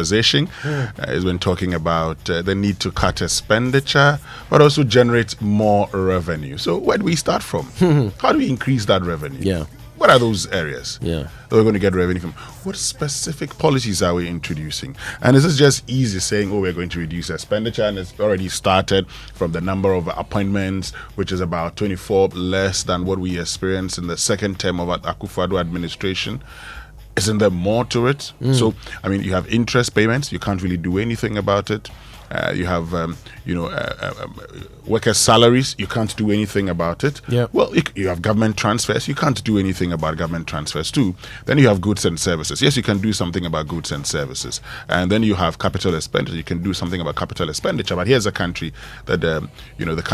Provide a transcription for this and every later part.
conversation. He's been talking about the need to cut expenditure, but also generate more revenue. So where do we start from? How do we increase that revenue? Yeah. What are those areas that we're going to get revenue from? What specific policies are we introducing? And is this just easy saying, we're going to reduce expenditure, and it's already started from the number of appointments, which is about 24 less than what we experienced in the second term of Akufo-Addo administration? Isn't there more to it? So, you have interest payments. You can't really do anything about it. You have, workers' salaries. You can't do anything about it. Yep. Well, you have government transfers. You can't do anything about government transfers too. Then you have goods and services. Yes, you can do something about goods and services. And then you have capital expenditure. You can do something about capital expenditure. But here's a country that, the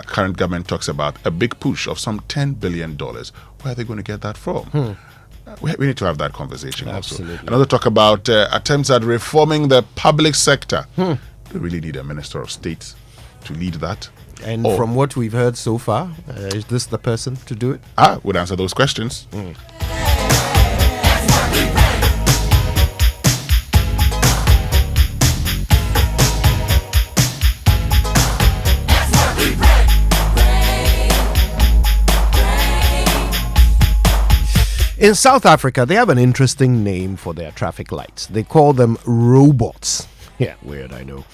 current government talks about a big push of some $10 billion. Where are they going to get that from? We need to have that conversation. Absolutely. Also. Another talk about attempts at reforming the public sector. We really need a minister of state to lead that. And from what we've heard so far, is this the person to do it? Would answer those questions. In South Africa, they have an interesting name for their traffic lights. They call them robots. Yeah, weird, I know.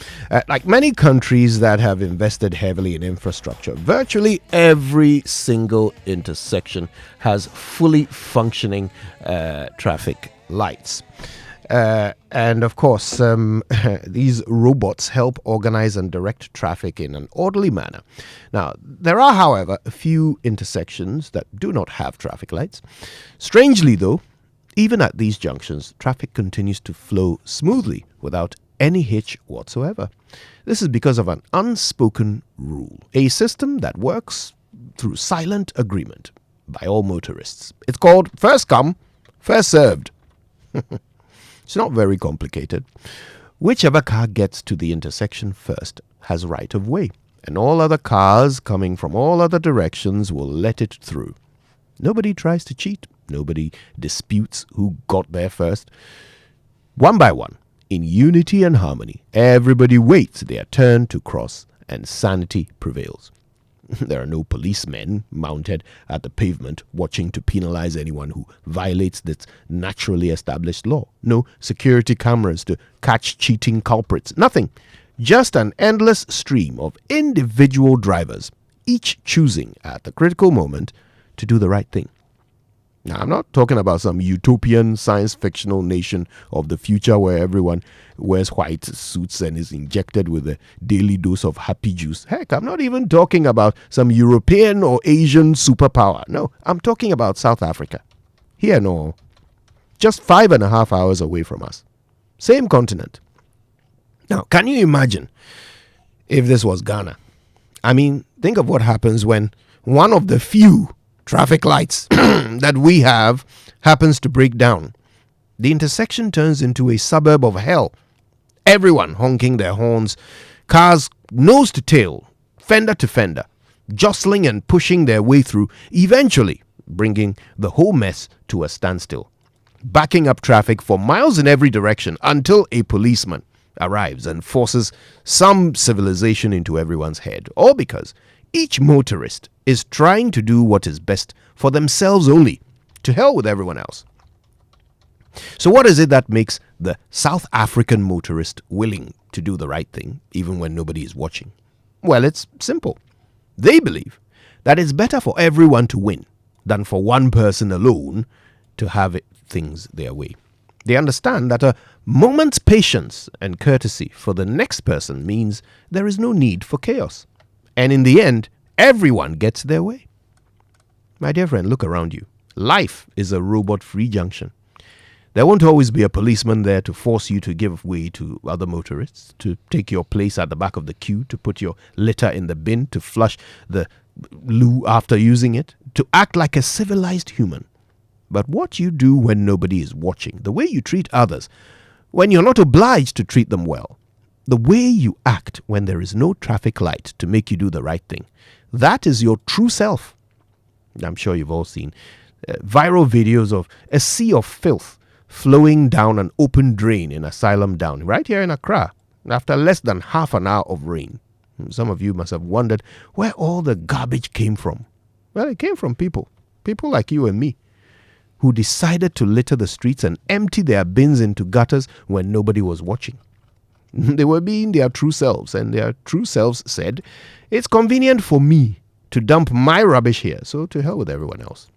Like many countries that have invested heavily in infrastructure, virtually every single intersection has fully functioning traffic lights. And of course, these robots help organize and direct traffic in an orderly manner. Now, there are, however, a few intersections that do not have traffic lights. Strangely, though, even at these junctions, traffic continues to flow smoothly without any hitch whatsoever. This is because of an unspoken rule, a system that works through silent agreement by all motorists. It's called first come, first served. It's not very complicated. Whichever car gets to the intersection first has right of way, and all other cars coming from all other directions will let it through. Nobody tries to cheat. Nobody disputes who got there first. One by one, in unity and harmony, everybody waits their turn to cross, and sanity prevails. There are no policemen mounted at the pavement watching to penalize anyone who violates this naturally established law. No security cameras to catch cheating culprits. Nothing. Just an endless stream of individual drivers, each choosing at the critical moment to do the right thing. Now, I'm not talking about some utopian science fictional nation of the future where everyone wears white suits and is injected with a daily dose of happy juice. Heck, I'm not even talking about some European or Asian superpower. No, I'm talking about South Africa. Here, no. Just 5.5 hours away from us. Same continent. Now, can you imagine if this was Ghana? I mean, think of what happens when one of the few traffic lights that we have happens to break down. The intersection turns into a suburb of hell. Everyone honking their horns, cars nose to tail, fender to fender, jostling and pushing their way through, eventually bringing the whole mess to a standstill, backing up traffic for miles in every direction until a policeman arrives and forces some civilization into everyone's head, all because each motorist is trying to do what is best for themselves only. To hell with everyone else. So what is it that makes the South African motorist willing to do the right thing, even when nobody is watching? Well, it's simple. They believe that it's better for everyone to win than for one person alone to have things their way. They understand that a moment's patience and courtesy for the next person means there is no need for chaos. And in the end, everyone gets their way. My dear friend, look around you. Life is a robot-free junction. There won't always be a policeman there to force you to give way to other motorists, to take your place at the back of the queue, to put your litter in the bin, to flush the loo after using it, to act like a civilized human. But what you do when nobody is watching, the way you treat others, when you're not obliged to treat them well, the way you act when there is no traffic light to make you do the right thing, that is your true self. I'm sure you've all seen viral videos of a sea of filth flowing down an open drain in Asylum Down, right here in Accra, after less than half an hour of rain. Some of you must have wondered where all the garbage came from. Well, it came from people like you and me, who decided to litter the streets and empty their bins into gutters when nobody was watching. They were being their true selves, and their true selves said, "It's convenient for me to dump my rubbish here, so to hell with everyone else."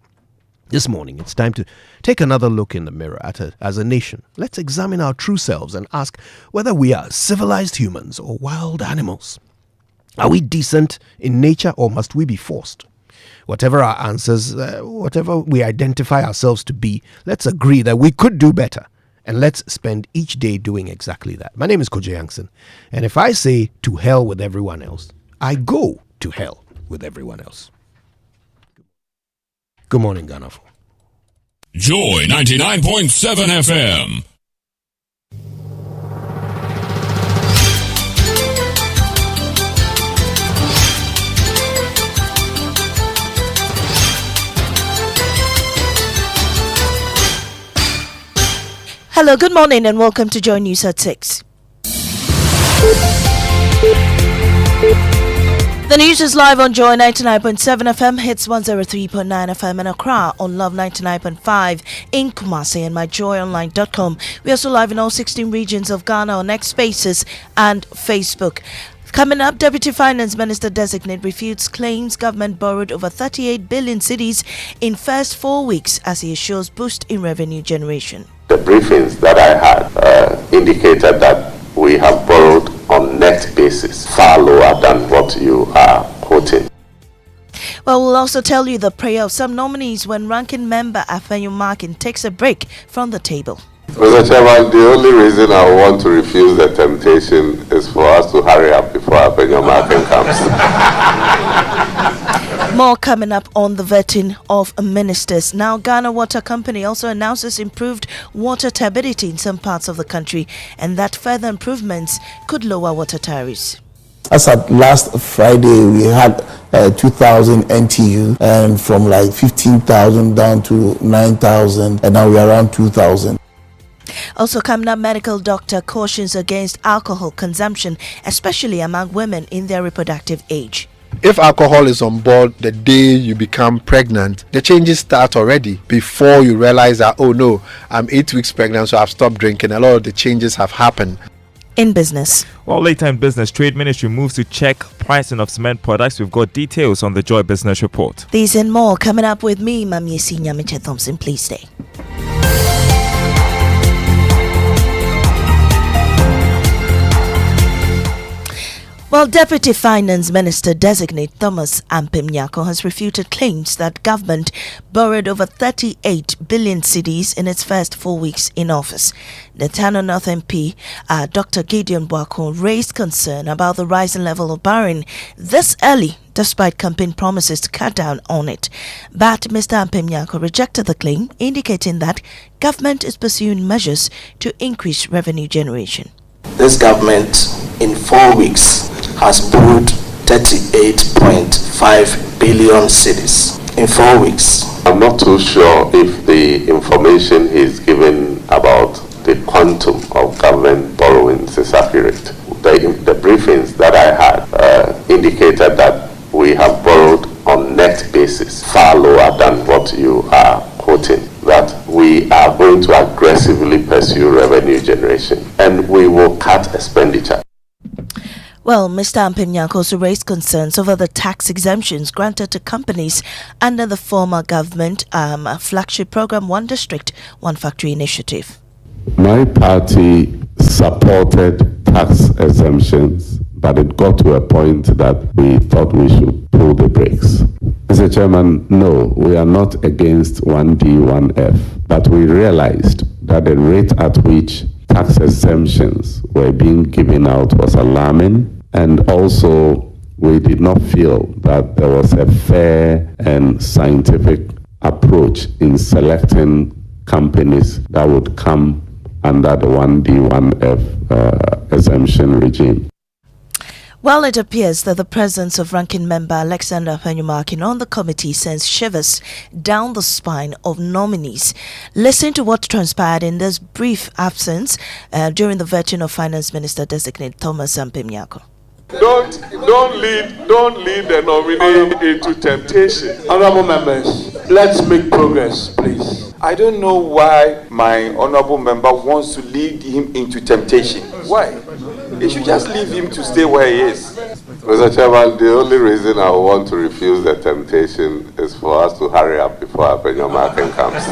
This morning, it's time to take another look in the mirror as a nation. Let's examine our true selves and ask whether we are civilized humans or wild animals. Are we decent in nature, or must we be forced? Whatever our answers, whatever we identify ourselves to be, let's agree that we could do better. And let's spend each day doing exactly that. My name is Kojo Yankson. And if I say to hell with everyone else, I go to hell with everyone else. Good morning, Ghana. Joy 99.7 FM. Hello, good morning and welcome to Joy News at 6. The news is live on Joy 99.7 FM, hits 103.9 FM in Accra, on Love 99.5 in Kumasi and myjoyonline.com. We are also live in all 16 regions of Ghana on X Spaces and Facebook. Coming up, Deputy Finance Minister Designate refutes claims government borrowed over 38 billion cedis in first 4 weeks as he assures boost in revenue generation. The briefings that I had indicated that we have borrowed on net basis far lower than what you are quoting. Well, we'll also tell you the prayer of some nominees when ranking member Afenyo Markin takes a break from the table. Mr. Chairman, the only reason I want to refuse the temptation is for us to hurry up before Afenyo Markin comes. More coming up on the vetting of ministers. Now, Ghana Water Company also announces improved water turbidity in some parts of the country, and that further improvements could lower water tariffs. As at last Friday, we had 2,000 NTU, and from like 15,000 down to 9,000, and now we're around 2,000. Also coming up, medical doctor cautions against alcohol consumption, especially among women in their reproductive age. If alcohol is on board the day you become pregnant, the changes start already before you realize that, oh no, I'm 8 weeks pregnant, so I've stopped drinking. A lot of the changes have happened. In business. Well, later in business, Trade Ministry moves to check pricing of cement products. We've got details on the Joy Business Report. These and more coming up with me, Mamiesi Nyamiche Thompson. Please stay. Well, Deputy Finance Minister Designate Thomas Ampem Nyako has refuted claims that government borrowed over 38 billion cedis in its first 4 weeks in office. The Tano North MP, Dr. Gideon Boakon, raised concern about the rising level of borrowing this early, despite campaign promises to cut down on it. But Mr. Ampem Nyako rejected the claim, indicating that government is pursuing measures to increase revenue generation. This government, in 4 weeks, has borrowed 38.5 billion cedis in 4 weeks. I'm not too sure if the information he's given about the quantum of government borrowings is accurate. The briefings that I had indicated that we have borrowed on net basis far lower than what you are quoting, that we are going to aggressively pursue revenue generation and we will cut expenditure. Well, Mr. Ampem Nyako also raised concerns over the tax exemptions granted to companies under the former government flagship program One District, One Factory initiative. My party supported tax exemptions, but it got to a point that we thought we should pull the brakes. Mr. Chairman, no, we are not against 1D, 1F, but we realized that the rate at which tax exemptions were being given out was alarming, and also we did not feel that there was a fair and scientific approach in selecting companies that would come under the 1D, 1F exemption regime. Well, it appears that the presence of ranking member Alexander Penyumakin on the committee sends shivers down the spine of nominees. Listen to what transpired in this brief absence during the vetting of Finance Minister designate Thomas Ampem-Nyako. Don't lead the nominee into temptation. Honorable members, let's make progress, please. I don't know why my honorable member wants to lead him into temptation. Why? He should just leave him to stay where he is. Mr. Chairman, the only reason I want to refuse the temptation is for us to hurry up before Penyumakin comes.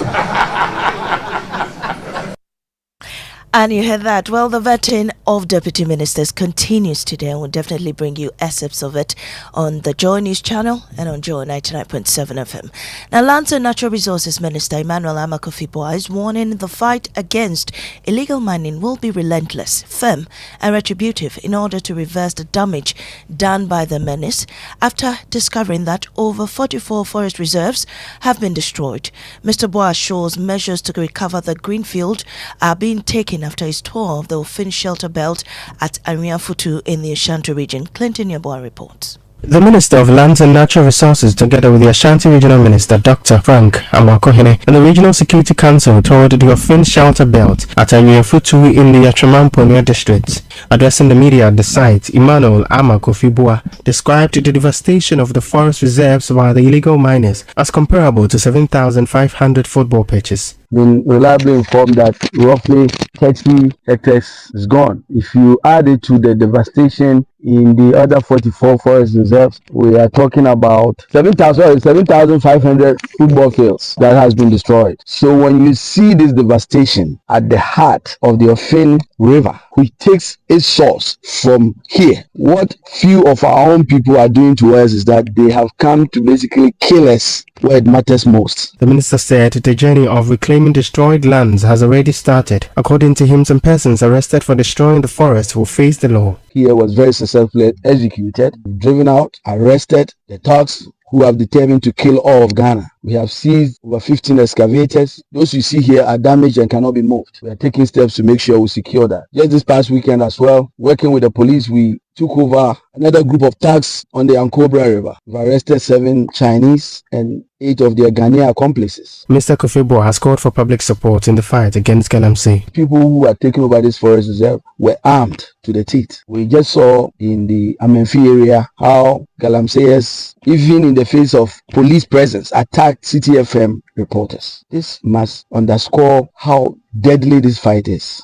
And you heard that. Well, the vetting of deputy ministers continues today, and we'll definitely bring you excerpts of it on the Joy News channel and on Joy 99.7 FM. Now, Lands and Natural Resources Minister Emmanuel Amakofi-Boa is warning the fight against illegal mining will be relentless, firm and retributive in order to reverse the damage done by the menace after discovering that over 44 forest reserves have been destroyed. Mr. Boa assures measures to recover the greenfield are being taken after his tour of the Ofin shelter belt at Ariafutu in the Ashanti region. Clinton Yeboah reports. The Minister of Lands and Natural Resources, together with the Ashanti Regional Minister Dr. Frank Amakohene and the Regional Security Council, toured the Ofin shelter belt at Ariafutu in the Atramamponia district. Addressing the media at the site, Emmanuel Amakofi-Boa described the devastation of the forest reserves by the illegal miners as comparable to 7,500 football pitches. Been reliably informed that roughly 30 hectares is gone. If you add it to the devastation in the other 44 forest reserves, we are talking about 7,500 football fields that has been destroyed. So when you see this devastation at the heart of the Ofin River, which takes its source from here, what few of our own people are doing to us is that they have come to basically kill us where it matters most. The minister said the journey of reclaiming destroyed lands has already started. According to him, some persons arrested for destroying the forest will face the law. Here was very successfully executed, driven out, arrested the thugs who have determined to kill all of Ghana. We have seized over 15 excavators. Those you see here are damaged and cannot be moved. We are taking steps to make sure we secure that. Just this past weekend as well, working with the police, we took over another group of thugs on the Ankobra River. We've arrested 7 Chinese and 8 of their Ghanaian accomplices. Mr. Kofi-Boa has called for public support in the fight against Galamsey. People who are taking over this forest reserve were armed to the teeth. We just saw in the Amenfi area how Galamseyers, even in the face of police presence, attacked CTFM reporters. This must underscore how deadly this fight is.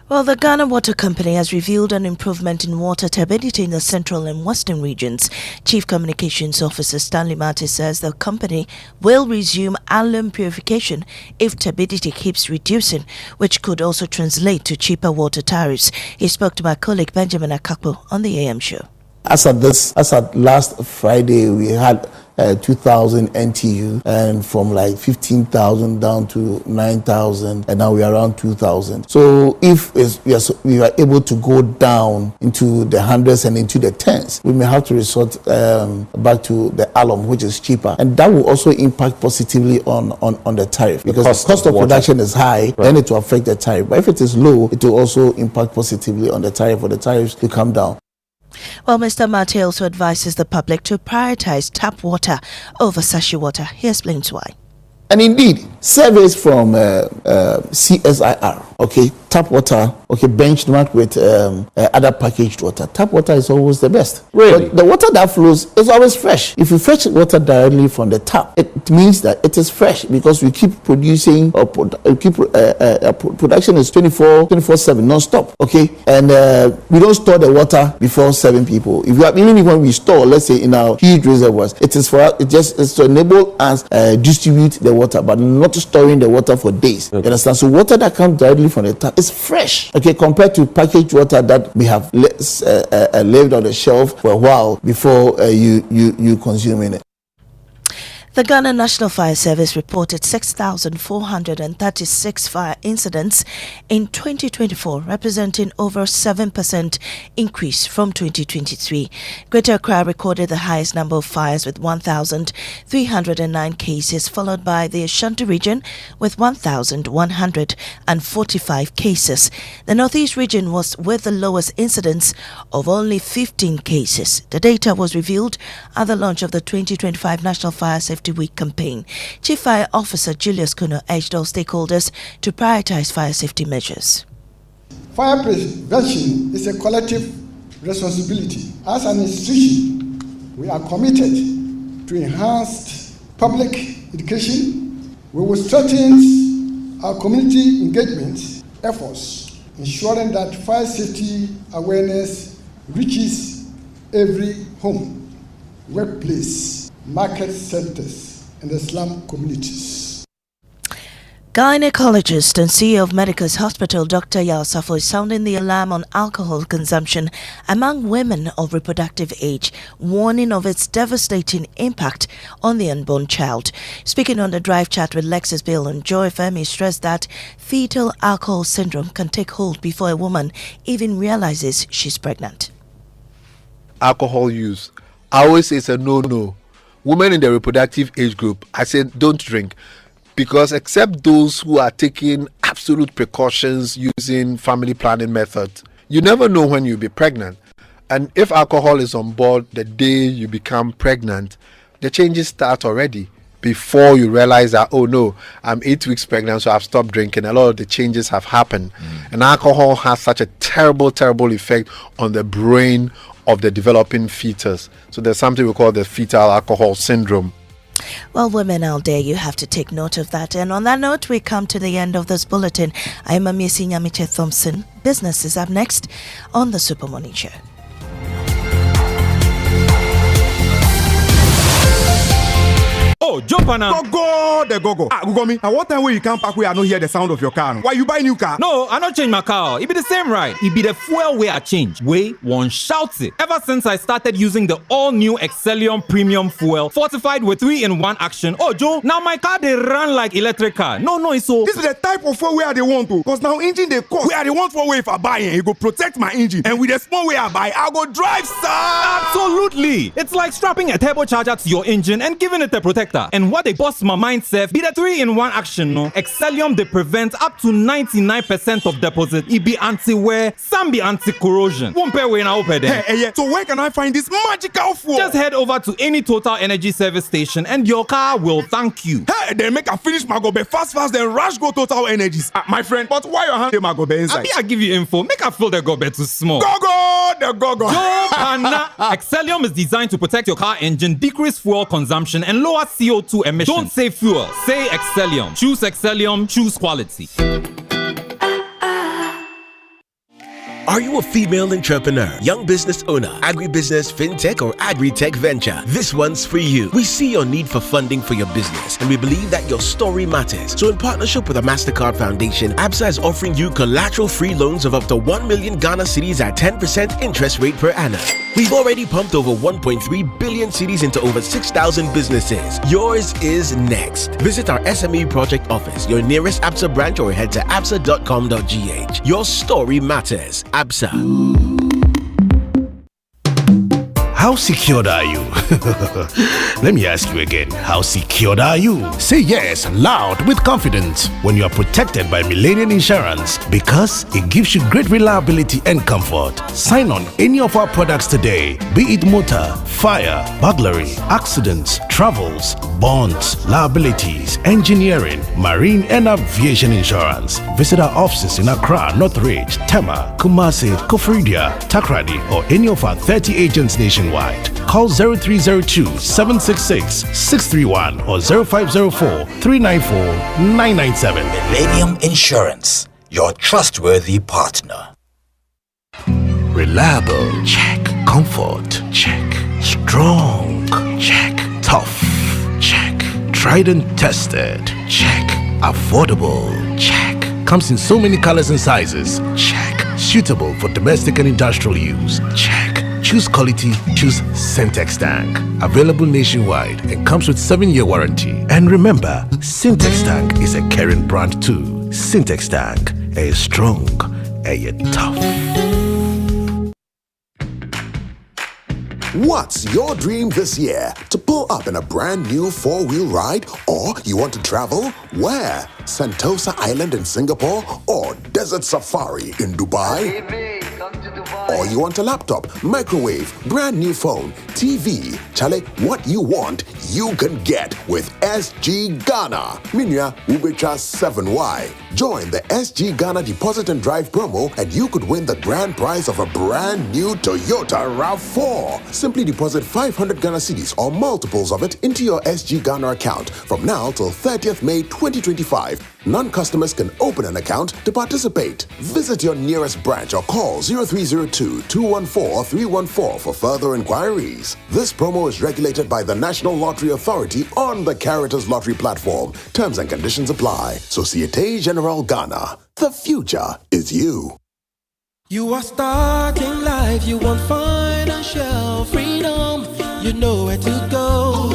Well, the Ghana Water Company has revealed an improvement in water turbidity in the central and western regions. Chief Communications Officer Stanley Marty says the company will resume alum purification if turbidity keeps reducing, which could also translate to cheaper water tariffs. He spoke to my colleague Benjamin Akakpo on the AM show. As at last Friday, we had 2,000 NTU, and from like 15,000 down to 9,000, and now we are around 2,000. So if we are able to go down into the hundreds and into the tens, we may have to resort back to the alum, which is cheaper, and that will also impact positively on the tariff, because the cost of production is high, right. Then it will affect the tariff. But if it is low, it will also impact positively on the tariff, for the tariffs to come down. Well, Mr. Mate also advises the public to prioritize tap water over sachet water. He explains why. And indeed, surveys from CSIR, tap water, benchmark with other packaged water. Tap water is always the best. Really? But the water that flows is always fresh. If you fetch water directly from the tap, it means that it is fresh, because we keep producing, production is 24/7 non-stop, And we don't store the water before serving people. Even when we store, let's say in our huge reservoirs, it is to enable us distribute the water, but not storing the water for days. You understand? So water that comes directly from the tap is fresh, compared to packaged water that we have lived on the shelf for a while before you consuming it. The Ghana National Fire Service reported 6,436 fire incidents in 2024, representing over 7% increase from 2023. Greater Accra recorded the highest number of fires with 1,309 cases, followed by the Ashanti region with 1,145 cases. The Northeast region was with the lowest incidence of only 15 cases. The data was revealed at the launch of the 2025 National Fire Safety Week campaign. Chief Fire Officer Julius Kuno urged all stakeholders to prioritize fire safety measures. Fire prevention is a collective responsibility. As an institution, we are committed to enhanced public education. We will strengthen our community engagement efforts, ensuring that fire safety awareness reaches every home, workplace, market centers, and the slum communities. Gynecologist and CEO of Medicus Hospital, Dr. Yao Safo, is sounding the alarm on alcohol consumption among women of reproductive age, warning of its devastating impact on the unborn child. Speaking on the Drive Chat with Lexus Bill and Joy Femi, stressed that fetal alcohol syndrome can take hold before a woman even realizes she's pregnant. Alcohol use, I always say it's a no-no. Women in the reproductive age group, I said don't drink, because except those who are taking absolute precautions using family planning methods, you never know when you'll be pregnant. And if alcohol is on board the day you become pregnant, the changes start already before you realize that, oh no, I'm 8 weeks pregnant, so I've stopped drinking. A lot of the changes have happened. And alcohol has such a terrible, terrible effect on the brain of the developing fetus. So there's something we call the fetal alcohol syndrome. Well, women out there, you have to take note of that. And on that note, we come to the end of this bulletin. I'm Amiesi Nyamiche Thompson. Business is up next on the Super Morning Show. Oh, jump on now. Go, the go. Ah, go me. At what time when you come back, we are not hear the sound of your car? Why you buy new car? No, I not change my car. It be the same ride. It be the fuel way I change. Way one shouts it. Ever since I started using the all-new Excellium Premium Fuel, fortified with 3-in-1 action. Oh, Joe, now my car they run like electric car. No, it's so. This is the type of fuel where they want to. Because now engine they cost. Where they want for way if I buy it, go protect my engine. And with the small way I buy, I go drive, sir. Absolutely. It's like strapping a turbocharger to your engine and giving it a protector. And what they bust my mind self be the 3-in-1 action, no? Excellium they prevent up to 99% of deposit. It be anti-wear, some be anti-corrosion. Won't pay when I open them. Hey, so where can I find this magical fuel? Just head over to any Total Energy service station and your car will thank you. Hey, then make a finish my gobe fast, then rush go Total Energies. My friend, but why your hand my gobe inside? I give you info. Make a fill the gobe too small. Go, the go. Excellium is designed to protect your car engine, decrease fuel consumption, and lower CO2 emissions. Don't say fuel, say Excellium. Choose Excellium, choose quality. Are you a female entrepreneur, young business owner, agribusiness, fintech, or agri-tech venture? This one's for you. We see your need for funding for your business, and we believe that your story matters. So in partnership with the MasterCard Foundation, ABSA is offering you collateral-free loans of up to 1 million Ghana cedis at 10% interest rate per annum. We've already pumped over 1.3 billion cedis into over 6,000 businesses. Yours is next. Visit our SME project office, your nearest ABSA branch, or head to absa.com.gh. Your story matters. ABSA. How secured are you? Let me ask you again. How secured are you? Say yes loud with confidence when you are protected by Millennium Insurance, because it gives you great reliability and comfort. Sign on any of our products today, be it motor, fire, burglary, accidents, travels, bonds, liabilities, engineering, marine and aviation insurance. Visit our offices in Accra, Northridge, Tema, Kumasi, Kofridia, Takrady, or any of our 30 agents nationwide. Call 0302-766-631 or 0504-394-997. Millennium Insurance, your trustworthy partner. Reliable, check. Comfort, check. Strong, check. Tough, check. Tried and tested, check. Affordable, check. Comes in so many colors and sizes, check. Suitable for domestic and industrial use, check. choose quality, choose Syntex tank. Available nationwide and comes with 7-year warranty. And remember, Syntex tank is a caring brand too. Syntex tank, a strong, a tough. What's your dream this year? To pull up in a brand new 4-wheel ride? Or you want to travel? Where? Sentosa Island in Singapore? Or Desert Safari in Dubai? Or you want a laptop, microwave, brand new phone, TV? Chale, what you want, you can get with SG Ghana. Minya Ubecha 7Y. Join the SG Ghana Deposit and Drive promo and you could win the grand prize of a brand new Toyota RAV4. Simply deposit 500 Ghana cedis or multiples of it into your SG Ghana account from now till 30th May 2025. Non-customers can open an account to participate. Visit your nearest branch or call 0302-214-314 for further inquiries. This promo is regulated by the National Lottery Authority on the Caritas Lottery platform. Terms and conditions apply. Societe Generale Ghana. The future is you. You are starting life, you want financial freedom. You know where to go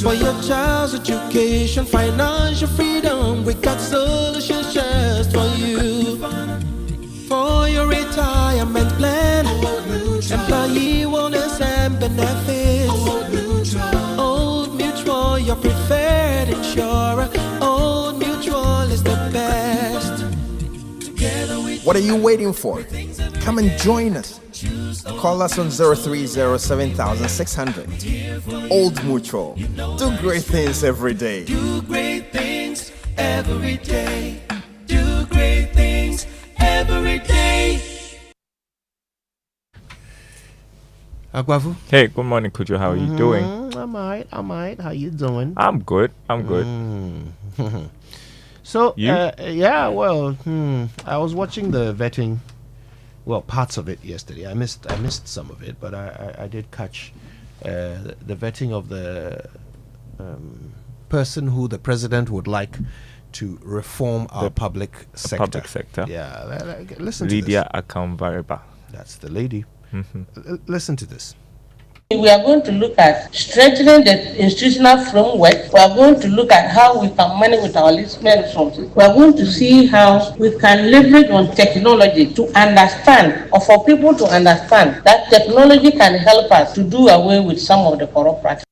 for your child's education, financial freedom. We got solutions just for you. For your retirement plan, employee wellness and benefits. Old Mutual, your preferred insurer. Old Mutual is the best. What are you waiting for? Come and join us. Call us on 030-7600. Old Mutual. Do great things every day. Do great things every day. Do great things every day. Agwavu. Hey, good morning, Kujo. How are you doing? I'm alright. How you doing? I'm good. So, You? I was watching the vetting, parts of it yesterday. I missed some of it, but I did catch the vetting of the person who the president would like to reform our public sector. Yeah, listen to this. Lydia Akamvareba. That's the lady. Listen to this. We are going to look at strengthening the institutional framework. We are going to look at how we can manage with our listening resources. We are going to see how we can leverage on technology to understand, or for people to understand, that technology can help us to do away with some of the corrupt practices.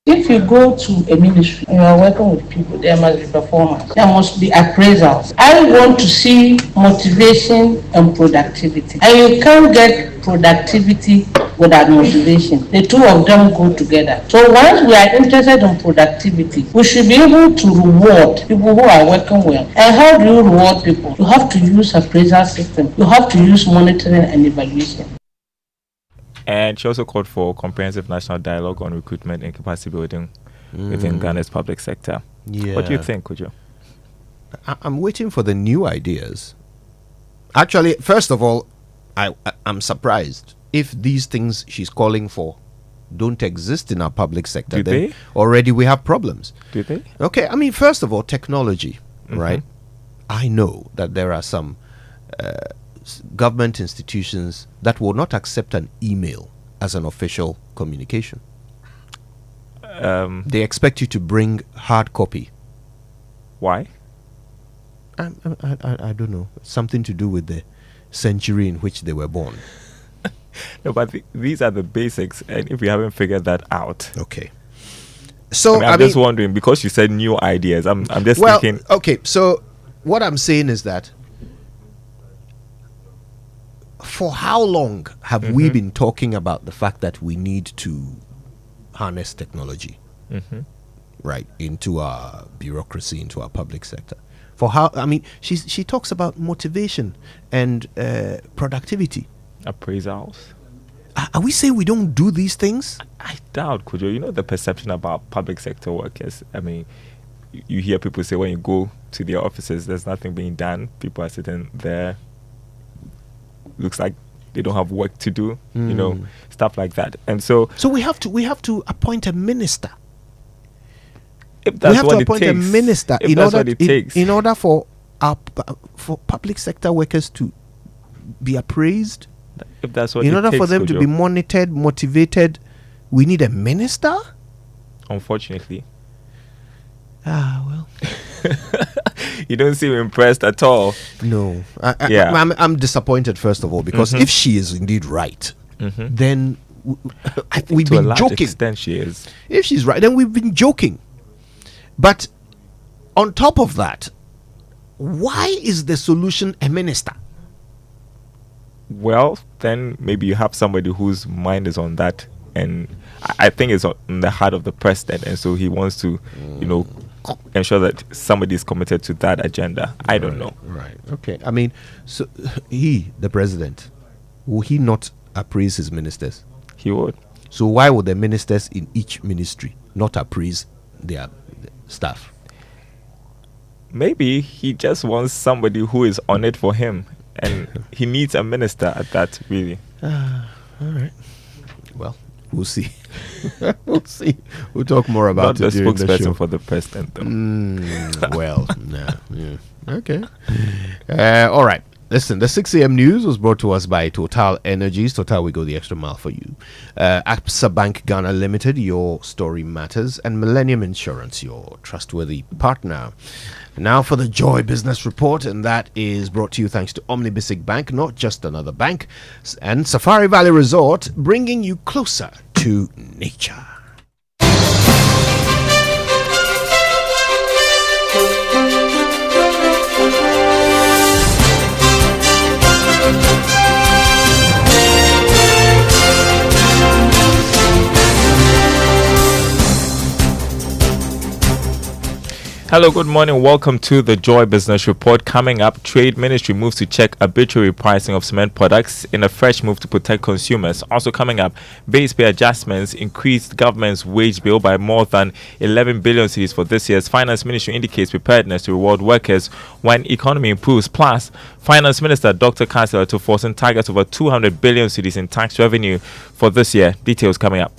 If you go to a ministry and you are working with people, there must be performance. There must be appraisals. I want to see motivation and productivity. And you can't get productivity without motivation. The two of them go together. So once we are interested in productivity, we should be able to reward people who are working well. And how do you reward people? You have to use appraisal system. You have to use monitoring and evaluation. And she also called for comprehensive national dialogue on recruitment and capacity building within Ghana's public sector. Yeah. What do you think, Kujo? I'm waiting for the new ideas. Actually, first of all, I'm surprised if these things she's calling for don't exist in our public sector. Do then they? Already we have problems. Do they? Okay, I mean, first of all, technology, right? I know that there are some government institutions that will not accept an email as an official communication. They expect you to bring hard copy. Why? I don't know. Something to do with the century in which they were born. No, but these are the basics, and if we haven't figured that out, okay. So I'm just wondering, because you said new ideas. I'm just thinking. Okay. So what I'm saying is that, for how long have we been talking about the fact that we need to harness technology, right, into our bureaucracy, into our public sector? For how? I mean, she talks about motivation and productivity. Appraisals. Are we saying we don't do these things? I doubt, Kujo. You know the perception about public sector workers. I mean, you hear people say when you go to their offices, there's nothing being done. People are sitting there. Looks like they don't have work to do, you know, stuff like that. And so we have to appoint a minister. If that's we have what to it appoint takes, a minister if that's what it takes. in order for our for public sector workers to be appraised If that's what in it order for takes, them to Kojo. be monitored, motivated, we need a minister? Unfortunately. Well. You don't seem impressed at all. No. Yeah. I'm disappointed, first of all, because if she is indeed right, then we've to a been large joking. extent she is. If she's right, then we've been joking. But on top of that, why is the solution a minister? Well, then maybe you have somebody whose mind is on that, and I think it's in the heart of the president, and so he wants to, ensure that somebody is committed to that agenda. I don't know. Right. Okay. I mean, so he, the president, will he not appraise his ministers? He would. So why would the ministers in each ministry not appraise their staff? Maybe he just wants somebody who is on it for him, and he needs a minister at that, really. All right. Well, we'll see. We'll see. We'll talk more about Not it the during the show. spokesperson for the president, though. Well, no. Yeah. Okay. All right. Listen, the 6 a.m. news was brought to us by Total Energies. Total, we go the extra mile for you. Absa Bank Ghana Limited, your story matters. And Millennium Insurance, your trustworthy partner. Now for the Joy Business Report, and that is brought to you thanks to Omnibisic Bank, not just another bank, and Safari Valley Resort, bringing you closer to nature. Hello, good morning. Welcome to the Joy Business Report. Coming up, Trade Ministry moves to check arbitrary pricing of cement products in a fresh move to protect consumers. Also coming up, base pay adjustments increased government's wage bill by more than 11 billion cedis for this year's. Finance Ministry indicates preparedness to reward workers when economy improves. Plus, Finance Minister Dr. Chancellor to forcing targets over 200 billion cedis in tax revenue for this year. Details coming up.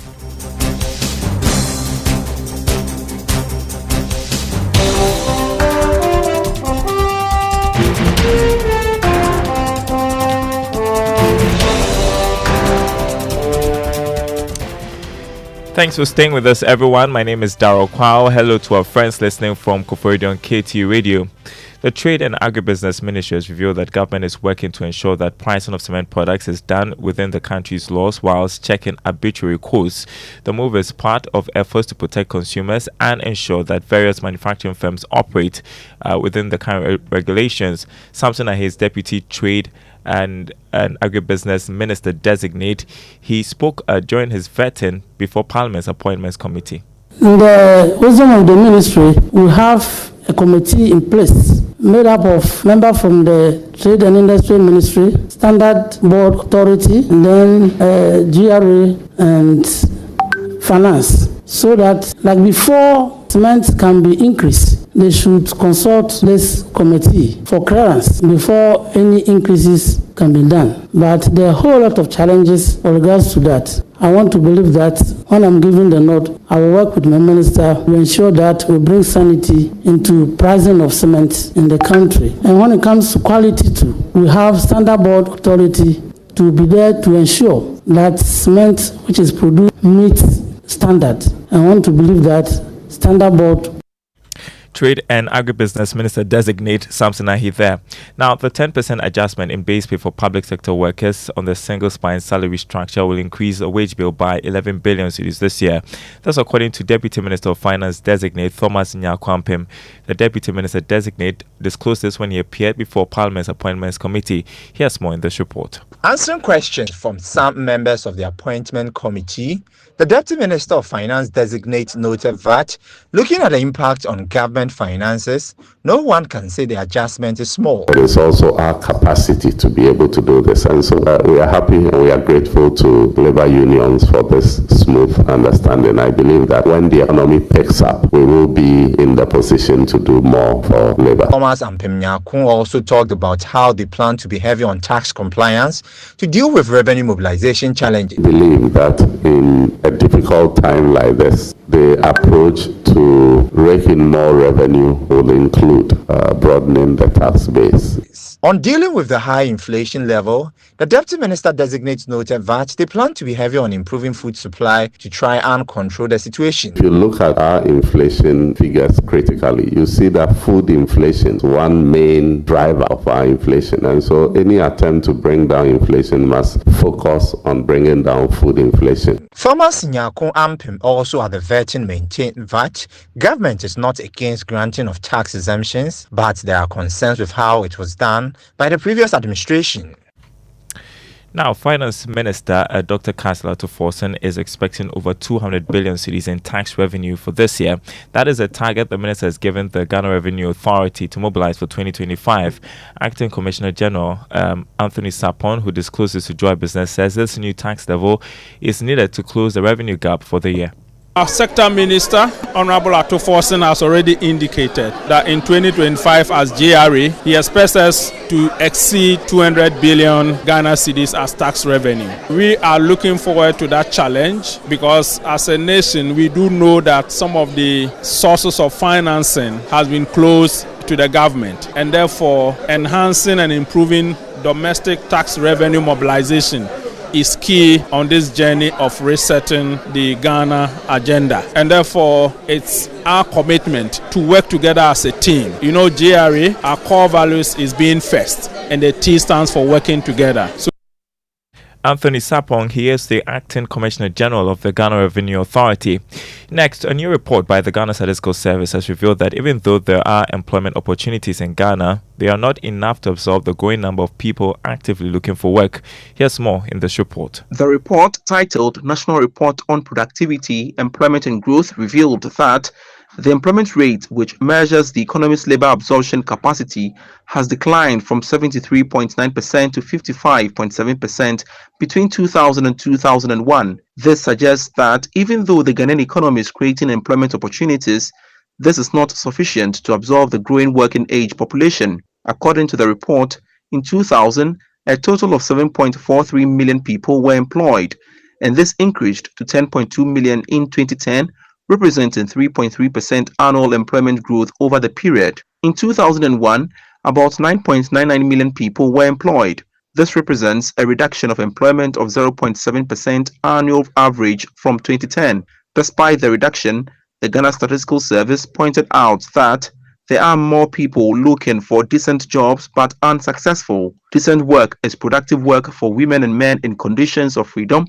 Thanks for staying with us, everyone. My name is Darryl Kwao. Hello to our friends listening from Koforidon on KT Radio. The Trade and Agribusiness Ministry has revealed that government is working to ensure that pricing of cement products is done within the country's laws whilst checking arbitrary quotes. The move is part of efforts to protect consumers and ensure that various manufacturing firms operate within the current regulations. Samson Ahay's Deputy Trade and an agribusiness minister designate. He spoke during his vetting before Parliament's Appointments Committee. In the wisdom of the ministry, we have a committee in place made up of members from the Trade and Industry Ministry, Standard Board Authority, and then GRA and Finance, so that like before cement can be increased, they should consult this committee for clearance before any increases can be done. But there are a whole lot of challenges with regards to that. I want to believe that when I'm giving the nod, I will work with my minister to ensure that we bring sanity into pricing of cement in the country. And when it comes to quality too, we have Standard Board Authority to be there to ensure that cement which is produced meets standard. I want to believe that Standard Board Trade and Agribusiness Minister designate Samson Ahi there. Now, the 10% adjustment in base pay for public sector workers on the single spine salary structure will increase the wage bill by 11 billion cedis this year. That's according to Deputy Minister of Finance designate Thomas Nyakwampim. The Deputy Minister designate disclosed this when he appeared before Parliament's Appointments Committee. Here's more in this report. Answering questions from some members of the Appointment Committee, the Deputy Minister of Finance designate noted that, looking at the impact on government finances, no one can say the adjustment is small. It is also our capacity to be able to do this. And so we are happy and we are grateful to labor unions for this smooth understanding. I believe that when the economy picks up, we will be in the position to do more for labor. Thomas Ampem-Nyakun also talked about how they plan to be heavy on tax compliance to deal with revenue mobilization challenges. I believe that in a difficult time like this, the approach to to rake in more revenue will include broadening the tax base. On dealing with the high inflation level, the Deputy Minister designates noted that they plan to be heavy on improving food supply to try and control the situation. If you look at our inflation figures critically, you see that food inflation is one main driver of our inflation. And so any attempt to bring down inflation must focus on bringing down food inflation. Thomas Nyako Ampim, also at the Virgin, maintained that government is not against granting of tax exemptions, but there are concerns with how it was done by the previous administration. Now, Finance Minister Dr. Kansela Tuforsen is expecting over 200 billion cedis in tax revenue for this year. That is a target the minister has given the Ghana Revenue Authority to mobilize for 2025. Acting Commissioner General Anthony Sapon, who discloses to Joy Business, says this new tax level is needed to close the revenue gap for the year. Our sector minister, Honorable Atuforsen, has already indicated that in 2025 as GRA, he expects us to exceed 200 billion Ghana cedis as tax revenue. We are looking forward to that challenge because as a nation, we do know that some of the sources of financing has been closed to the government, and therefore enhancing and improving domestic tax revenue mobilization is key on this journey of resetting the Ghana agenda. And therefore, it's our commitment to work together as a team. You know, GRA, our core values is being first, and the T stands for working together. So Anthony Sapong, he is the Acting Commissioner General of the Ghana Revenue Authority. Next, a new report by the Ghana Statistical Service has revealed that even though there are employment opportunities in Ghana, they are not enough to absorb the growing number of people actively looking for work. Here's more in this report. The report, titled National Report on Productivity, Employment and Growth, revealed that the employment rate, which measures the economy's labor absorption capacity, has declined from 73.9% to 55.7% between 2000 and 2001. This suggests that even though the Ghanaian economy is creating employment opportunities, this is not sufficient to absorb the growing working age population. According to the report, in 2000, a total of 7.43 million people were employed, and this increased to 10.2 million in 2010, representing 3.3% annual employment growth over the period. In 2001, about 9.99 million people were employed. This represents a reduction of employment of 0.7% annual average from 2010. Despite the reduction, the Ghana Statistical Service pointed out that there are more people looking for decent jobs but unsuccessful. Decent work is productive work for women and men in conditions of freedom,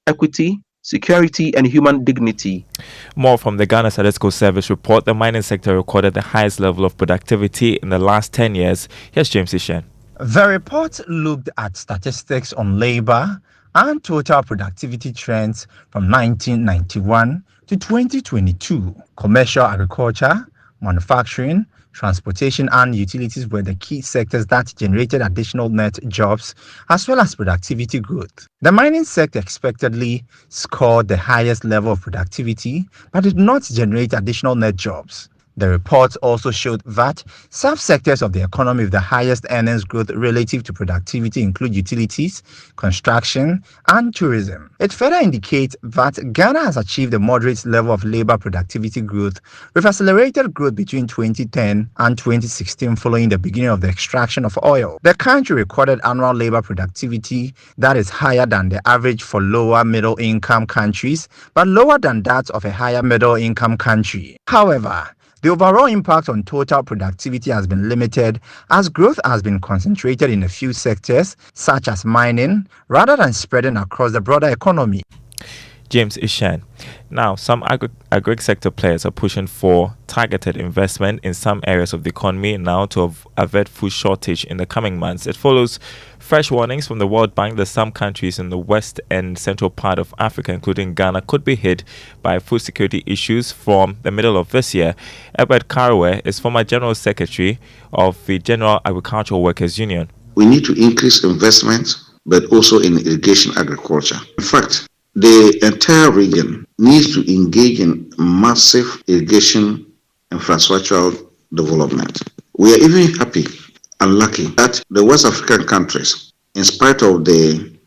equity, security and human dignity. More from the Ghana Statistical Service report. The mining sector recorded the highest level of productivity in the last 10 years. Here's James Ishen. The report looked at statistics on labor and total productivity trends from 1991 to 2022. Commercial agriculture, manufacturing, transportation and utilities were the key sectors that generated additional net jobs as well as productivity growth. The mining sector expectedly scored the highest level of productivity but did not generate additional net jobs. The report also showed that subsectors of the economy with the highest earnings growth relative to productivity include utilities, construction, and tourism. It further indicates that Ghana has achieved a moderate level of labor productivity growth with accelerated growth between 2010 and 2016 following the beginning of the extraction of oil. The country recorded annual labor productivity that is higher than the average for lower middle income countries, but lower than that of a higher middle income country. However, the overall impact on total productivity has been limited as growth has been concentrated in a few sectors, such as mining, rather than spreading across the broader economy. James Ishan. Now, some agri sector players are pushing for targeted investment in some areas of the economy now to avert food shortage in the coming months. It follows fresh warnings from the World Bank that some countries in the west and central part of Africa, including Ghana, could be hit by food security issues from the middle of this year. Ebert Karowe is former General Secretary of the General Agricultural Workers Union. We need to increase investment, but also in irrigation agriculture. In fact, the entire region needs to engage in massive irrigation infrastructural development. We are even happy and lucky that the West African countries, in spite of the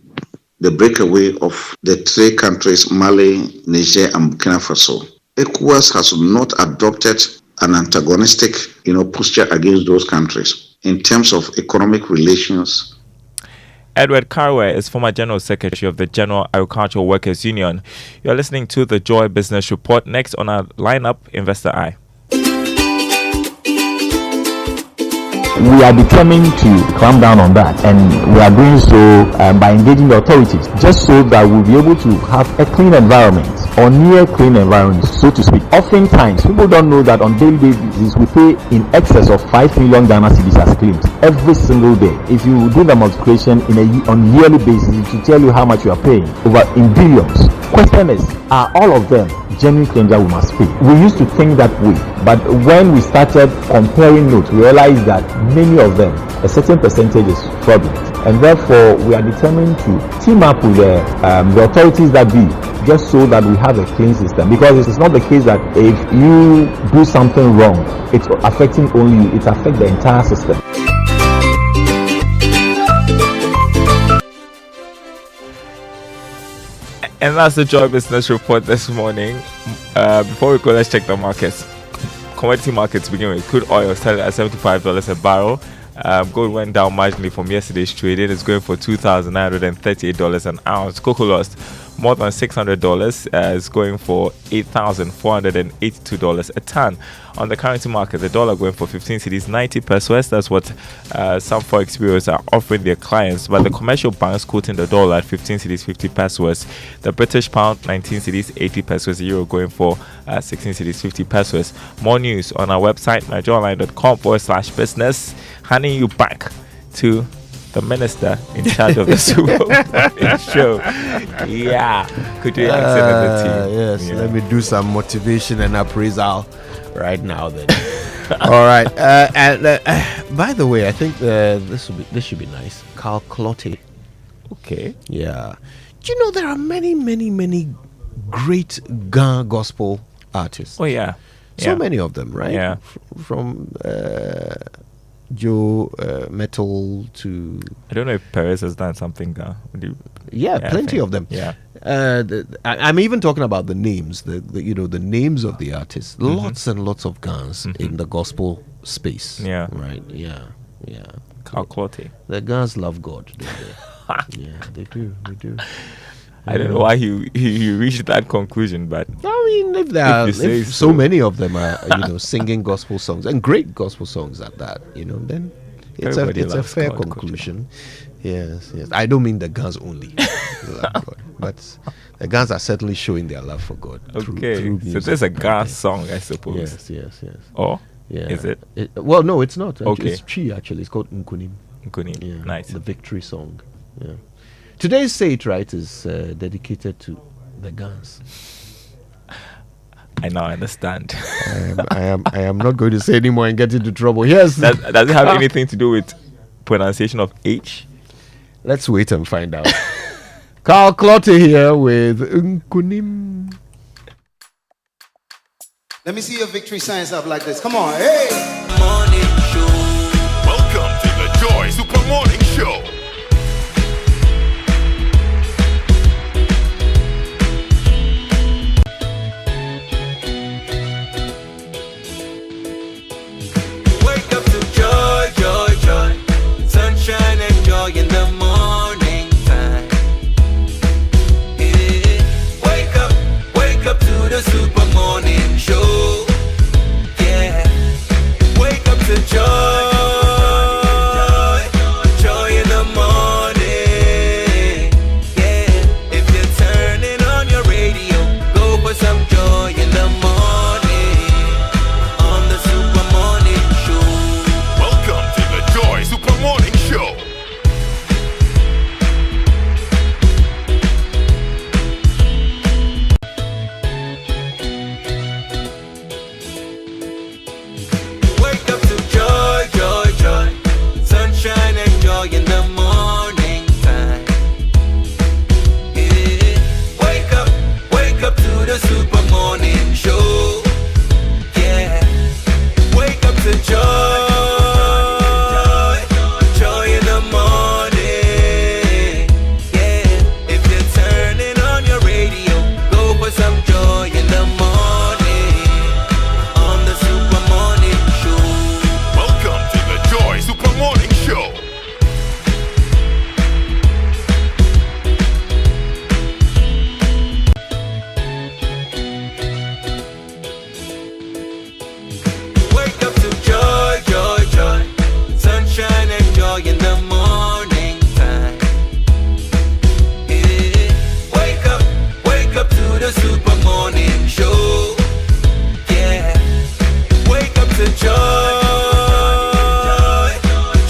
breakaway of the three countries, Mali, Niger, and Burkina Faso, ECOWAS has not adopted an antagonistic, posture against those countries in terms of economic relations. Edward Carway is former General Secretary of the General Agricultural Workers Union. You're listening to the Joy Business Report. Next on our lineup, Investor Eye. We are determined to clamp down on that, and we are doing so by engaging the authorities, just so that we'll be able to have a clean environment, or near clean environment, so to speak. Oftentimes, people don't know that on daily basis we pay in excess of 5 million Ghana cedis as claims every single day. If you do the multiplication on yearly basis, it will tell you how much you are paying, over in billions. Question is, are all of them genuine claims that we must pay? We used to think that way, but when we started comparing notes, we realized that many of them, a certain percentage is fraudulent, and therefore we are determined to team up with the authorities that be, just so that we have a clean system. Because it's not the case that if you do something wrong, it's affecting only you, it affects the entire system. And that's the Joy Business Report this morning. Before we go, let's check the markets. Commodity markets begin with crude oil started at $75 a barrel. Gold went down marginally from yesterday's trading. It's going for $2,938 an ounce. Cocoa lost more than $600. It's going for $8,482 a ton. On the currency market, the dollar going for 15 cedis 90 pesos. That's what some forex bureaus are offering their clients. But the commercial banks quoting the dollar at 15 cedis 50 pesos. The British pound 19 cedis 80 pesos. The euro going for 16 cedis 50 pesos. More news on our website nigeriaonline.com/business. Handing you back to the minister in charge of the Super Morning Show. Yeah, could you answer the team? Yes, let me do some motivation and appraisal right now then. All right, and by the way, I think this should be nice. Carl Clotte. Okay. Yeah. Do you know there are many great Ghana gospel artists? Oh yeah. So many of them, right? Yeah. From Joe Metal to, I don't know if Perez has done something. Plenty of them. Yeah. I'm even talking about the names, the names of the artists. Lots and lots of Ghans in the gospel space. Yeah. Right. Yeah. Carl Clotte. The Ghans love God, don't they? Yeah, they do. I don't know why he reached that conclusion, but I mean, if so many of them are singing gospel songs and great gospel songs at that, then it's a fair conclusion. Yes. I don't mean the Ghans only love God, but the Ghans are certainly showing their love for God. Through so there's a Ghana song, I suppose. Yes. Oh, yeah. Is it? Well, no, it's not. Okay. It's Chi actually. It's called Nkunim. Yeah. Nice. The victory song. Yeah. Today's Say It Right is dedicated to the Ghans. I now understand. I am not going to say anymore and get into trouble. Yes. Does it have anything to do with pronunciation of H? Let's wait and find out. Carl Clotte here with Nkunim. Let me see your victory signs up like this. Come on, hey! Morning show. Welcome to the Joy Super Morning Show. Wake up to joy, joy, joy. Sunshine and joy in the morning time. Yeah. Wake up to the Super Morning Show. Yeah. Wake up to joy. joy in the morning time. Yeah. Wake up to the super morning show. Yeah. Wake up to joy.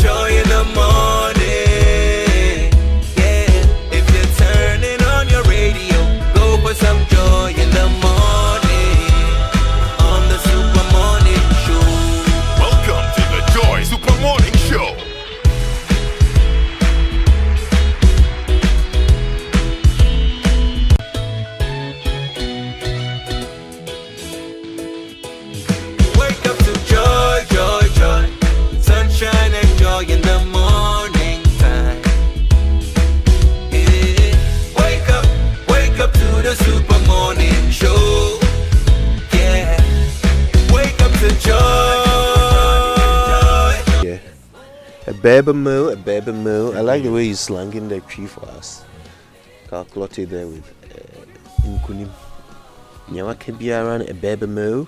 Joy in the morning. Yeah. If you're turning on your radio, go for some joy in the morning. On the super morning show. Welcome to the Joy Super Morning Show. Wake up to joy, joy, joy. Sunshine and joy in the morning time. Yeah. Wake up to the super morning show. Yeah. Wake up to joy. Yeah. A baby moo. I like the way you're slanging the tree for us. Calculated there with Nkunim. Nyawa kebiara a baby moo.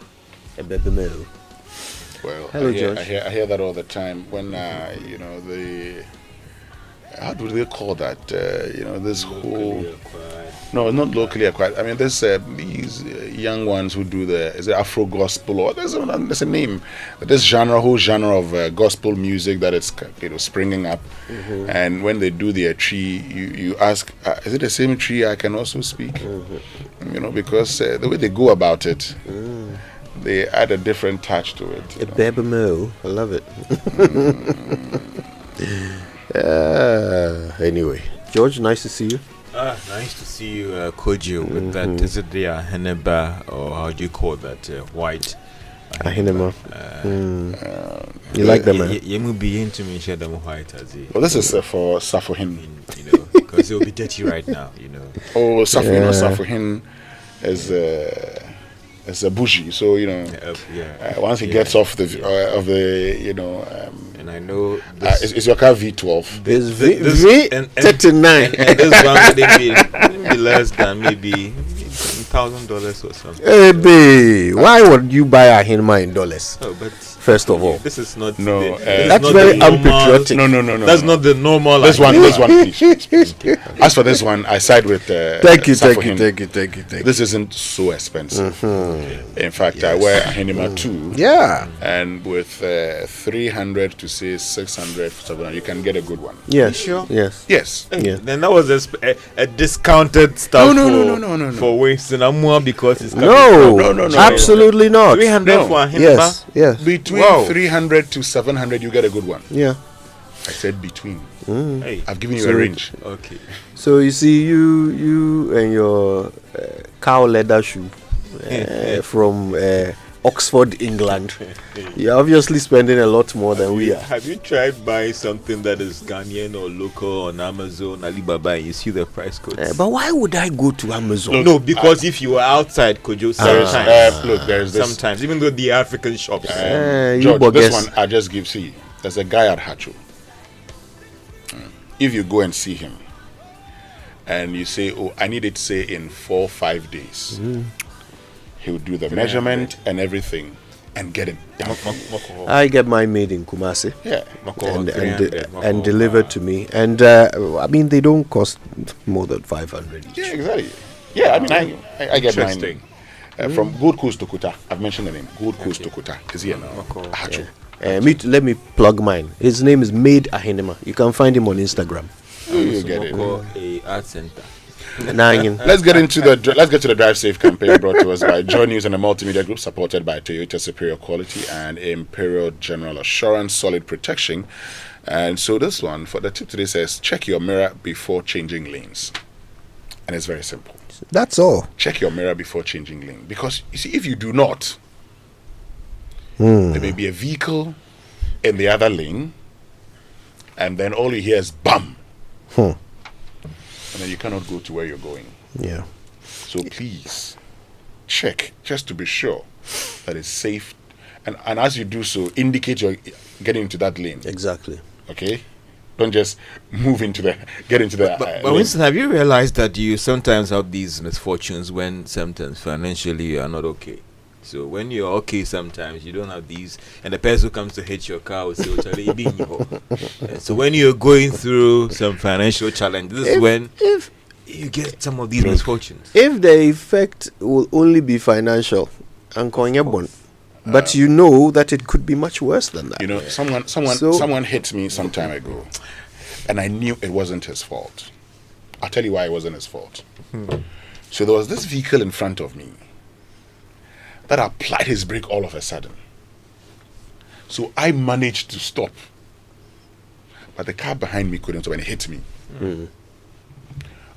Well, Hello, I George. hear that all the time when the how do they call that? This whole no, not locally acquired. I mean, there's these young ones who do is it Afro gospel or there's a name. This whole genre of gospel music that is springing up, and when they do their tree, you ask, is it the same tree I can also speak? Because the way they go about it. They add a different touch to it. A baby moo. I love it. Anyway, George, nice to see you. Nice to see you, Kojo, with that. Is it the Heneba, or how do you call that? White Ahinema. You like them, man? You will be into me, share them white as Well, this is for Safohin. Because it will be dirty right now, Oh, Safohin or Safohin is it's a bougie, so once he gets off the and I know is your car V12? It's V39, and this one wouldn't be less than maybe $1,000 or something. Hey, babe, why would you buy a Hinma in dollars? Oh, but first of all, this is not. That's not very unpatriotic. No. That's not the normal. This one, please. As for this one, I side with. Thank you. This isn't so expensive. In fact, I wear a Hinima 2. Yeah. And with 300 to say 600, you can get a good one. Yes. Sure? Yes. Yeah. Then that was a discounted stuff. No. For wasting a more because it's no, absolutely not. 300 for a Hinima. Yes. Between 300 to 700, you get a good one. Yeah. I said between. Hey, I've given you a range. Okay. So you see, you and your cow leather shoe from Oxford, England. You're obviously spending a lot more than we are. Have you tried buying something that is Ghanaian or local on Amazon, Alibaba, and you see the price codes? But why would I go to Amazon? No, because if you were outside, could you sometimes? Look, there's this. Sometimes, even though the African shops. George, this one I just give. See, there's a guy at Hacho. If you go and see him, and you say, "Oh, I need it, say in 4 or 5 days," he will do the measurement and everything, and get it done. I get mine made in Kumasi. Yeah, and delivered to me. And I mean, they don't cost more than 500 each. Yeah, exactly. Yeah, I mean, I get mine from Gold Coast to Kuta. I've mentioned the name. Gold Coast to Kuta is here now. Hacho. Let me plug mine. His name is Made Ahinema. You can find him on Instagram. You get it. A art center. Let's get to the Drive Safe campaign brought to us by Joy News and a multimedia group supported by Toyota Superior Quality and Imperial General Assurance Solid Protection. And so this one for the tip today says check your mirror before changing lanes. And it's very simple. That's all. Check your mirror before changing lane, because you see, if you do not, there may be a vehicle in the other lane, and then all you hear is bam. And then you cannot go to where you're going. Yeah. So please check just to be sure that it's safe, and as you do so, indicate you're getting into that lane. Exactly. Okay. Don't just get into the. But Winston, have you realized that you sometimes have these misfortunes when sometimes financially you are not okay? So when you're okay, sometimes you don't have these, and the person who comes to hit your car will say, "Oh, Charlie, you being your." So when you're going through some financial challenge, this is when you get some of these misfortunes. If the effect will only be financial, but you know that it could be much worse than that. You know, someone hit me some time ago, and I knew it wasn't his fault. I'll tell you why it wasn't his fault. So there was this vehicle in front of me that applied his brake all of a sudden. So I managed to stop, but the car behind me couldn't, so when it hit me.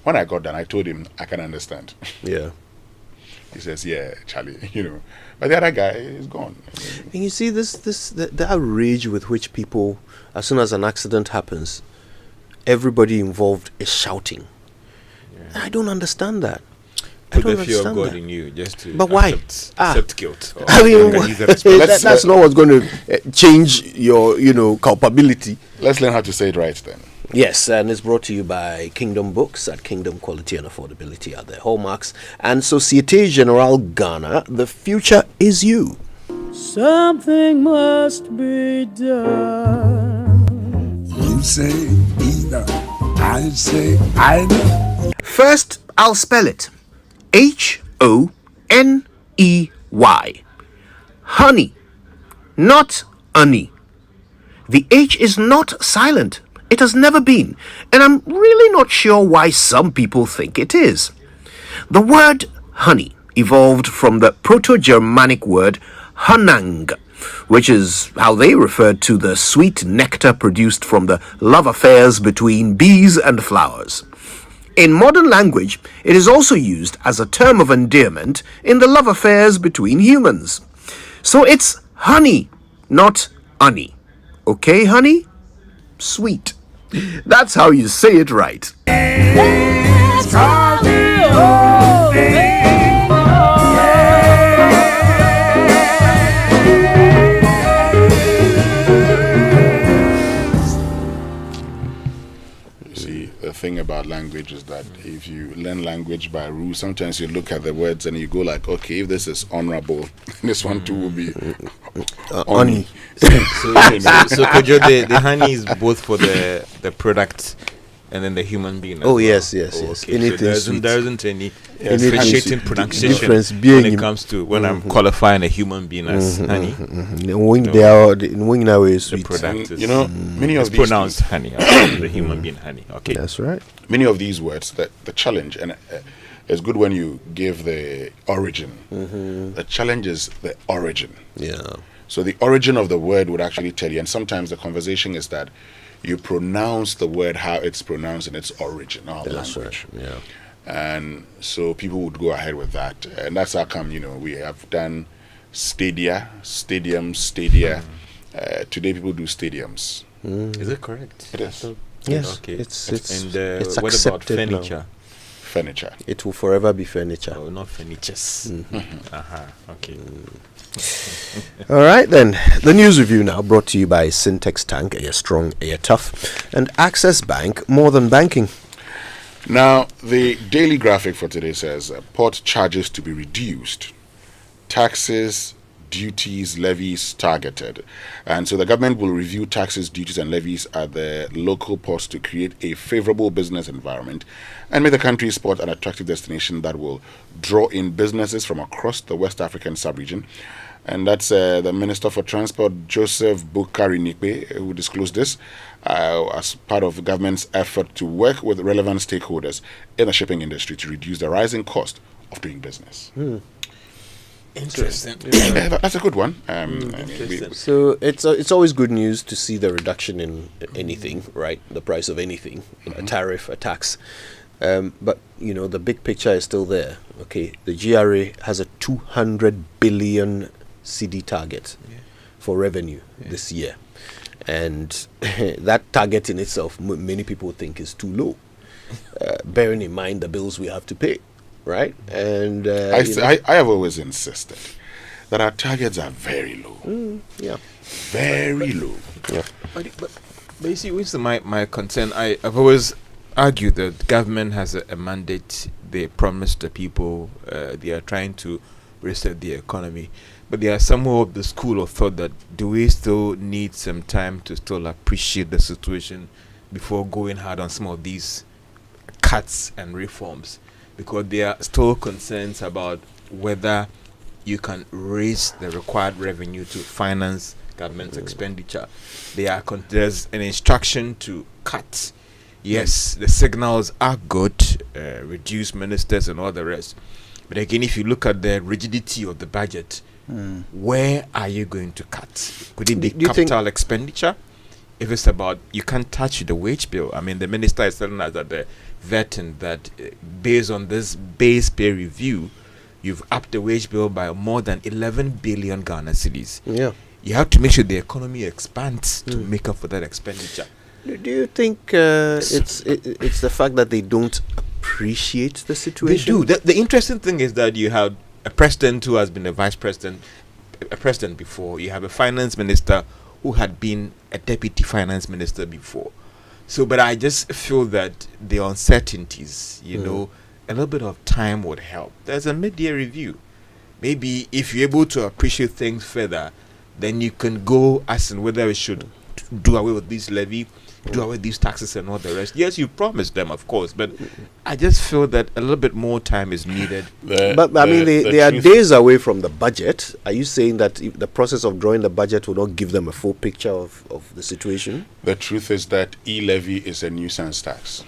When I got done, I told him I can understand. Yeah. He says, "Yeah, Charlie, you know." But the other guy is gone. And you see the rage with which people, as soon as an accident happens, everybody involved is shouting. Yeah. I don't understand that. Put the fear of God in you, just to but why? Accept guilt. I mean, that's not what's going to change your, culpability. Let's learn how to say it right then. Yes, and it's brought to you by Kingdom Books at Kingdom Quality and Affordability are their hallmarks. And Societe Generale Ghana, the future is you. Something must be done. You say either, I say either. First, I'll spell it. Honey. Honey, not honey. The H is not silent. It has never been, and I'm really not sure why some people think it is. The word honey evolved from the Proto-Germanic word honang, which is how they referred to the sweet nectar produced from the love affairs between bees and flowers. In modern language, it is also used as a term of endearment in the love affairs between humans. So it's honey, not honey. Okay, honey? Sweet. That's how you say it right. The thing about language is that if you learn language by rule, sometimes you look at the words and you go like, okay, if this is honorable, this one too will be honey. So Kojo, the honey is both for the product and then the human being. Oh, yes. Okay. Anything so there isn't any differentiating pronunciation when it comes to when I'm qualifying a human being as honey. The product is, many of these pronounced honey. The human being honey. Okay, that's right. Many of these words, the challenge, and it's good when you give the origin. The challenge is the origin. Yeah. So the origin of the word would actually tell you, and sometimes the conversation is that you pronounce the word how it's pronounced in its original language. Right. Yeah. And so people would go ahead with that. And that's how come, we have done stadia. Today people do stadiums. Is it correct? It is. Yes. Okay. It's what about furniture? Furniture. It will forever be furniture. Oh, not furnitures. Okay. All right then. The news review now brought to you by Syntex Tank, Air Strong, Air Tough, and Access Bank, more than banking. Now, the daily graphic for today says port charges to be reduced, taxes, duties, levies targeted. And so the government will review taxes, duties, and levies at the local ports to create a favorable business environment and make the country's port an attractive destination that will draw in businesses from across the West African sub-region. And that's the Minister for Transport, Joseph Bukari Nikbe, who disclosed this as part of the government's effort to work with relevant stakeholders in the shipping industry to reduce the rising cost of doing business. Interesting. That's a good one. So it's always good news to see the reduction in anything, right? The price of anything, a tariff, a tax. But the big picture is still there. Okay, the GRA has a 200 billion CD target for revenue this year, and that target in itself, many people think is too low, bearing in mind the bills we have to pay, right? And I have always insisted that our targets are very low. Very low. Yeah. But you see, which is my concern. I've always argued that government has a mandate. They promise the people they are trying to reset the economy. But there are some more of the school of thought that do we still need some time to still appreciate the situation before going hard on some of these cuts and reforms, because there are still concerns about whether you can raise the required revenue to finance government expenditure. There's an instruction to cut. Yes, the signals are good, reduce ministers and all the rest. But again, if you look at the rigidity of the budget, where are you going to cut? Could it be capital expenditure? If it's about, you can't touch the wage bill. I mean, the minister is telling us that the vetting that based on this base pay review, you've upped the wage bill by more than 11 billion Ghana cedis. Yeah. You have to make sure the economy expands to make up for that expenditure. Do you think it's the fact that they don't appreciate the situation? They do. The interesting thing is that you have a president who has been a president before. You have a finance minister who had been a deputy finance minister before. So, but I just feel that the uncertainties, you know, a little bit of time would help. There's a mid-year review. Maybe if you're able to appreciate things further, then you can go as in whether we should do away with this levy, do away with these taxes and all the rest. Yes, you promised them, of course, but I just feel that a little bit more time is needed. But I mean, they are days away from the budget. Are you saying that the process of drawing the budget will not give them a full picture of the situation? The truth is that e-levy is a nuisance tax.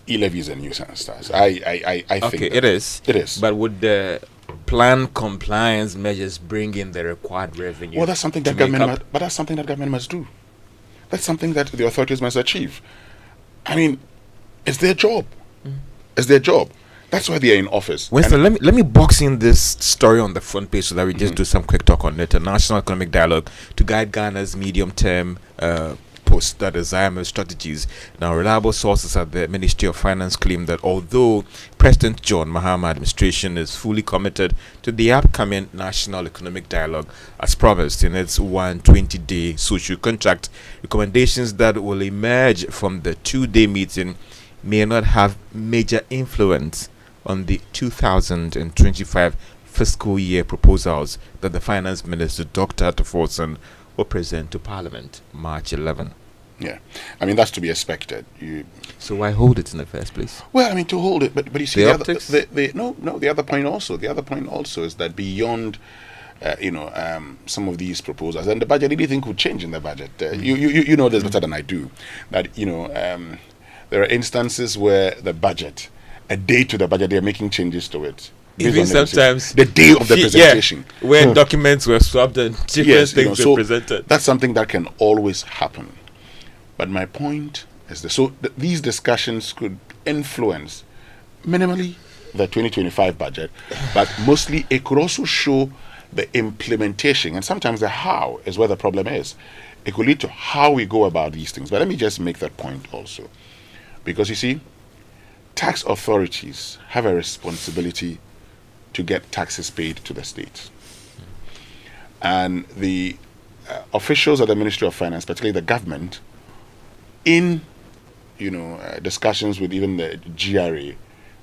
E-levy is a nuisance tax. I think okay, it is. It is. But would the plan compliance measures bring in the required revenue? Well, that's something that that's something that government must do. That's something that the authorities must achieve. I mean, it's their job. It's their job. That's why they are in office. Winston, let me box in this story on the front page so that we just do some quick talk on it. A national economic dialogue to guide Ghana's medium-term post, that is IMF strategies. Now, reliable sources at the Ministry of Finance claim that although President John Mahama administration is fully committed to the upcoming national economic dialogue as promised in its 120-day social contract, recommendations that will emerge from the 2-day meeting may not have major influence on the 2025 fiscal year proposals that the Finance Minister, Dr. Taforson, will present to Parliament March 11. Yeah, I mean, that's to be expected. So why hold it in the first place? Well, I mean, to hold it, but you see, the optics? The other point also is that beyond, some of these proposals and the budget, anything could change in the budget. You know this better than I do. That there are instances where the budget, a day to the budget, they are making changes to it. Even sometimes the day of the presentation, where documents were swapped and different things were presented. That's something that can always happen. But my point is these discussions could influence minimally the 2025 budget, but mostly it could also show the implementation, and sometimes the how is where the problem is. It could lead to how we go about these things. But let me just make that point also, because you see, tax authorities have a responsibility to get taxes paid to the state. And the officials at the Ministry of Finance, particularly the government, in discussions with even the GRA,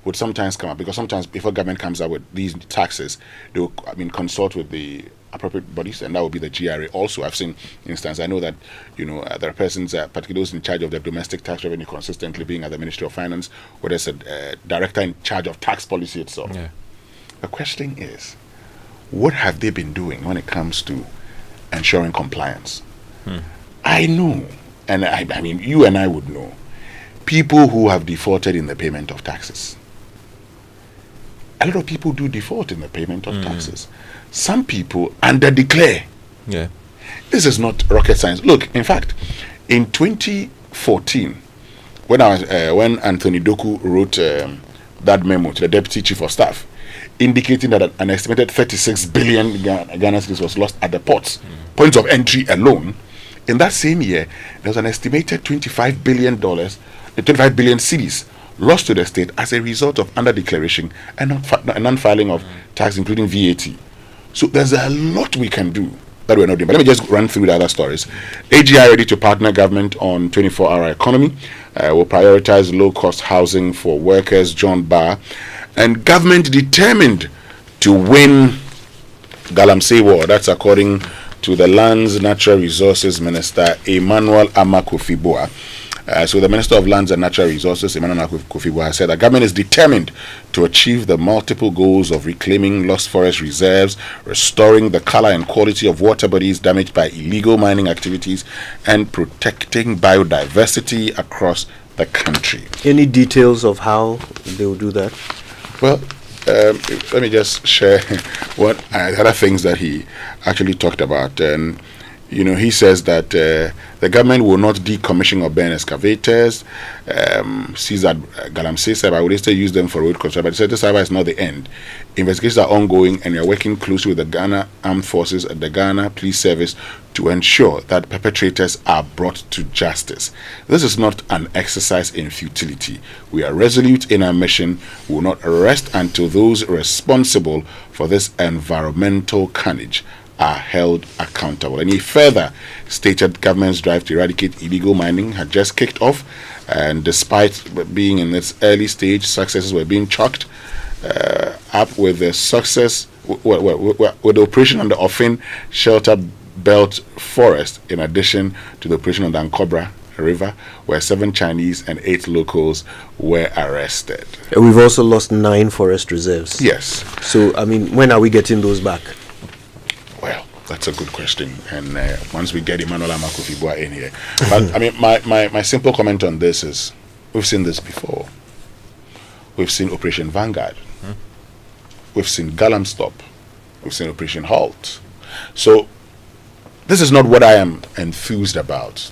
would sometimes come up, because sometimes before government comes up with these taxes, they will consult with the appropriate bodies, and that would be the GRA also. I've seen instances, I know that there are persons, particularly those in charge of the domestic tax revenue consistently being at the Ministry of Finance, where there's a director in charge of tax policy itself. Yeah. The question is, what have they been doing when it comes to ensuring compliance? I know, and I mean, you and I would know, people who have defaulted in the payment of taxes. A lot of people do default in the payment of taxes. Some people under-declare. Yeah. This is not rocket science. Look, in fact, in 2014, when Anthony Doku wrote that memo to the Deputy Chief of Staff, indicating that an estimated 36 billion Ghana cedis was lost at the ports, points of entry alone. In that same year, there was an estimated $25 billion cedis lost to the state as a result of under-declaration and non-filing of tax, including VAT. So there's a lot we can do that we're not doing. But let me just run through the other stories. AGI ready to partner government on 24-hour economy. Will prioritize low-cost housing for workers, John Barr. And government determined to win Galamsey War. That's according to the Lands Natural Resources Minister Emmanuel Amakufibua. So the Minister of Lands and Natural Resources, Emmanuel Amakufibua, said that government is determined to achieve the multiple goals of reclaiming lost forest reserves, restoring the color and quality of water bodies damaged by illegal mining activities, and protecting biodiversity across the country. Any details of how they will do that? Well, let me just share what other things that he actually talked about. And he says that the government will not decommission or burn excavators. Sees that Galamsey said, I will still use them for road construction. But he said this, however, is not the end. Investigations are ongoing, and we are working closely with the Ghana Armed Forces and the Ghana Police Service to ensure that perpetrators are brought to justice. This is not an exercise in futility. We are resolute in our mission. We will not rest until those responsible for this environmental carnage are held accountable. And he further stated government's drive to eradicate illegal mining had just kicked off, and despite being in its early stage, successes were being chalked up with the success with the operation on the Offin Shelter Belt Forest, in addition to the operation on the Ankobra River, where 7 Chinese and 8 locals were arrested. We've also lost 9 forest reserves. Yes. So, when are we getting those back? Well, that's a good question. And once we get Emmanuel Amakufibua in here. But, my simple comment on this is, we've seen this before. We've seen Operation Vanguard. We've seen Galamstop. We've seen Operation Halt. So, this is not what I am enthused about.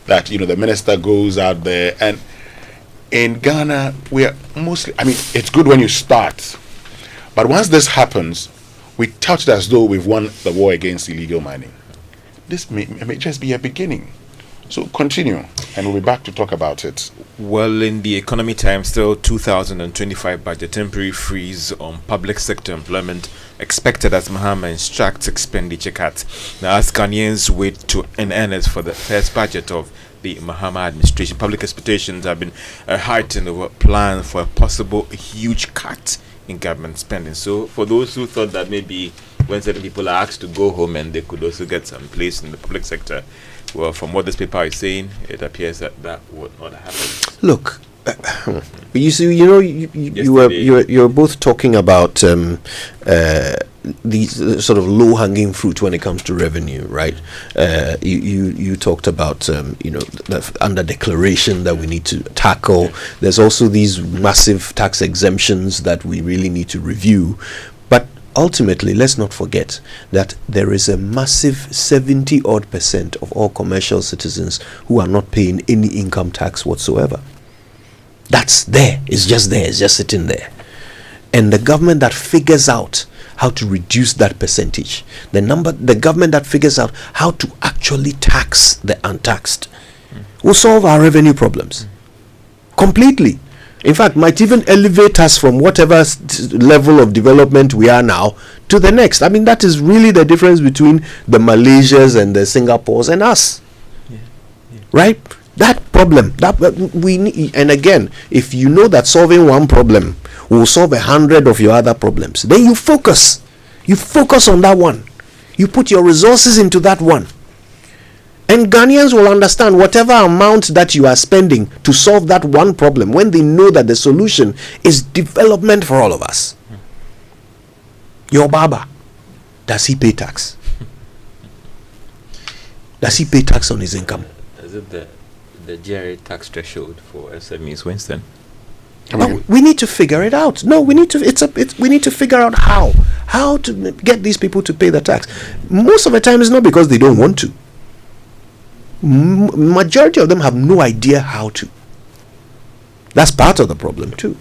That, the minister goes out there, and in Ghana, we are mostly, it's good when you start. But once this happens, we tout it as though we've won the war against illegal mining. This may just be a beginning. So continue, and we'll be back to talk about it. Well, in the Economy Times, still 2025 budget temporary freeze on public sector employment expected as Mahama instructs expenditure cuts. Now, as Ghanaians wait to in earnest for the first budget of the Mahama administration, public expectations have been heightened over plans for a possible huge cut in government spending. So, for those who thought that maybe when certain people are asked to go home and they could also get some place in the public sector, well, from what this paper is saying, it appears that that would not happen. Look, you see, you're both talking about these sort of low-hanging fruit when it comes to revenue, right? You talked about the under declaration that we need to tackle. There's also these massive tax exemptions that we really need to review. But ultimately, let's not forget that there is a massive 70% of all commercial citizens who are not paying any income tax whatsoever. That's there. It's just there. It's just sitting there. And the government that figures out how to reduce that percentage, the government that figures out how to actually tax the untaxed, will solve our revenue problems completely. In fact, might even elevate us from whatever level of development we are now to the next. That is really the difference between the Malaysias and the Singapores and us. Right? That problem that we need, and again, if you know that solving one problem will solve 100 of your other problems, then you focus on that one. You put your resources into that one. And Ghanaians will understand whatever amount that you are spending to solve that one problem, when they know that the solution is development for all of us. Your Baba, does he pay tax? Does he pay tax on his income? Is it the GRA tax threshold for SMEs, Winston? We need to figure it out. No, we need to. We need to figure out how to get these people to pay the tax. Most of the time, it's not because they don't want to. Majority of them have no idea how to. That's part of the problem too.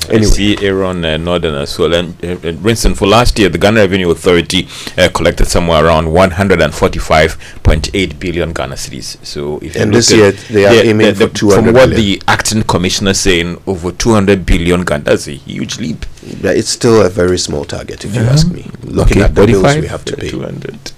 Anyway. I see Aaron Northern as well. And Winston, for last year, the Ghana Revenue Authority collected somewhere around 145.8 billion Ghana cedis. So, if and this year they are aiming for 200 from what billion. The acting commissioner is saying, over 200 billion Ghana. That's a huge leap. It's still a very small target, if you ask me. Looking at the bills we have to pay. 200.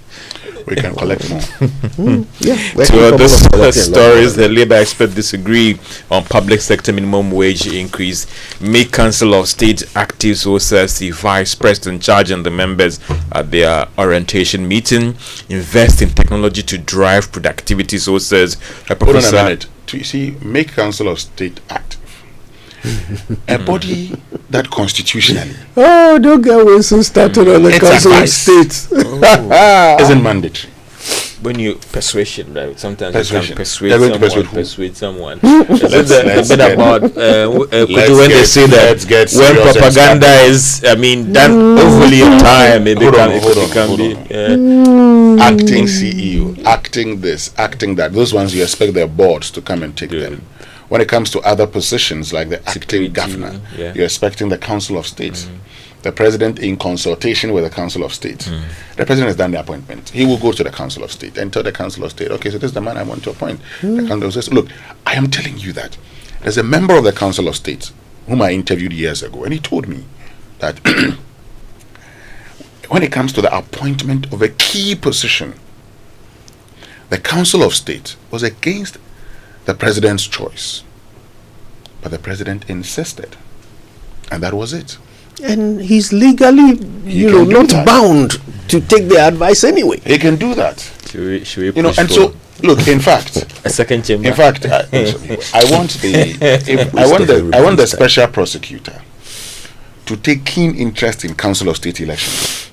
we can collect more. To other stories, the Labour experts disagree on public sector minimum wage increase. Make Council of State active, so says the Vice President charging the members at their orientation meeting. Invest in technology to drive productivity, so says a Hold on a professor. minute. You see, make Council of State active. A body that constitutionally Oh, don't get Wilson started on the It's Council of advice. State. isn't mandatory. When you persuasion, right? Sometimes Persuasion. you can persuade They're going to someone. persuade who? Someone. Let's Bit get- about let's when they get- say that let's get when serious and propaganda start. is, I mean, done overly in time, it Hold on, can hold on, it can hold be. Acting CEO, acting this, acting that. Those ones you expect their boards to come and take them. When it comes to other positions like the acting governor, yeah. you're expecting the Council of State. The president in consultation with the Council of State. The president has done the appointment. He will go to the Council of State and tell the Council of State, okay, so this is the man I want to appoint. The Council of State, look, I am telling you that there's a member of the Council of State whom I interviewed years ago, and he told me that when it comes to the appointment of a key position, the Council of State was against the president's choice. But the president insisted. And that was it. And he's legally, not bound to take their advice anyway. He can do that. Should we push And for so, look, in fact, a second chamber? in fact, I want the special prosecutor to take keen interest in Council of State elections.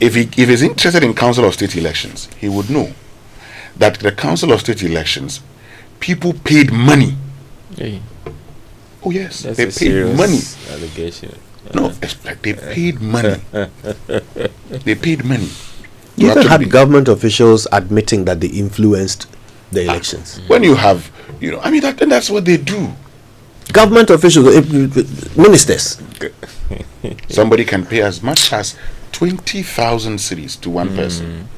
If he's interested in Council of State elections, he would know that the Council of State elections, people paid money. Oh yes, That's they a paid serious money. allegation. No, they paid money. They paid money. You even Actually, had government officials admitting that they influenced the elections. when you have, that's what they do. Government officials, ministers. Somebody can pay as much as 20,000 cedis to one person.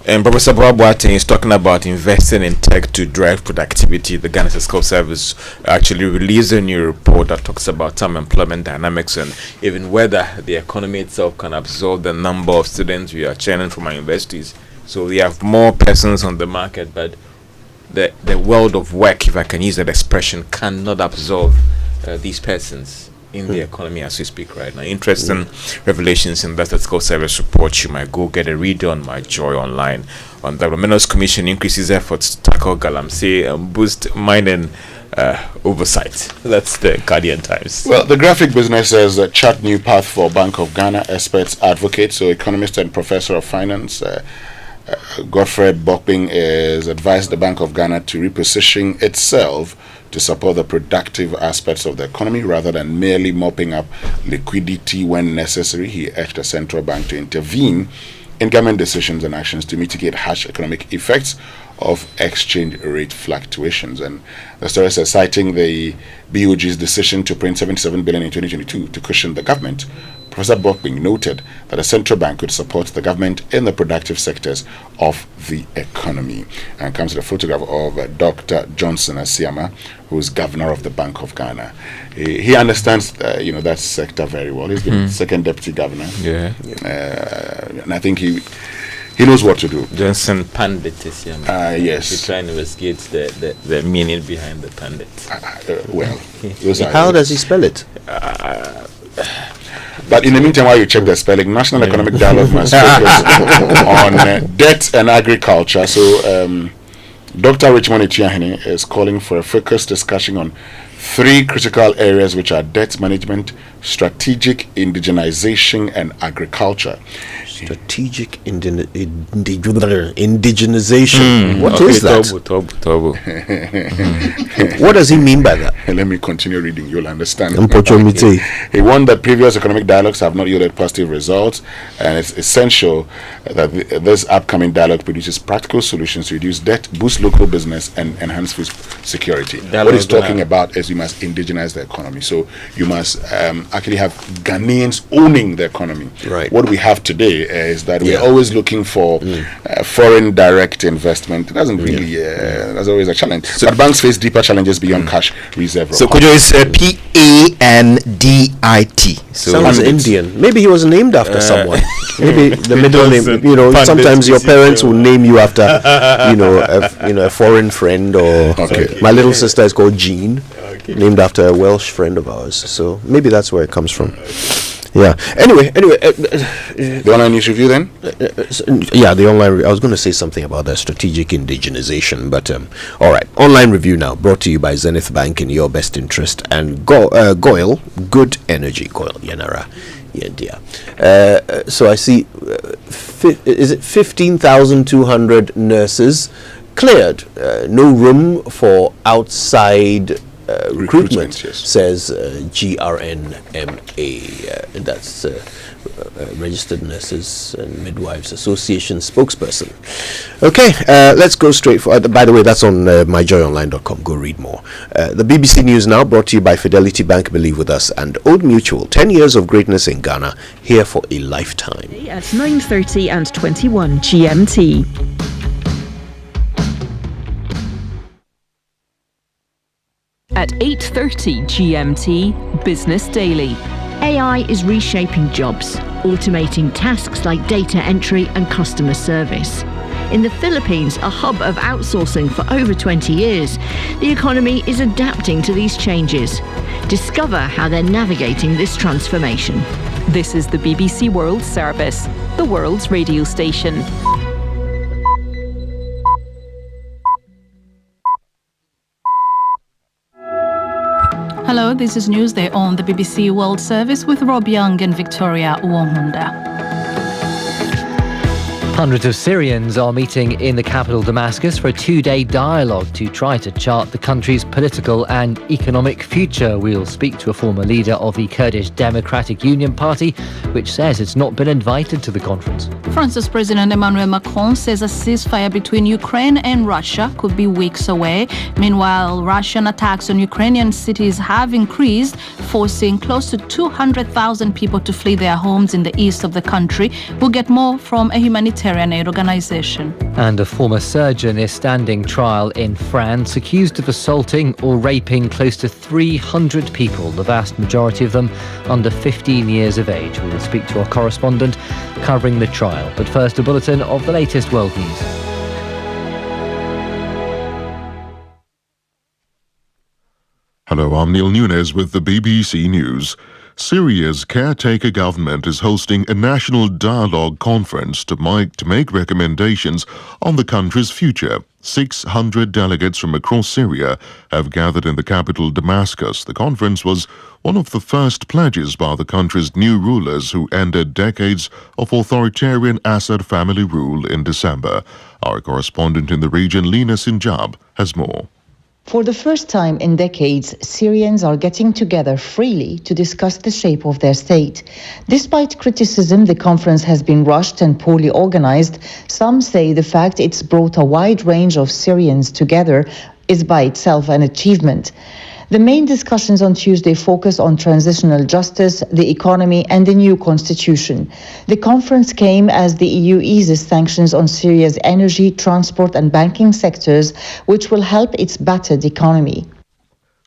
And Professor Boating is talking about investing in tech to drive productivity. The Ghana Statistical Service actually released a new report that talks about some employment dynamics and even whether the economy itself can absorb the number of students we are churning from our universities. So we have more persons on the market, but the world of work, if I can use that expression, cannot absorb these persons in the economy as we speak right now. Interesting revelations in that Statistical Service report. You might go get a read on My Joy online. On the Minerals Commission increases efforts to tackle Galamsey and boost mining oversight. That's the Guardian Times. Well, the graphic business says chart new path for Bank of Ghana. Experts advocate. So economist and professor of finance Godfred Bokping is advised the Bank of Ghana to reposition itself to support the productive aspects of the economy rather than merely mopping up liquidity when necessary. He urged the central bank to intervene in government decisions and actions to mitigate harsh economic effects of exchange rate fluctuations. And the story says, citing the BOG's decision to print 77 billion in 2022 to cushion the government, Professor Bokping noted that the central bank would support the government in the productive sectors of the economy. And comes with a photograph of Dr. Johnson Asiama, who is governor of the Bank of Ghana. He understands, that sector very well. He's been second deputy governor. Yeah. And I think he knows what to do. Johnson Pandit Asiama. Yes. To try and investigate the meaning behind the pandit. How does he spell it? But in the meantime, while you check the spelling, National Economic Dialogue must focus on debt and agriculture. So, Dr. Richmond Etiahene is calling for a focused discussion on three critical areas, which are debt management, strategic indigenization, and agriculture. Strategic indigenization. What is that? Tobo. What does he mean by that? Let me continue reading, you'll understand. He warned that previous economic dialogues have not yielded positive results, and it's essential that this upcoming dialogue produces practical solutions to reduce debt, boost local business, and enhance food security. What he's talking about is you must indigenize the economy. So you must actually have Ghanaians owning the economy. Right. What we have today is that we're always looking for foreign direct investment. It doesn't really, that's always a challenge. But banks face deeper challenges beyond cash reserve. So Kojo is Pandit. Sounds Indian. Maybe he was named after someone. Maybe the middle name. You know, sometimes your parents will name you after, a foreign friend, or my little sister is called Jean, named after a Welsh friend of ours. So maybe that's where it comes from. Yeah. Anyway. The online news review then? The online. I was going to say something about the strategic indigenization, but all right. Online review now, brought to you by Zenith Bank in your best interest, and Goil, Good Energy, Goil Yenara. Yeah. So I see. Is it 15,200 nurses cleared? No room for outside recruitment, yes. Says GRNMA. That's Registered Nurses and Midwives Association spokesperson. Okay, let's go straight for. By the way, that's on myjoyonline.com. Go read more. The BBC News Now, brought to you by Fidelity Bank. Believe with us, and Old Mutual. 10 years of greatness in Ghana, here for a lifetime. At 9:30 and 21 GMT. At 8:30 GMT, Business Daily. AI is reshaping jobs, automating tasks like data entry and customer service. In the Philippines, a hub of outsourcing for over 20 years, the economy is adapting to these changes. Discover how they're navigating this transformation. This is the BBC World Service, the world's radio station. Hello, this is Newsday on the BBC World Service with Rob Young and Victoria Wongunda. Hundreds of Syrians are meeting in the capital Damascus for a two-day dialogue to try to chart the country's political and economic future. We'll speak to a former leader of the Kurdish Democratic Union Party, which says it's not been invited to the conference. France's President Emmanuel Macron says a ceasefire between Ukraine and Russia could be weeks away. Meanwhile, Russian attacks on Ukrainian cities have increased, forcing close to 200,000 people to flee their homes in the east of the country. We'll get more from a humanitarian aid organization. And a former surgeon is standing trial in France, accused of assaulting or raping close to 300 people, the vast majority of them under 15 years of age. We will speak to our correspondent covering the trial. But first, a bulletin of the latest world news. Hello, I'm Neil Nunes with the BBC News. Syria's caretaker government is hosting a national dialogue conference to make recommendations on the country's future. 600 delegates from across Syria have gathered in the capital Damascus. The conference was one of the first pledges by the country's new rulers who ended decades of authoritarian Assad family rule in December. Our correspondent in the region, Lina Sinjab, has more. For the first time in decades, Syrians are getting together freely to discuss the shape of their state. Despite criticism, the conference has been rushed and poorly organized. Some say the fact it's brought a wide range of Syrians together is by itself an achievement. The main discussions on Tuesday focus on transitional justice, the economy, and the new constitution. The conference came as the EU eases sanctions on Syria's energy, transport, and banking sectors, which will help its battered economy.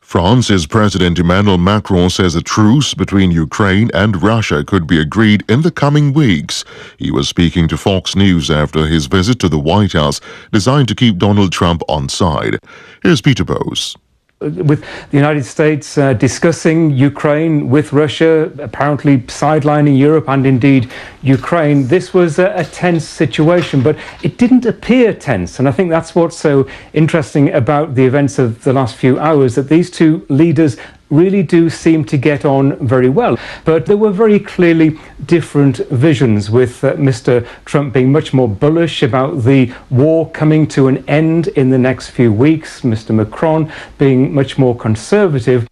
France's President Emmanuel Macron says a truce between Ukraine and Russia could be agreed in the coming weeks. He was speaking to Fox News after his visit to the White House, designed to keep Donald Trump on side. Here's Peter Bose. With the United States discussing Ukraine with Russia, apparently sidelining Europe and indeed Ukraine, this was a tense situation, but it didn't appear tense. And I think that's what's so interesting about the events of the last few hours, that these two leaders really do seem to get on very well. But there were very clearly different visions, with Mr. Trump being much more bullish about the war coming to an end in the next few weeks, Mr. Macron being much more conservative.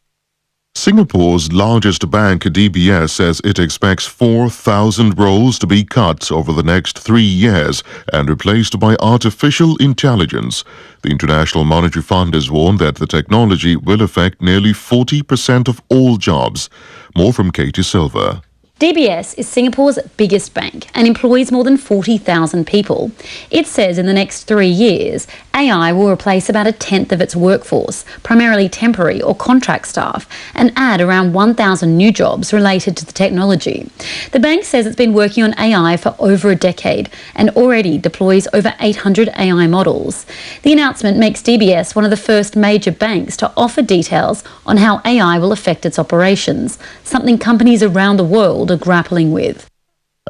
Singapore's largest bank, DBS, says it expects 4,000 roles to be cut over the next 3 years and replaced by artificial intelligence. The International Monetary Fund has warned that the technology will affect nearly 40% of all jobs. More from Katie Silver. DBS is Singapore's biggest bank and employs more than 40,000 people. It says in the next 3 years, AI will replace about a tenth of its workforce, primarily temporary or contract staff, and add around 1,000 new jobs related to the technology. The bank says it's been working on AI for over a decade and already deploys over 800 AI models. The announcement makes DBS one of the first major banks to offer details on how AI will affect its operations, something companies around the world are grappling with.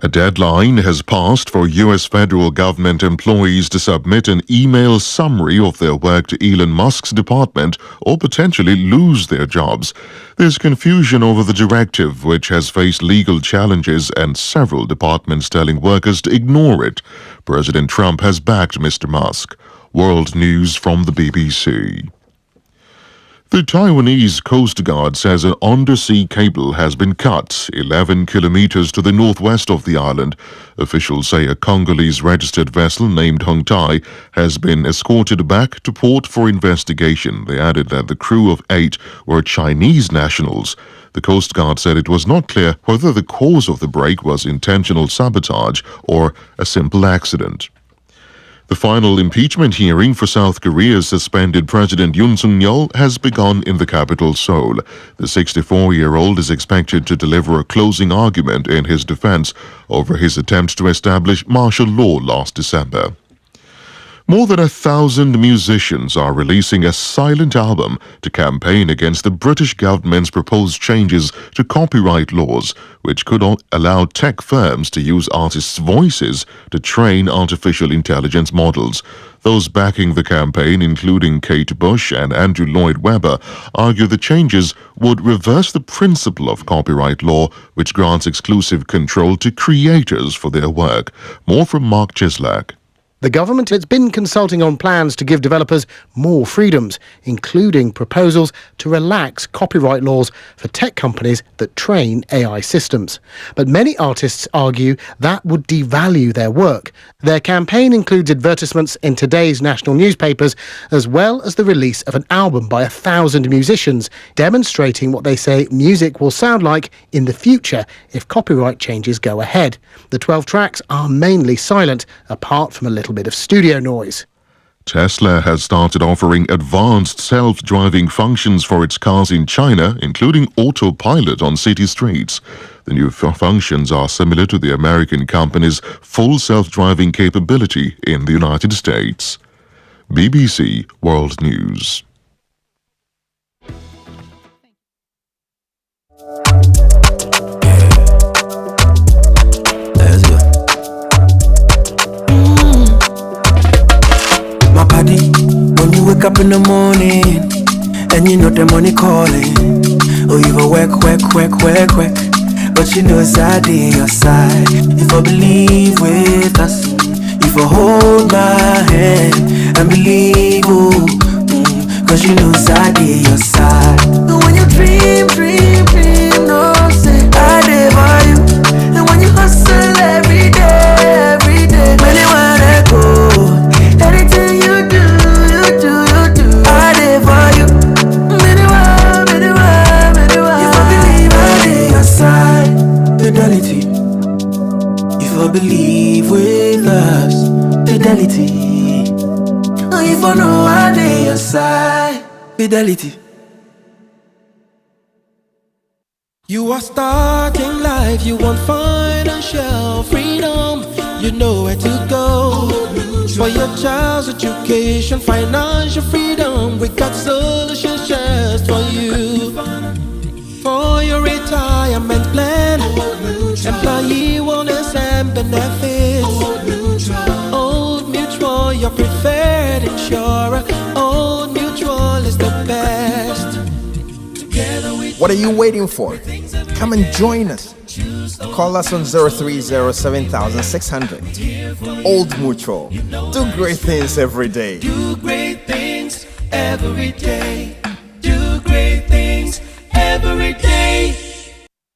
A deadline has passed for U.S. federal government employees to submit an email summary of their work to Elon Musk's department or potentially lose their jobs. There's confusion over the directive, which has faced legal challenges and several departments telling workers to ignore it. President Trump has backed Mr. Musk. World News from the BBC. The Taiwanese Coast Guard says an undersea cable has been cut 11 kilometers to the northwest of the island. Officials say a Congolese-registered vessel named Hong Tai has been escorted back to port for investigation. They added that the crew of 8 were Chinese nationals. The Coast Guard said it was not clear whether the cause of the break was intentional sabotage or a simple accident. The final impeachment hearing for South Korea's suspended President Yoon Suk-yeol has begun in the capital, Seoul. The 64-year-old is expected to deliver a closing argument in his defense over his attempt to establish martial law last December. More than 1,000 musicians are releasing a silent album to campaign against the British government's proposed changes to copyright laws, which could allow tech firms to use artists' voices to train artificial intelligence models. Those backing the campaign, including Kate Bush and Andrew Lloyd Webber, argue the changes would reverse the principle of copyright law, which grants exclusive control to creators for their work. More from Mark Chislak. The government has been consulting on plans to give developers more freedoms, including proposals to relax copyright laws for tech companies that train AI systems. But many artists argue that would devalue their work. Their campaign includes advertisements in today's national newspapers, as well as the release of an album by 1,000 musicians, demonstrating what they say music will sound like in the future if copyright changes go ahead. The 12 tracks are mainly silent, apart from a little bit of studio noise. Tesla has started offering advanced self-driving functions for its cars in China, including autopilot on city streets. The new functions are similar to the American company's full self-driving capability in the United States. BBC World News. When you wake up in the morning and you know the money calling, oh, you go work, but you know it's out on your side. If I believe with us, if I hold my hand and believe, cause you know it's out on your side. And when you dream, no say I did for you. And when you hustle every day, when you wanna go, anything you do, I did for you. If I believe I did your side, fidelity. If I believe with us, fidelity. If I know I did your side, fidelity. You are starting life, you want financial freedom. You know where to go for your child's education, financial freedom. We got solutions just for you. For your retirement plan, employee wellness and benefits. Old Mutual, your preferred insurer. Old Mutual is the best. What are you waiting for? Come and join us. Call us on 030-7600. Old Mutual. Do great things every day. Do great things every day. Do great things every day.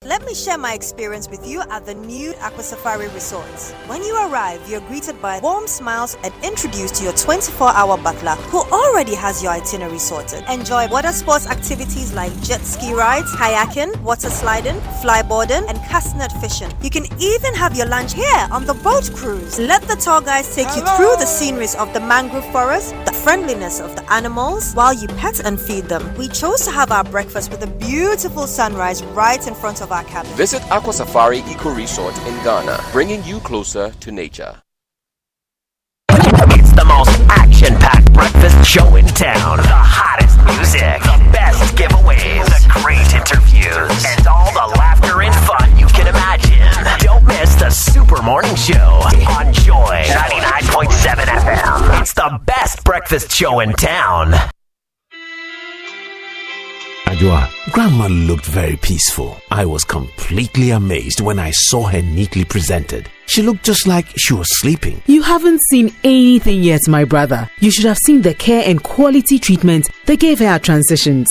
Let me me share my experience with you at the new Aqua Safari Resorts. When you arrive, you're greeted by warm smiles and introduced to your 24-hour butler who already has your itinerary sorted. Enjoy water sports activities like jet ski rides, kayaking, water sliding, flyboarding, and castanet fishing. You can even have your lunch here on the boat cruise. Let the tour guides take you through the sceneries of the mangrove forest, the friendliness of the animals, while you pet and feed them. We chose to have our breakfast with a beautiful sunrise right in front of our cabin. Visit Aqua Safari Eco Resort in Ghana, bringing you closer to nature. It's the most action-packed breakfast show in town. The hottest music, the best giveaways, the great interviews, and all the laughter and fun you can imagine. Don't miss the Super Morning Show on Joy 99.7 FM. It's the best breakfast show in town. Ajua, Grandma looked very peaceful. I was completely amazed when I saw her neatly presented. She looked just like she was sleeping. You haven't seen anything yet, my brother. You should have seen the care and quality treatment they gave her at transitions.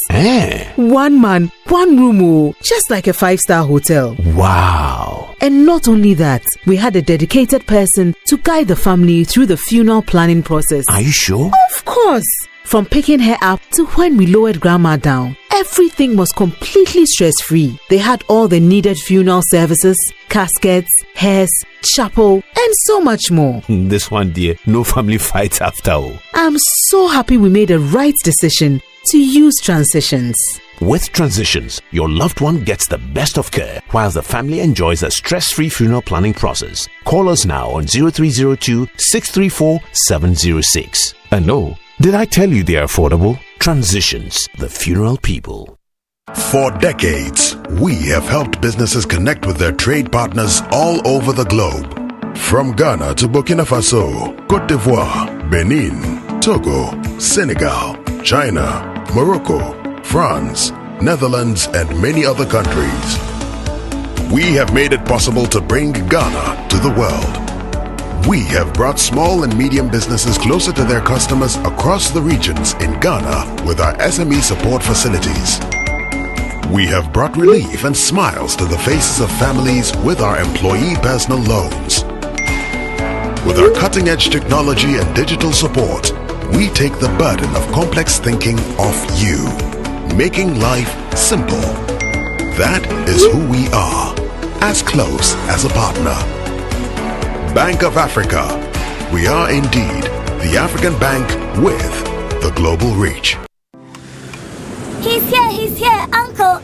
One man, one room, just like a 5-star hotel. Wow. And not only that, we had a dedicated person to guide the family through the funeral planning process. Are you sure? Of course. From picking her up to when we lowered Grandma down, everything was completely stress-free. They had all the needed funeral services, caskets, hearse, chapel, and so much more. This one, dear, no family fights after all. I'm so happy we made the right decision to use Transitions. With Transitions, your loved one gets the best of care while the family enjoys a stress-free funeral planning process. Call us now on 0302 634 706. And no, did I tell you they are affordable? Transitions, the funeral people. For decades, we have helped businesses connect with their trade partners all over the globe. From Ghana to Burkina Faso, Côte d'Ivoire, Benin, Togo, Senegal, China, Morocco, France, Netherlands, and many other countries. We have made it possible to bring Ghana to the world. We have brought small and medium businesses closer to their customers across the regions in Ghana with our SME support facilities. We have brought relief and smiles to the faces of families with our employee personal loans. With our cutting-edge technology and digital support, we take the burden of complex thinking off you, making life simple. That is who we are, as close as a partner. Bank of Africa. We are indeed the African bank with the global reach. He's here, uncle.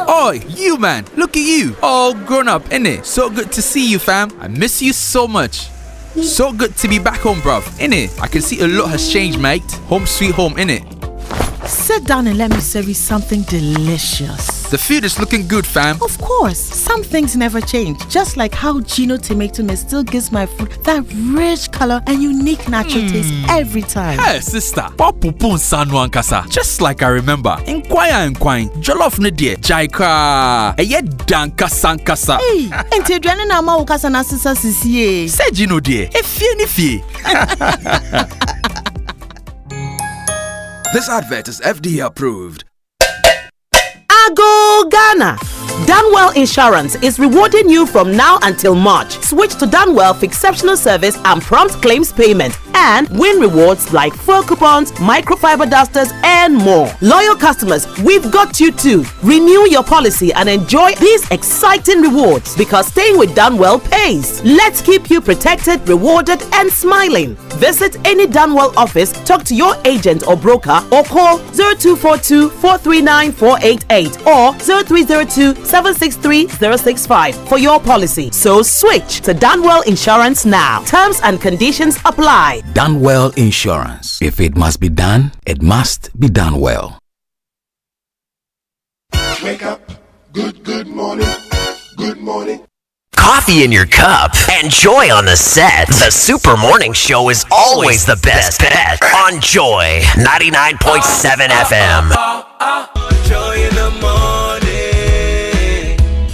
Oi, you man, look at you, all grown up, innit? So good to see you, fam. I miss you so much. So good to be back home, bruv, innit? I can see a lot has changed, mate. Home sweet home, innit? Sit down and let me serve you something delicious. The food is looking good, fam. Of course, some things never change. Just like how Gino tomato mix still gives my food that rich color and unique natural taste every time. Hey, sister. Papupun sanwan kasa. Just like I remember. Inquire. Jollof ne die. Jaika. Eye danka sankasa. Hey, ente duane na ma ukasa na sisa sisi. Say Gino die. Efie ni fie. This advert is FDA approved. Ago Ghana! Danwell Insurance is rewarding you from now until March. Switch to Danwell for exceptional service and prompt claims payment and win rewards like fuel coupons, microfiber dusters, and more. Loyal customers, we've got you too. Renew your policy and enjoy these exciting rewards because staying with Danwell pays. Let's keep you protected, rewarded, and smiling. Visit any Danwell office, talk to your agent or broker, or call 0242 439 488 or 0302 763 065 for your policy. So switch to Danwell Insurance now. Terms and conditions apply. Danwell Insurance. If it must be done, it must be done well. Wake up. Good morning. Good morning. Coffee in your cup and joy on the set. The Super Morning Show is always the best bet on Joy 99.7 FM. Joy in the morning.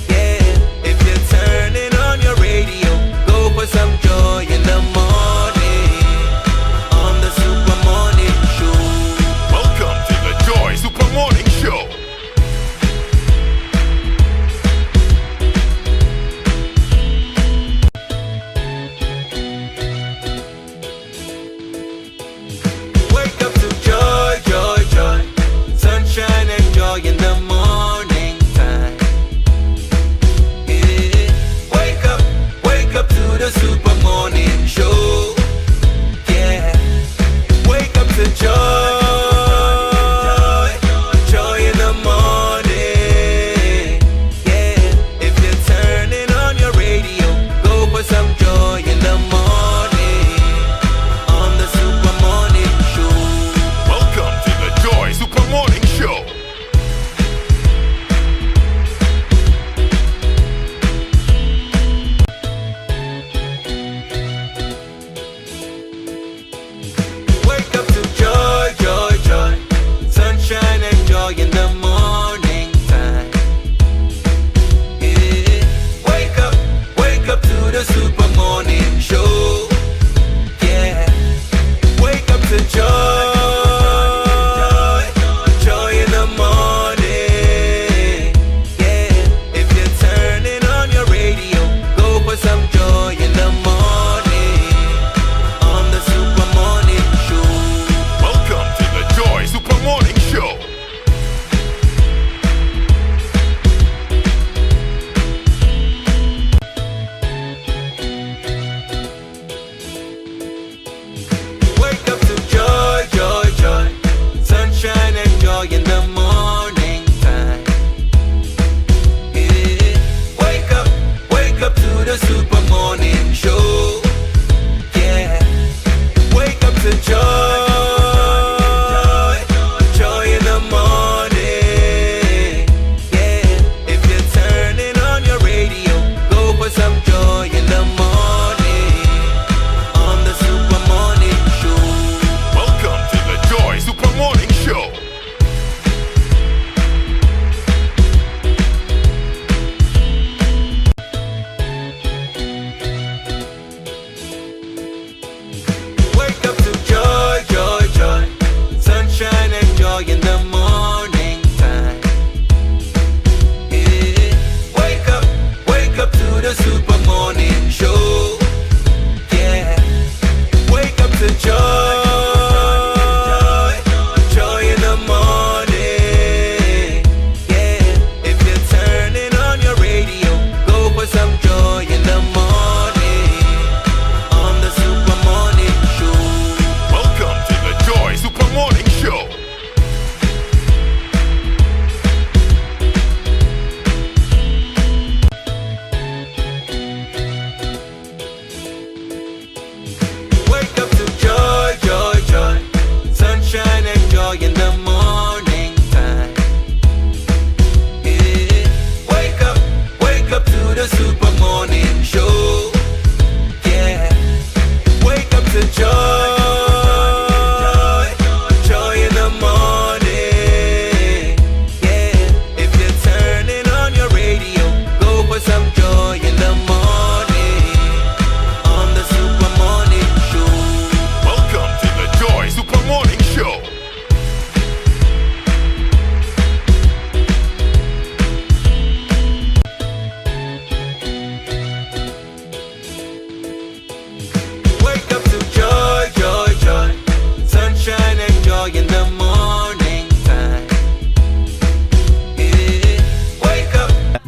Yeah, if you're turning on your radio, go for some joy in the morning on the Super Morning Show. Welcome to the Joy Super Morning Show.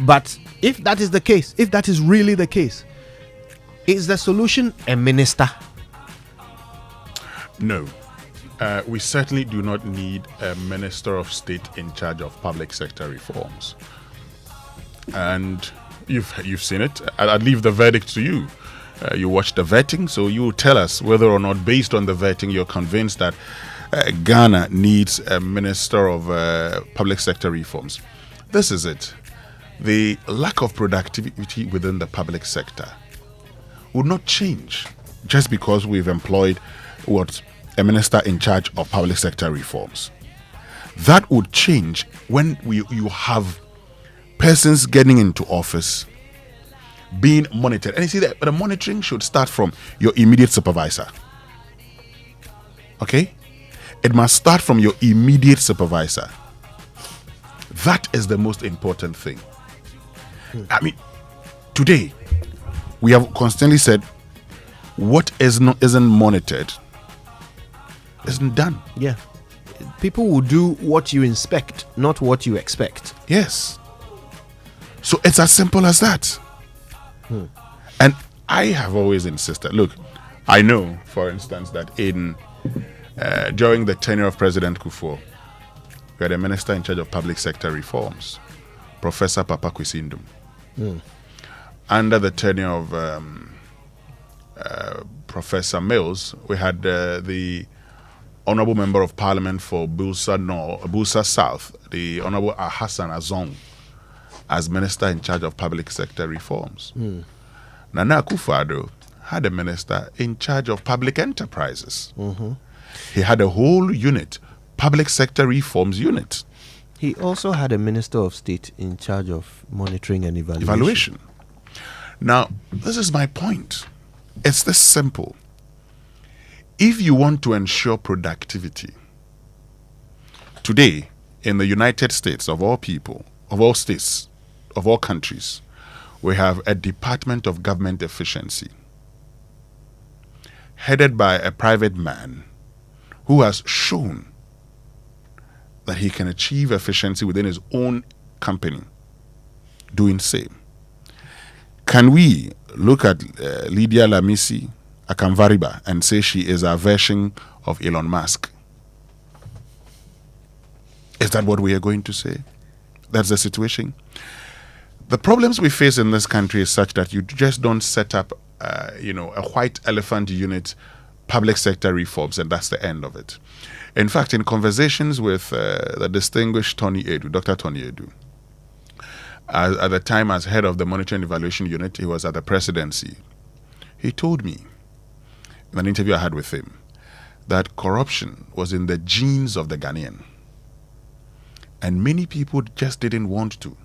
But if that is the case, if that is really the case, is the solution a minister? No. We certainly do not need a minister of state in charge of public sector reforms. And you've seen it. I'd leave the verdict to you. You watched the vetting, so you tell us whether or not, based on the vetting, you're convinced that Ghana needs a minister of public sector reforms. This is it. The lack of productivity within the public sector would not change just because we've employed a minister in charge of public sector reforms. That would change when you have persons getting into office being monitored. And you see that the monitoring should start from your immediate supervisor. Okay? It must start from your immediate supervisor. That is the most important thing. I mean, today, we have constantly said what isn't monitored isn't done. Yeah. People will do what you inspect, not what you expect. Yes. So it's as simple as that. And I have always insisted, look, I know, for instance, that during the tenure of President Kufuor, we had a minister in charge of public sector reforms, Professor Papa Kwisindum. Under the tenure of Professor Mills, we had the Honorable Member of Parliament for Busa South, the Honorable Hassan Azong, as Minister in charge of public sector reforms. Nana Akufo-Addo had a minister in charge of public enterprises. He had a whole unit, public sector reforms unit. He also had a minister of state in charge of monitoring and evaluation. Now, this is my point. It's this simple. If you want to ensure productivity, today in the United States, of all people, of all states, of all countries, we have a Department of Government Efficiency headed by a private man who has shown that he can achieve efficiency within his own company doing same. Can we look at Lydia Lamisi Akamvariba and say she is a version of Elon Musk? Is that what we are going to say? That's the situation. The problems we face in this country is such that you just don't set up, a white elephant unit, public sector reforms, and that's the end of it. In fact, in conversations with the distinguished Dr. Tony Edu, at the time as head of the Monitoring and Evaluation Unit, he was at the presidency. He told me, in an interview I had with him, that corruption was in the genes of the Ghanaian. And many people just didn't want to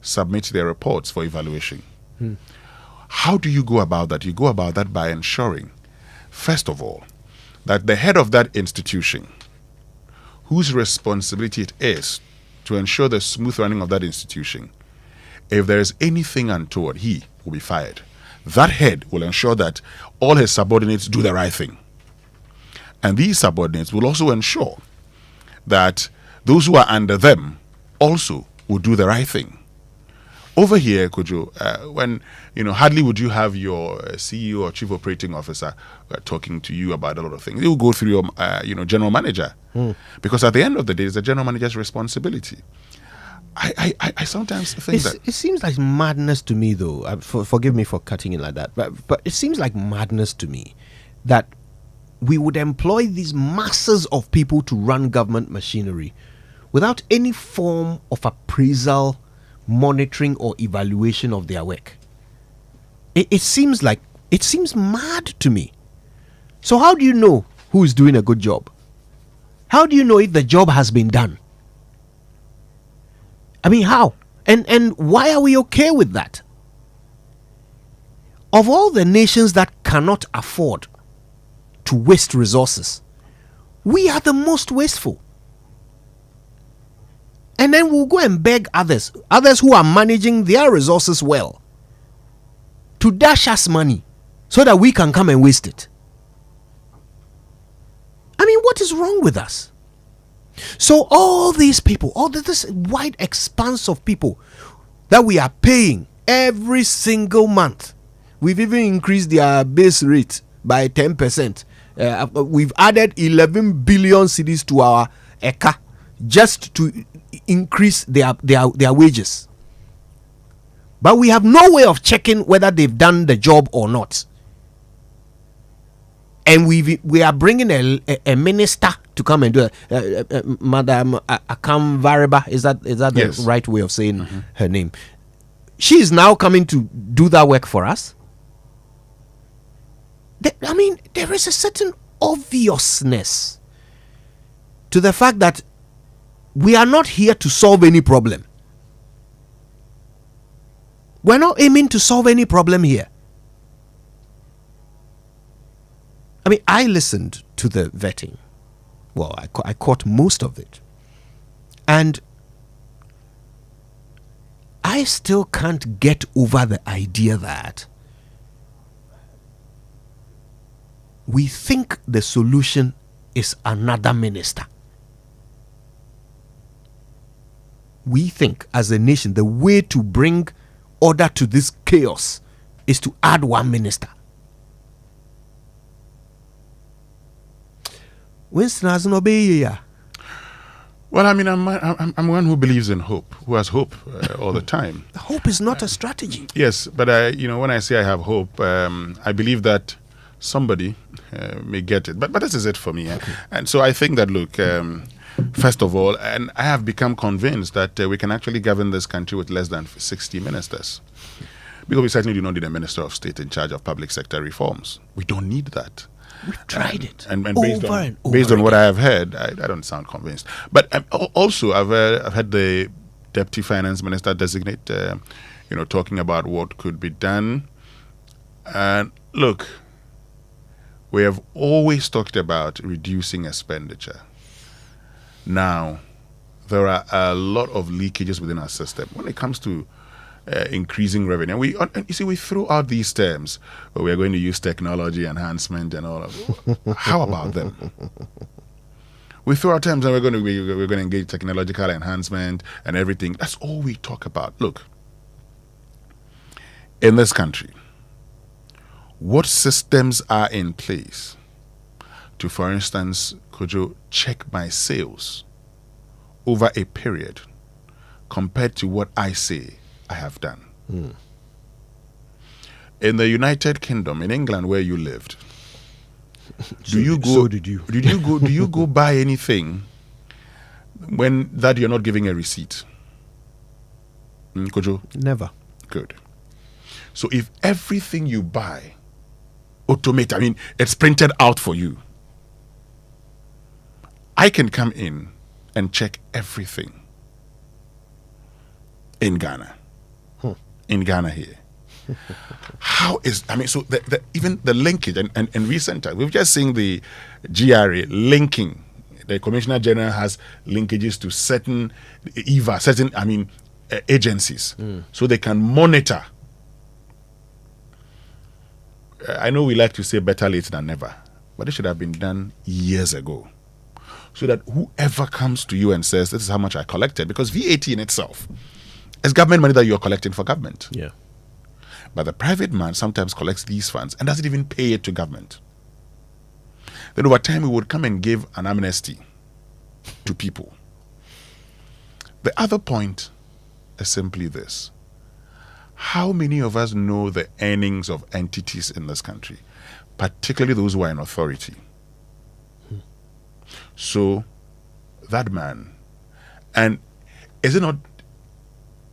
submit their reports for evaluation. How do you go about that? You go about that by ensuring, first of all, that the head of that institution, whose responsibility it is to ensure the smooth running of that institution, if there is anything untoward, he will be fired. That head will ensure that all his subordinates do the right thing. And these subordinates will also ensure that those who are under them also will do the right thing. Over here, Kojo, when, hardly would you have your CEO or chief operating officer talking to you about a lot of things. They will go through your, general manager. Because at the end of the day, it's the general manager's responsibility. I sometimes think that... It seems like madness to me, though. Forgive me for cutting it like that. But it seems like madness to me that we would employ these masses of people to run government machinery without any form of appraisal, monitoring, or evaluation of their work. It seems mad to me. So how do you know who is doing a good job? How do you know if the job has been done? I mean, how? And why are we okay with that? Of all the nations that cannot afford to waste resources, we are the most wasteful. And then we'll go and beg others who are managing their resources well, to dash us money so that we can come and waste it. I mean, what is wrong with us? So all these people, all this wide expanse of people that we are paying every single month. We've even increased their base rate by 10%. We've added 11 billion cedis to our ECA just to increase their wages. But we have no way of checking whether they've done the job or not. And we are bringing a minister to come and do it. Madam Akam Variba, is that Yes. the right way of saying her name? She is now coming to do that work for us. There is a certain obviousness to the fact that we are not here to solve any problem. We're not aiming to solve any problem here. I listened to the vetting. Well, I caught most of it. And I still can't get over the idea that we think the solution is another minister. We think as a nation the way to bring order to this chaos is to add one minister. Winston has no baby. Well, I'm one who believes in hope, who has hope all the time. Hope is not a strategy. Yes, but when I say I have hope, I believe that somebody may get it. But this is it for me. And so I think that, look, first of all, and I have become convinced that we can actually govern this country with less than 60 ministers. Because we certainly do not need a minister of state in charge of public sector reforms. We don't need that. We've tried it. And over based on what I have heard, I don't sound convinced. But also, I've had the Deputy Finance Minister designate, talking about what could be done. And look, we have always talked about reducing expenditure. Now, there are a lot of leakages within our system when it comes to increasing revenue. And you see, we throw out these terms, but we're going to use technology enhancement and all of that. How about them? We throw out terms and we're going to engage technological enhancement and everything. That's all we talk about. Look, in this country, what systems are in place to, for instance, could you check my sales over a period compared to what I say I have done? In the United Kingdom, in England, where you lived, do you go buy anything when that you're not giving a receipt? Kojo? Never. Good. So if everything you buy automate, it's printed out for you, I can come in and check everything in Ghana. In Ghana here. How is, so even the linkage and recent time, we've just seen the GRA linking. The Commissioner General has linkages to certain agencies, so they can monitor. I know we like to say better late than never, but it should have been done years ago, so that whoever comes to you and says, this is how much I collected, because VAT in itself is government money that you're collecting for government. Yeah. But the private man sometimes collects these funds and doesn't even pay it to government. Then over time, we would come and give an amnesty to people. The other point is simply this. How many of us know the earnings of entities in this country, particularly those who are in authority? So, that man, and is it not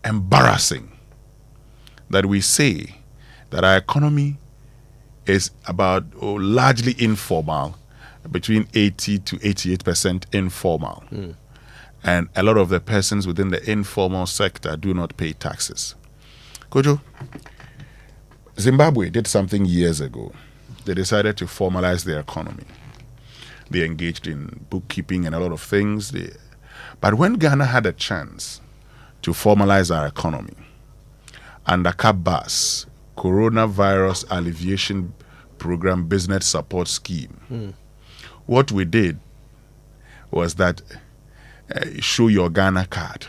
embarrassing that we say that our economy is about largely informal, between 80 to 88% informal, and a lot of the persons within the informal sector do not pay taxes? Kojo, Zimbabwe did something years ago. They decided to formalize their economy. They engaged in bookkeeping and a lot of things. But when Ghana had a chance to formalize our economy under CABAS, Coronavirus Alleviation Program Business Support Scheme, what we did was that show your Ghana card.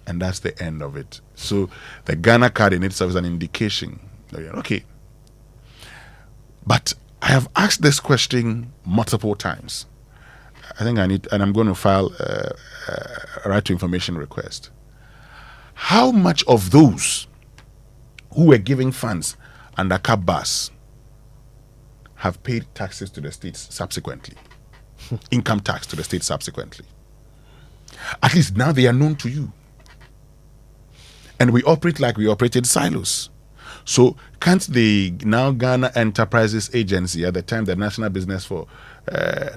and that's the end of it. So the Ghana card in itself is an indication. Okay. But I have asked this question multiple times. I think I need, and I'm going to file a right to information request. How much of those who were giving funds under cap bus have paid taxes to the states subsequently? Income tax to the state subsequently. At least now they are known to you. And we operate like we operated silos. So can't the now Ghana Enterprises Agency, at the time the National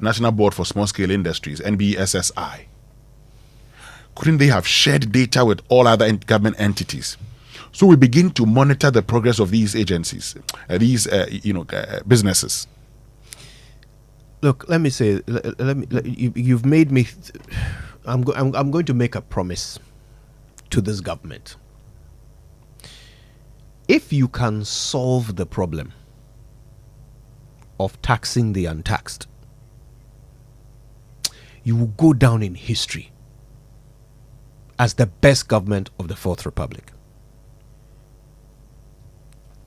National Board for Small Scale Industries, NBSSI, couldn't they have shared data with all other government entities? So we begin to monitor the progress of these agencies, businesses. Look, let me say, you've made me. I'm going to make a promise to this government. If you can solve the problem of taxing the untaxed, you will go down in history as the best government of the Fourth Republic.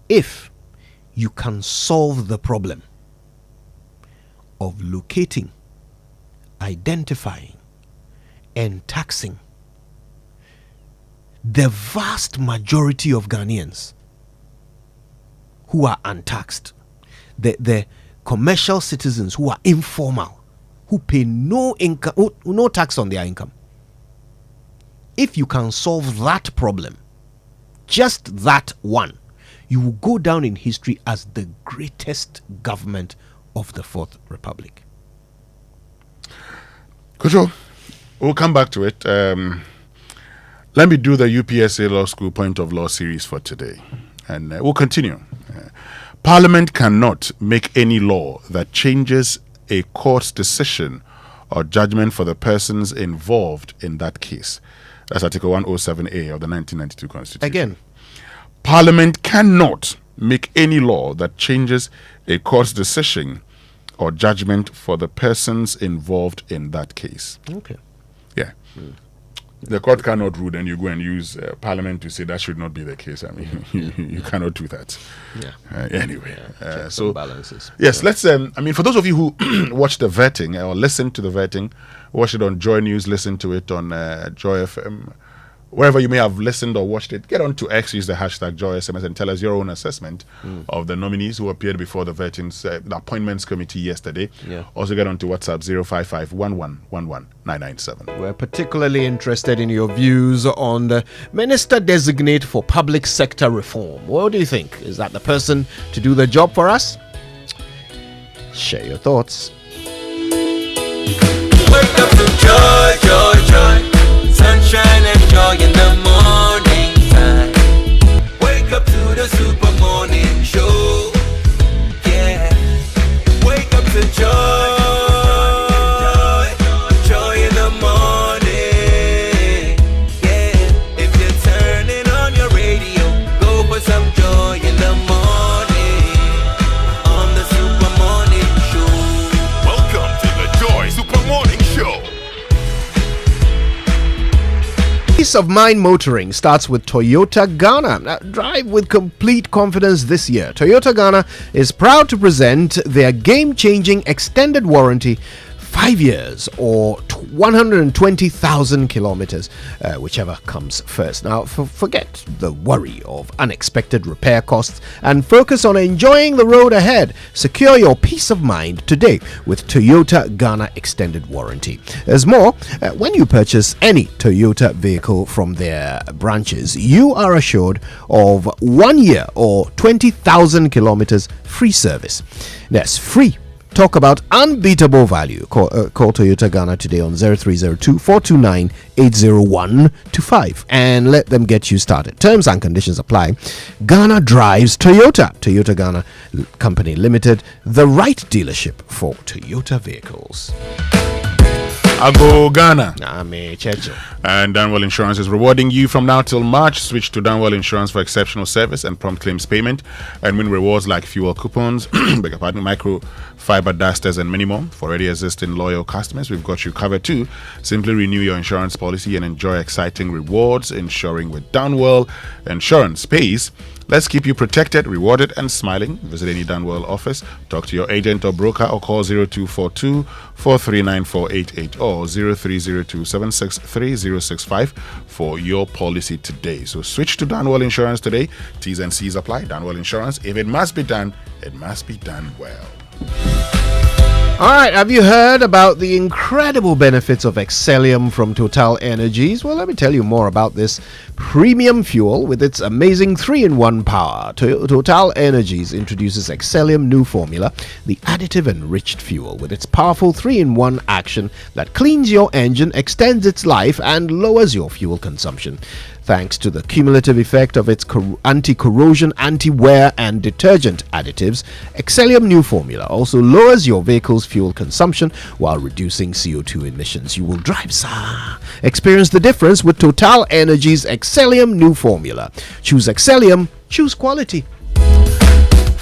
If you can solve the problem of locating, identifying, and taxing the vast majority of Ghanaians who are untaxed, the commercial citizens who are informal, who pay no income, no tax on their income. If you can solve that problem, just that one, you will go down in history as the greatest government of the Fourth Republic. Kujo, we'll come back to it. Let me do the UPSA Law School Point of Law series for today. And we'll continue. Parliament cannot make any law that changes a court's decision or judgment for the persons involved in that case. That's Article 107A of the 1992 Constitution. Again. Parliament cannot make any law that changes a court's decision or judgment for the persons involved in that case. Okay. Yeah. The court cannot rule, and you go and use Parliament to say that should not be the case. I mean, you cannot do that. Yeah. Anyway, so balances. Yes, let's. For those of you who watch the vetting or listen to the vetting, watch it on Joy News, listen to it on Joy FM, wherever you may have listened or watched it. Get on to X, use the hashtag JoySMS, and tell us your own assessment of the nominees who appeared before the vettings, the appointments committee yesterday. Yeah. Also get on to WhatsApp 055-1111-997. We're particularly interested in your views on the Minister Designate for Public Sector Reform. What do you think? Is that the person to do the job for us? Share your thoughts. Wake up to joy, joy, joy. Sunshine and joy in the morning time. Wake up to the super morning show. Yeah. Wake up to joy. Joy in the morning. Yeah. If you're turning on your radio, go for some joy in the morning. On the super morning show. Welcome to the Joy Super Morning Show. Peace of mind motoring starts with Toyota Ghana. Now, drive with complete confidence this year. Toyota Ghana is proud to present their game-changing extended warranty, 5 years or 120,000 kilometers, whichever comes first. Now, forget the worry of unexpected repair costs and focus on enjoying the road ahead. Secure your peace of mind today with Toyota Ghana Extended Warranty. There's more. When you purchase any Toyota vehicle from their branches, you are assured of 1 year or 20,000 kilometers free service. That's free. Talk about unbeatable value. Call Toyota Ghana today on 0302-429-80125 and let them get you started. Terms and conditions apply. Ghana drives Toyota. Toyota Ghana Company Limited, the right dealership for Toyota vehicles. Ago Ghana. Checho. And Danwell Insurance is rewarding you from now till March. Switch to Danwell Insurance for exceptional service and prompt claims payment, and win rewards like fuel coupons, microfiber dusters, and many more. For already existing loyal customers, we've got you covered too. Simply renew your insurance policy and enjoy exciting rewards. Insuring with Danwell Insurance pays. Let's keep you protected, rewarded, and smiling. Visit any Danwell office, talk to your agent or broker, or call 0242 439488 or 0302 763065 for your policy today. So switch to Danwell Insurance today. T's and C's apply. Danwell Insurance. If it must be done, it must be done well. All right, have you heard about the incredible benefits of Excellium from Total Energies? Well, let me tell you more about this premium fuel with its amazing 3-in-1 power. Total Energies introduces Excellium new formula, the additive enriched fuel, with its powerful 3-in-1 action that cleans your engine, extends its life, and lowers your fuel consumption. Thanks to the cumulative effect of its anti-corrosion, anti-wear, and detergent additives, Excellium new formula also lowers your vehicle's fuel consumption while reducing CO2 emissions. You will drive, sir. Experience the difference with Total Energies Excellium new formula. Choose Excellium, choose quality.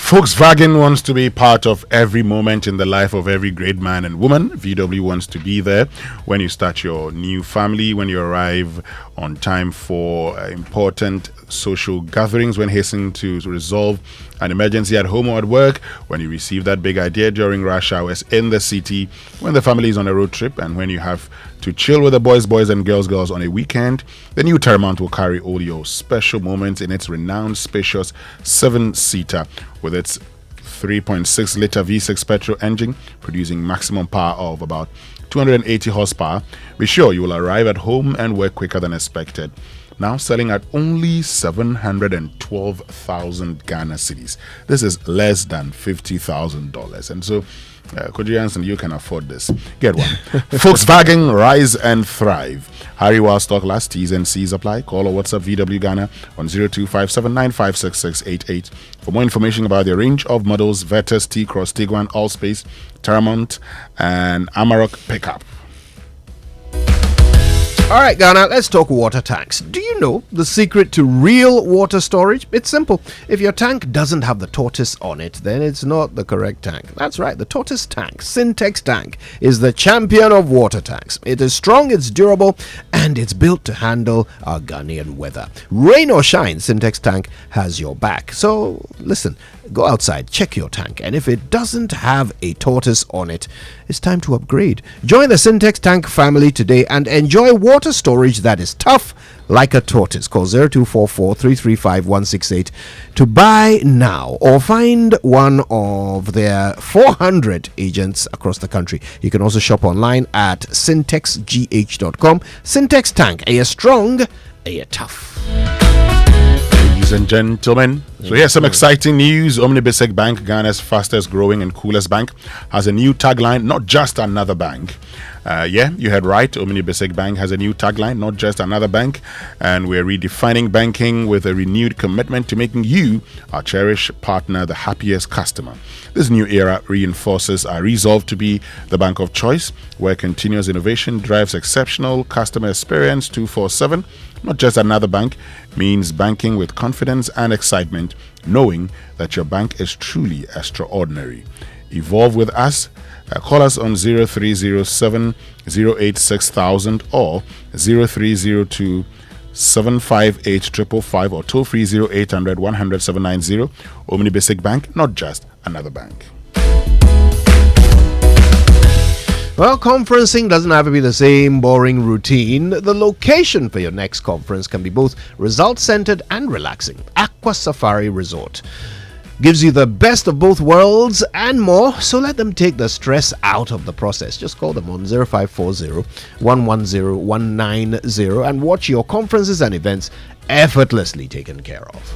Volkswagen wants to be part of every moment in the life of every great man and woman. VW wants to be there when you start your new family, when you arrive on time for important social gatherings, when hastening to resolve an emergency at home or at work, when you receive that big idea during rush hours in the city, when the family is on a road trip, and when you have to chill with the boys and girls on a weekend. The new Paramount will carry all your special moments in its renowned spacious 7-seater with its 3.6-liter V6 petrol engine producing maximum power of about 280 horsepower. Be sure you will arrive at home and work quicker than expected. Now selling at only 712,000 Ghana cedis. This is less than $50,000. And so, Koji Hansen, you can afford this. Get one. Volkswagen, rise and thrive. Hurry while stock lasts. T's and C's apply. Call or WhatsApp VW Ghana on 0257956688 for more information about the range of models: Vetus, T-Cross, Tiguan, Allspace, Paramount, and Amarok pickup. All right, Ghana, let's talk water tanks. Do you know the secret to real water storage? It's simple. If your tank doesn't have the tortoise on it, then it's not the correct tank. That's right, the tortoise tank, Syntex tank, is the champion of water tanks. It is strong, it's durable, and it's built to handle our Ghanaian weather. Rain or shine, Syntex tank has your back. So, listen, go outside, check your tank, and if it doesn't have a tortoise on it, it's time to upgrade. Join the Syntex tank family today and enjoy water storage that is tough like a tortoise. Call 0244-335-168 to buy now or find one of their 400 agents across the country. You can also shop online at syntexgh.com. Syntex tank, a strong, a tough. Ladies and gentlemen, so here's some exciting news. Omnibusek Bank, Ghana's fastest growing and coolest bank, has a new tagline: not just another bank. Yeah, you heard right. Omnibusek Bank has a new tagline: not just another bank. And we're redefining banking with a renewed commitment to making you, our cherished partner, the happiest customer. This new era reinforces our resolve to be the bank of choice, where continuous innovation drives exceptional customer experience 24/7. Not just another bank means banking with confidence and excitement, knowing that your bank is truly extraordinary. Evolve with us. Call us on 0307 086 or 0302 758 555 or toll free 0800 100 790. Omnibusek Bank, not just another bank. Well, conferencing doesn't have to be the same boring routine. The location for your next conference can be both result-centered and relaxing. Aqua Safari Resort gives you the best of both worlds and more, so let them take the stress out of the process. Just call them on 0540-110-190 and watch your conferences and events effortlessly taken care of.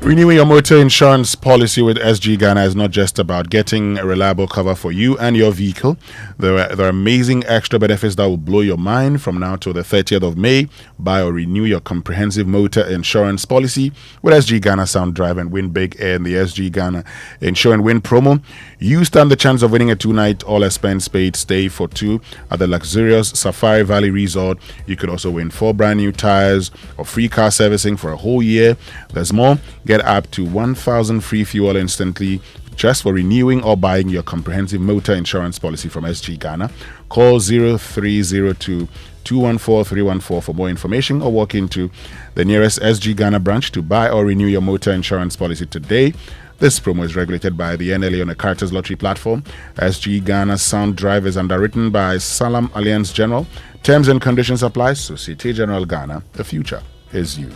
Renewing your motor insurance policy with SG Ghana is not just about getting a reliable cover for you and your vehicle. There are amazing extra benefits that will blow your mind. From now till the 30th of May, buy or renew your comprehensive motor insurance policy with SG Ghana Sound Drive and win big in the SG Ghana Insure and Win promo. You stand the chance of winning a 2-night all-expense paid stay for 2 at the luxurious Safari Valley Resort. You could also win 4 brand new tires or free car servicing for a whole year. There's more. Get up to 1,000 free fuel instantly just for renewing or buying your comprehensive motor insurance policy from SG Ghana. Call 0302 214 314 for more information or walk into the nearest SG Ghana branch to buy or renew your motor insurance policy today. This promo is regulated by the NLA on a Carter's Lottery platform. SG Ghana Sound Drive is underwritten by Salam Alliance General. Terms and conditions apply. Societe Generale Ghana. The future is you.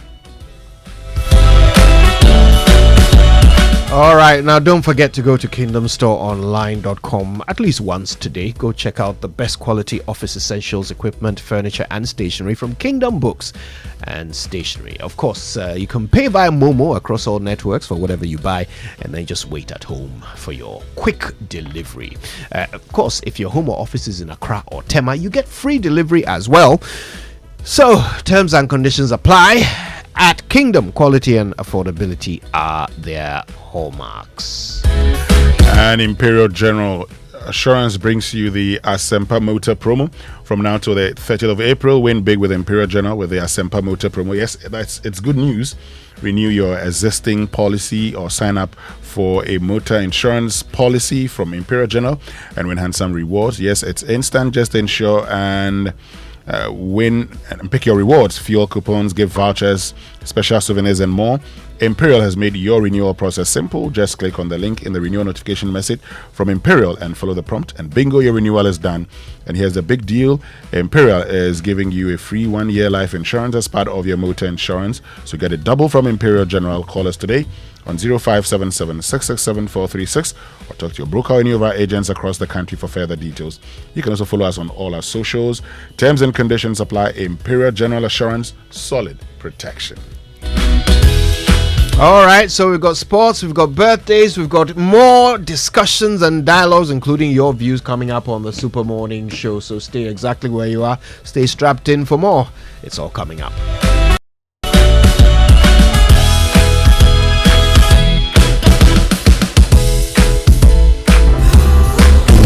All right, now don't forget to go to kingdomstoreonline.com at least once today. Go check out the best quality office essentials, equipment, furniture, and stationery from Kingdom Books and Stationery. Of course, you can pay via Momo across all networks for whatever you buy, and then just wait at home for your quick delivery. Of course, if your home or office is in Accra or Tema, you get free delivery as well. So, terms and conditions apply. At Kingdom, quality and affordability are their hallmarks. And Imperial General Assurance brings you the Asempa Motor promo. From now till the 30th of April, win big with Imperial General with the Asempa Motor promo. Yes, it's good news. Renew your existing policy or sign up for a motor insurance policy from Imperial General and win handsome rewards. Yes, it's instant. Just insure and win and pick your rewards, fuel coupons, gift vouchers, special souvenirs, and more. Imperial has made your renewal process simple. Just click on the link in the renewal notification message from Imperial and follow the prompt, and bingo, your renewal is done. And here's the big deal: Imperial is giving you a free 1-year life insurance as part of your motor insurance. So get it double from Imperial General. Call us today on 0577 667 436 or talk to your broker or any of our agents across the country for further details. You can also follow us on all our socials. Terms and conditions apply. Imperial General Assurance, solid protection. All right, so we've got sports, we've got birthdays, we've got more discussions and dialogues, including your views, coming up on the Super Morning Show. So stay exactly where you are. Stay strapped in for more. It's all coming up.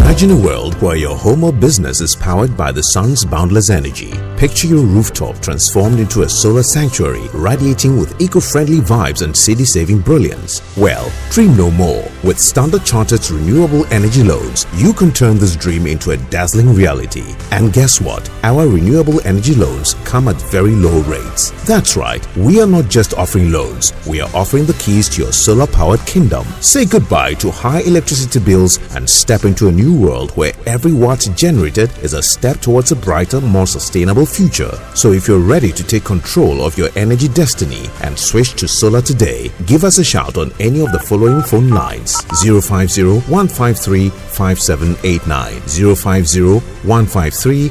Imagine a world where your home or business is powered by the sun's boundless energy. Picture your rooftop transformed into a solar sanctuary, radiating with eco-friendly vibes and city-saving brilliance. Well, dream no more. With Standard Chartered's renewable energy loans, you can turn this dream into a dazzling reality. And guess what? Our renewable energy loans come at very low rates. That's right, we are not just offering loans, we are offering the keys to your solar-powered kingdom. Say goodbye to high electricity bills and step into a new world where every watt generated is a step towards a brighter, more sustainable future. So if you're ready to take control of your energy destiny and switch to solar today, give us a shout on any of the following phone lines: 050-153-5789, 050-153-5790,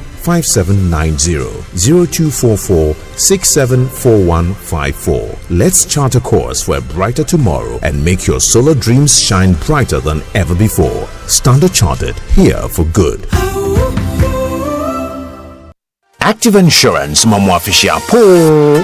0244-674154. Let's chart a course for a brighter tomorrow and make your solar dreams shine brighter than ever before. Standard Chartered, here for good. Active Insurance Mamo Official Po.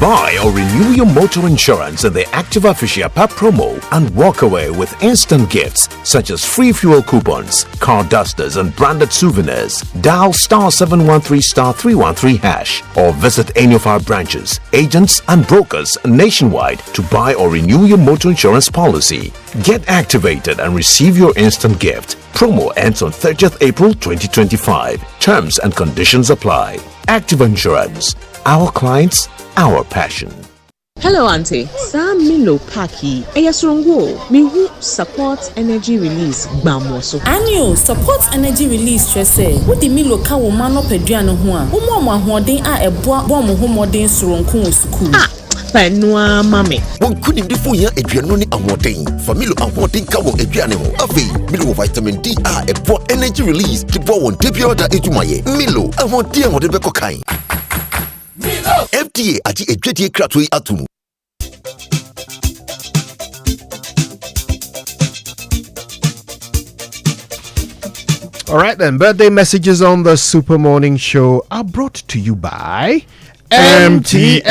Buy or renew your motor insurance in the Active Official PAP promo and walk away with instant gifts such as free fuel coupons, car dusters, and branded souvenirs. Dial *713*313# or visit any of our branches, agents, and brokers nationwide to buy or renew your motor insurance policy. Get activated and receive your instant gift. Promo ends on 30th April 2025. Terms and conditions apply. Active Insurance. Our clients, our passion. Hello, Auntie. Sam Milo Paki. Eyasrongo. Mihu support energy release. Bamoso. Annual support energy release. Trese. Udi Milo kawo mano peduano hua. Umo hoden a eboa bomo homoden suronku suku. Penua mame. Won kunim di funya eduano ni awoden. Familo awoden kawo eduane ho. Afi, Milo vitamin D a eboa energy release. Ti bo won debio da edumaye. Milo awoden awode beko kan. FDA aji ejwedi kratoi atumu. All right then, birthday messages on the Super Morning Show are brought to you by MTN,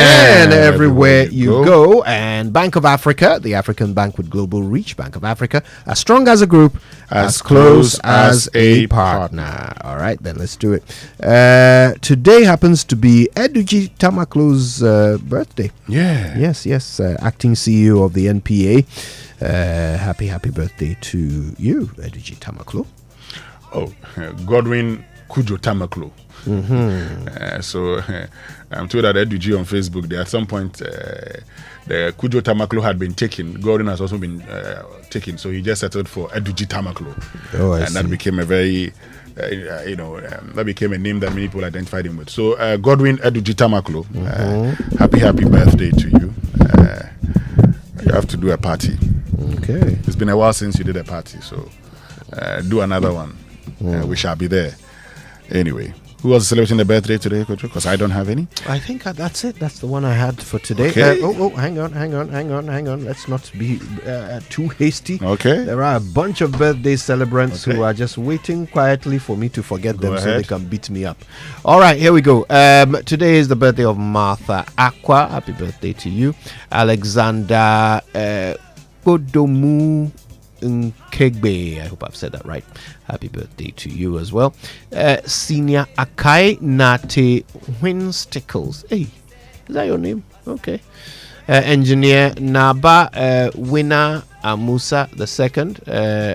everywhere you go, and Bank of Africa, the African bank with global reach. Bank of Africa, as strong as a group, as close as a partner. All right, then let's do it. Today happens to be Eduji Tamaklo's birthday. Yeah. Yes, acting CEO of the NPA. Happy birthday to you, Eduji Tamaklo. Oh, Godwin Kujo Tamaklo. So I'm told that Eduji on Facebook, there at some point the Kujo Tamaklo had been taken. Gordon has also been taken, so he just settled for Eduji Tamaklo. And that became a very that became a name that many people identified him with. So Godwin Eduji Tamaklo, happy birthday to you. You have to do a party. Okay. It's been a while since you did a party, so do another one. We shall be there. Anyway, who was celebrating the birthday today, Coach? Because I don't have any. I think that's it. That's the one I had for today. Okay. Hang on. Let's not be too hasty. Okay. There are a bunch of birthday celebrants who are just waiting quietly for me to forget them so they can beat me up. All right, here we go. Today is the birthday of Martha Aqua. Happy birthday to you. Alexander Kodomu Nkegbe, I hope I've said that right. Happy birthday to you as well. Senior Akai Nate Winstickles. Hey, is that your name? Okay. Engineer Naba Winner Amusa II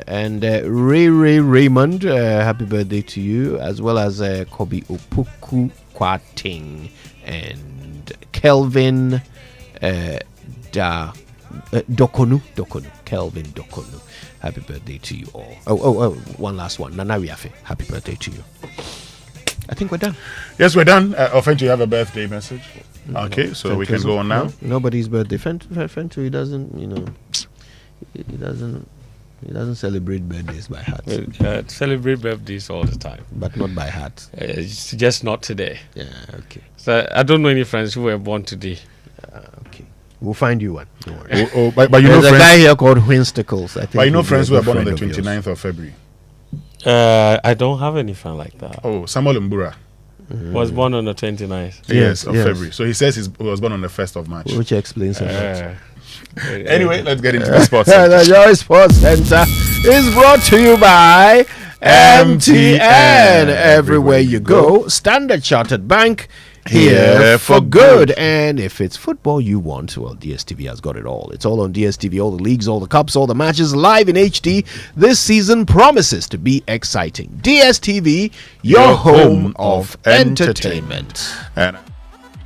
and Ray Raymond. Happy birthday to you, as well as Kobi Opoku Kwating and Kelvin Dokonu. Kelvin Dokonu. Happy birthday to you all. Oh, one last one. Nana Riafe. Happy birthday to you. I think we're done. Yes, we're done. Offentu, you have a birthday message? Okay, so we can go on now. Nobody's birthday. Fentu, he doesn't, he doesn't celebrate birthdays by heart. Celebrate birthdays all the time, but not by heart. Just not today. Yeah, okay. So I don't know any friends who were born today. Okay. We'll find you one. Don't worry. But there's a guy here called Winsticles. I think. But you know friends who are born on the 29th of February? I don't have any friend like that. Oh, Samuel Mbura. Was born on the 29th. Yes, of February. So he says he was born on the 1st of March. Which explains a lot. Anyway, let's get into the sports center. The Joy Sports Center is brought to you by MTN. Everywhere you go, Standard Chartered Bank. Here for good. And if it's football you want, well, DSTV has got it all. It's all on DSTV, all the leagues, all the cups, all the matches live in HD. This season promises to be exciting. DSTV, your home of entertainment. And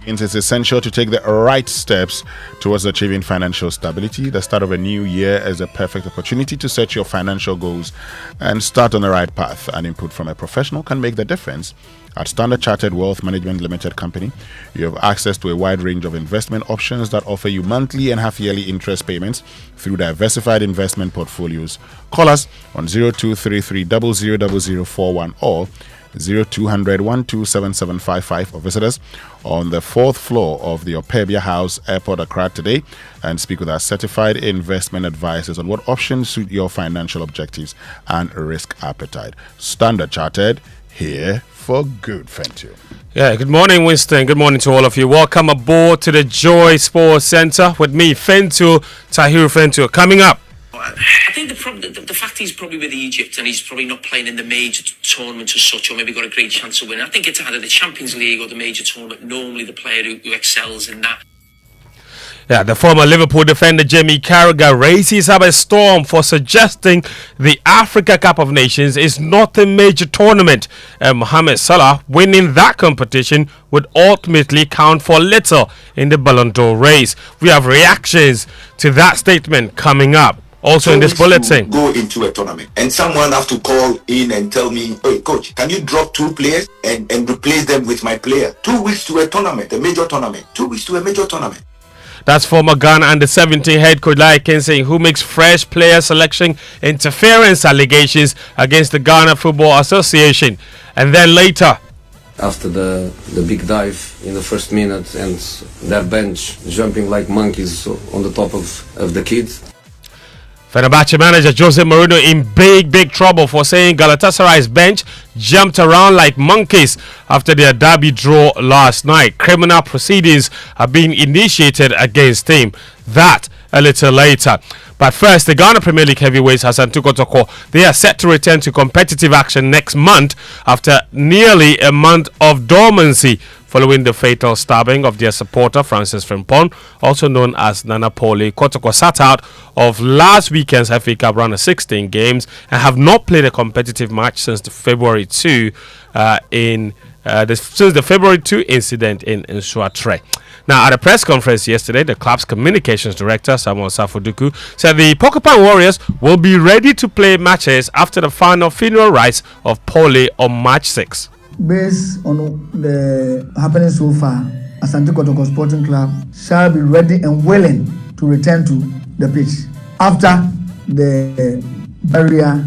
it's essential to take the right steps towards achieving financial stability. The start of a new year is a perfect opportunity to set your financial goals and start on the right path. An input from a professional can make the difference. At Standard Chartered Wealth Management Limited Company, you have access to a wide range of investment options that offer you monthly and half-yearly interest payments through diversified investment portfolios. Call us on 0233 000041 or 0200 127755 or visit us on the 4th floor of the Opebia House, Airport Accra today and speak with our certified investment advisors on what options suit your financial objectives and risk appetite. Standard Chartered, here for good. Thank you. Yeah, good morning, Winston. Good morning to all of you. Welcome aboard to the Joy Sports Center with me, Fentu, Tahiru Fentu. Coming up. I think the fact he's probably with Egypt and he's probably not playing in the major tournament as such, or maybe got a great chance of winning. I think it's either the Champions League or the major tournament. Normally the player who excels in that. Yeah, the former Liverpool defender Jamie Carragher raises up a storm for suggesting the Africa Cup of Nations is not a major tournament, and Mohamed Salah winning that competition would ultimately count for little in the Ballon d'Or race. We have reactions to that statement coming up. Also in this bulletin. Go into a tournament and someone have to call in and tell me, hey coach, can you drop 2 players and replace them with my player? 2 weeks to a tournament, a major tournament. 2 weeks to a major tournament. That's former Ghana under-17 head coach Lai Kensing, who makes fresh player selection interference allegations against the Ghana Football Association. And then later, after the big dive in the first minute and their bench jumping like monkeys on the top of the kids. Fenerbahce manager Jose Mourinho in big trouble for saying Galatasaray's bench jumped around like monkeys after their derby draw last night. Criminal proceedings are being initiated against him. That a little later. But first, the Ghana Premier League heavyweights Asante Kotoko, they are set to return to competitive action next month after nearly a month of dormancy following the fatal stabbing of their supporter Francis Frimpong, also known as Nana Poli. Kotoko sat out of last weekend's FA Cup round of 16 games and have not played a competitive match since the February 2 incident in Nsuatre. Now, at a press conference yesterday, the club's communications director, Samuel Safoduku, said the Porcupine Warriors will be ready to play matches after the final funeral rites of Poli on March 6. Based on the happening so far, Asante Kotoko Sporting Club shall be ready and willing to return to the pitch after the burial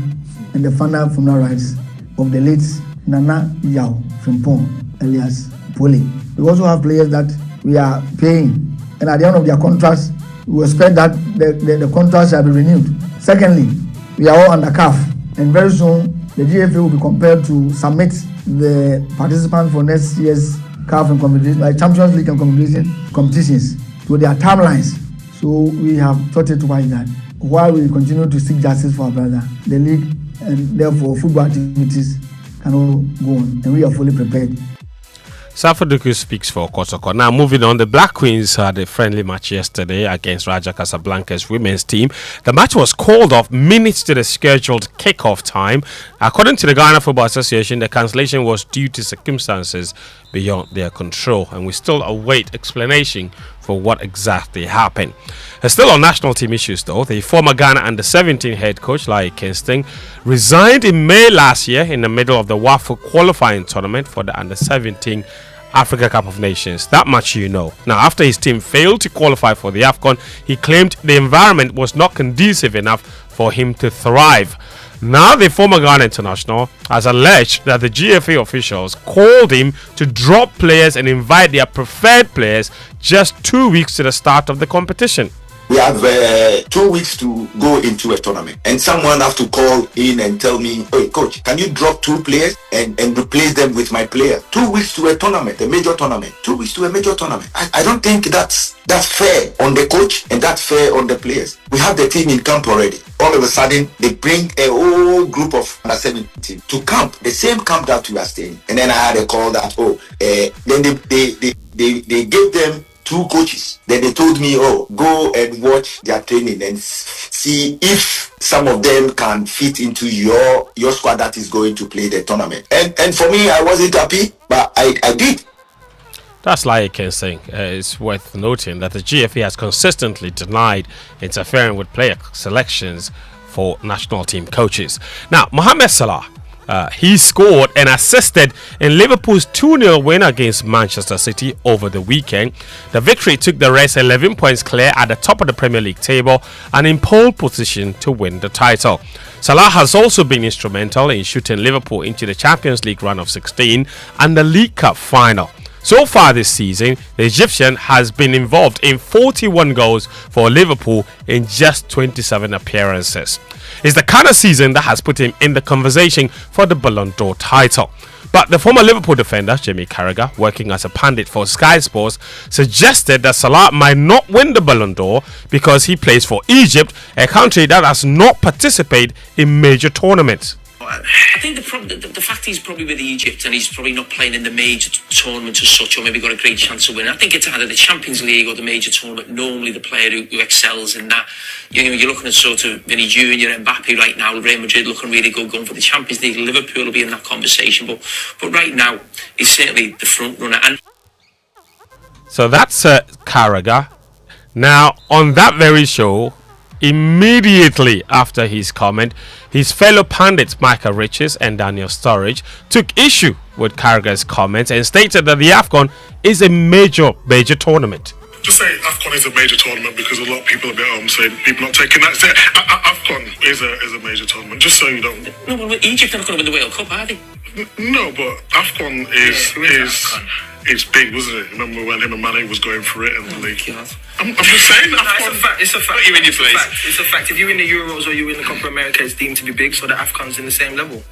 and the final funeral rites of the late Nana Yao Frimpong, alias Poli. We also have players that we are paying, and at the end of their contracts, we expect that the contract shall be renewed. Secondly, we are all under CAF, and very soon the GFA will be compelled to submit the participants for next year's CAF and competition, like Champions League and competitions, to their timelines. So we have thought it twice that while we continue to seek justice for our brother, the league and therefore football activities cannot go on, and we are fully prepared. Safoduku speaks for Kotoko. Now, moving on, the Black Queens had a friendly match yesterday against Raja Casablanca's women's team. The match was called off minutes to the scheduled kickoff time. According to the Ghana Football Association, the cancellation was due to circumstances beyond their control, and we still await explanation for what exactly happened. Still on national team issues though, the former Ghana under-17 head coach Larry Kingston resigned in May last year in the middle of the WAFU qualifying tournament for the under-17 Africa Cup of Nations. That much you know. Now, after his team failed to qualify for the AFCON, he claimed the environment was not conducive enough for him to thrive. Now, the former Ghana international has alleged that the GFA officials called him to drop players and invite their preferred players just 2 weeks to the start of the competition. We have 2 weeks to go into a tournament, and someone have to call in and tell me, "Hey, coach, can you drop 2 players and replace them with my player?" 2 weeks to a tournament, a major tournament. 2 weeks to a major tournament. I don't think that's fair on the coach and that's fair on the players. We have the team in camp already. All of a sudden, they bring a whole group of under 17 to camp, the same camp that we are staying. And then I had a call that then they gave them 2 coaches. Then they told me, go and watch their training and see if some of them can fit into your squad that is going to play the tournament. And for me, I wasn't happy, but I did. That's like Kingston. It's worth noting that the GFA has consistently denied interfering with player selections for national team coaches. Now, Mohamed Salah, he scored and assisted in Liverpool's 2-0 win against Manchester City over the weekend. The victory took the Reds 11 points clear at the top of the Premier League table and in pole position to win the title. Salah has also been instrumental in shooting Liverpool into the Champions League round of 16 and the League Cup final. So far this season, the Egyptian has been involved in 41 goals for Liverpool in just 27 appearances. It's the kind of season that has put him in the conversation for the Ballon d'Or title. But the former Liverpool defender, Jamie Carragher, working as a pundit for Sky Sports, suggested that Salah might not win the Ballon d'Or because he plays for Egypt, a country that has not participated in major tournaments. I think the fact he's probably with Egypt and he's probably not playing in the major tournament as such, or maybe got a great chance of winning. I think it's either the Champions League or the major tournament. Normally the player who excels in that. You're looking at sort of Vinny Jr., Mbappe right now, Real Madrid looking really good going for the Champions League. Liverpool will be in that conversation, but right now he's certainly the front runner. And so that's Carragher. Now, on that very show, immediately after his comment, his fellow pundits Michael Riches and Daniel Sturridge took issue with Carragher's comments and stated that the AFCON is a major tournament. Just say AFCON is a major tournament because a lot of people are a bit saying people not taking that. AFCON is a major tournament, just so you don't. No, but Egypt are not going to win the World Cup, are they? No, but AFCON is it's big, wasn't it? Remember when him and Mane was going for it in the league? I'm just saying. It's a fact. It's a fact. You in your It's a place. fact. It's a fact. If you win the Euros or you win the Copa America, it's deemed to be big, so the AFCON's in the same level.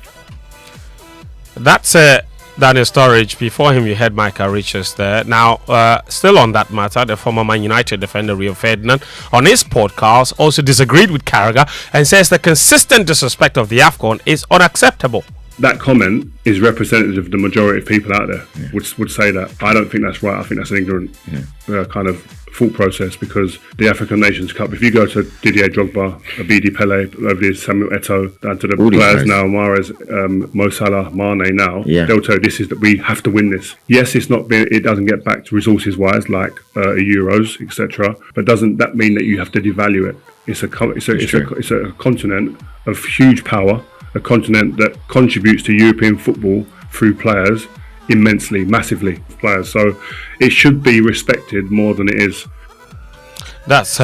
That's Daniel Sturridge. Before him, you had Michael Richards there. Now, still on that matter, the former Man United defender Rio Ferdinand, on his podcast, also disagreed with Carragher and says the consistent disrespect of the AFCON is unacceptable. That comment is representative of the majority of people out there would say that. I don't think that's right. I think that's an ignorant kind of thought process, because the African Nations Cup, if you go to Didier Drogba, Abidi Pele, over there Samuel Eto'o, down to the All these players guys. now, Mahrez, Mo Salah, Mane now, Yeah. they'll tell you this is that we have to win this. Yes, it doesn't get back to resources wise like Euros, etc. But doesn't that mean that you have to devalue it? It's a continent of huge power, a continent that contributes to European football through players immensely, massively, players. So it should be respected more than it is. That's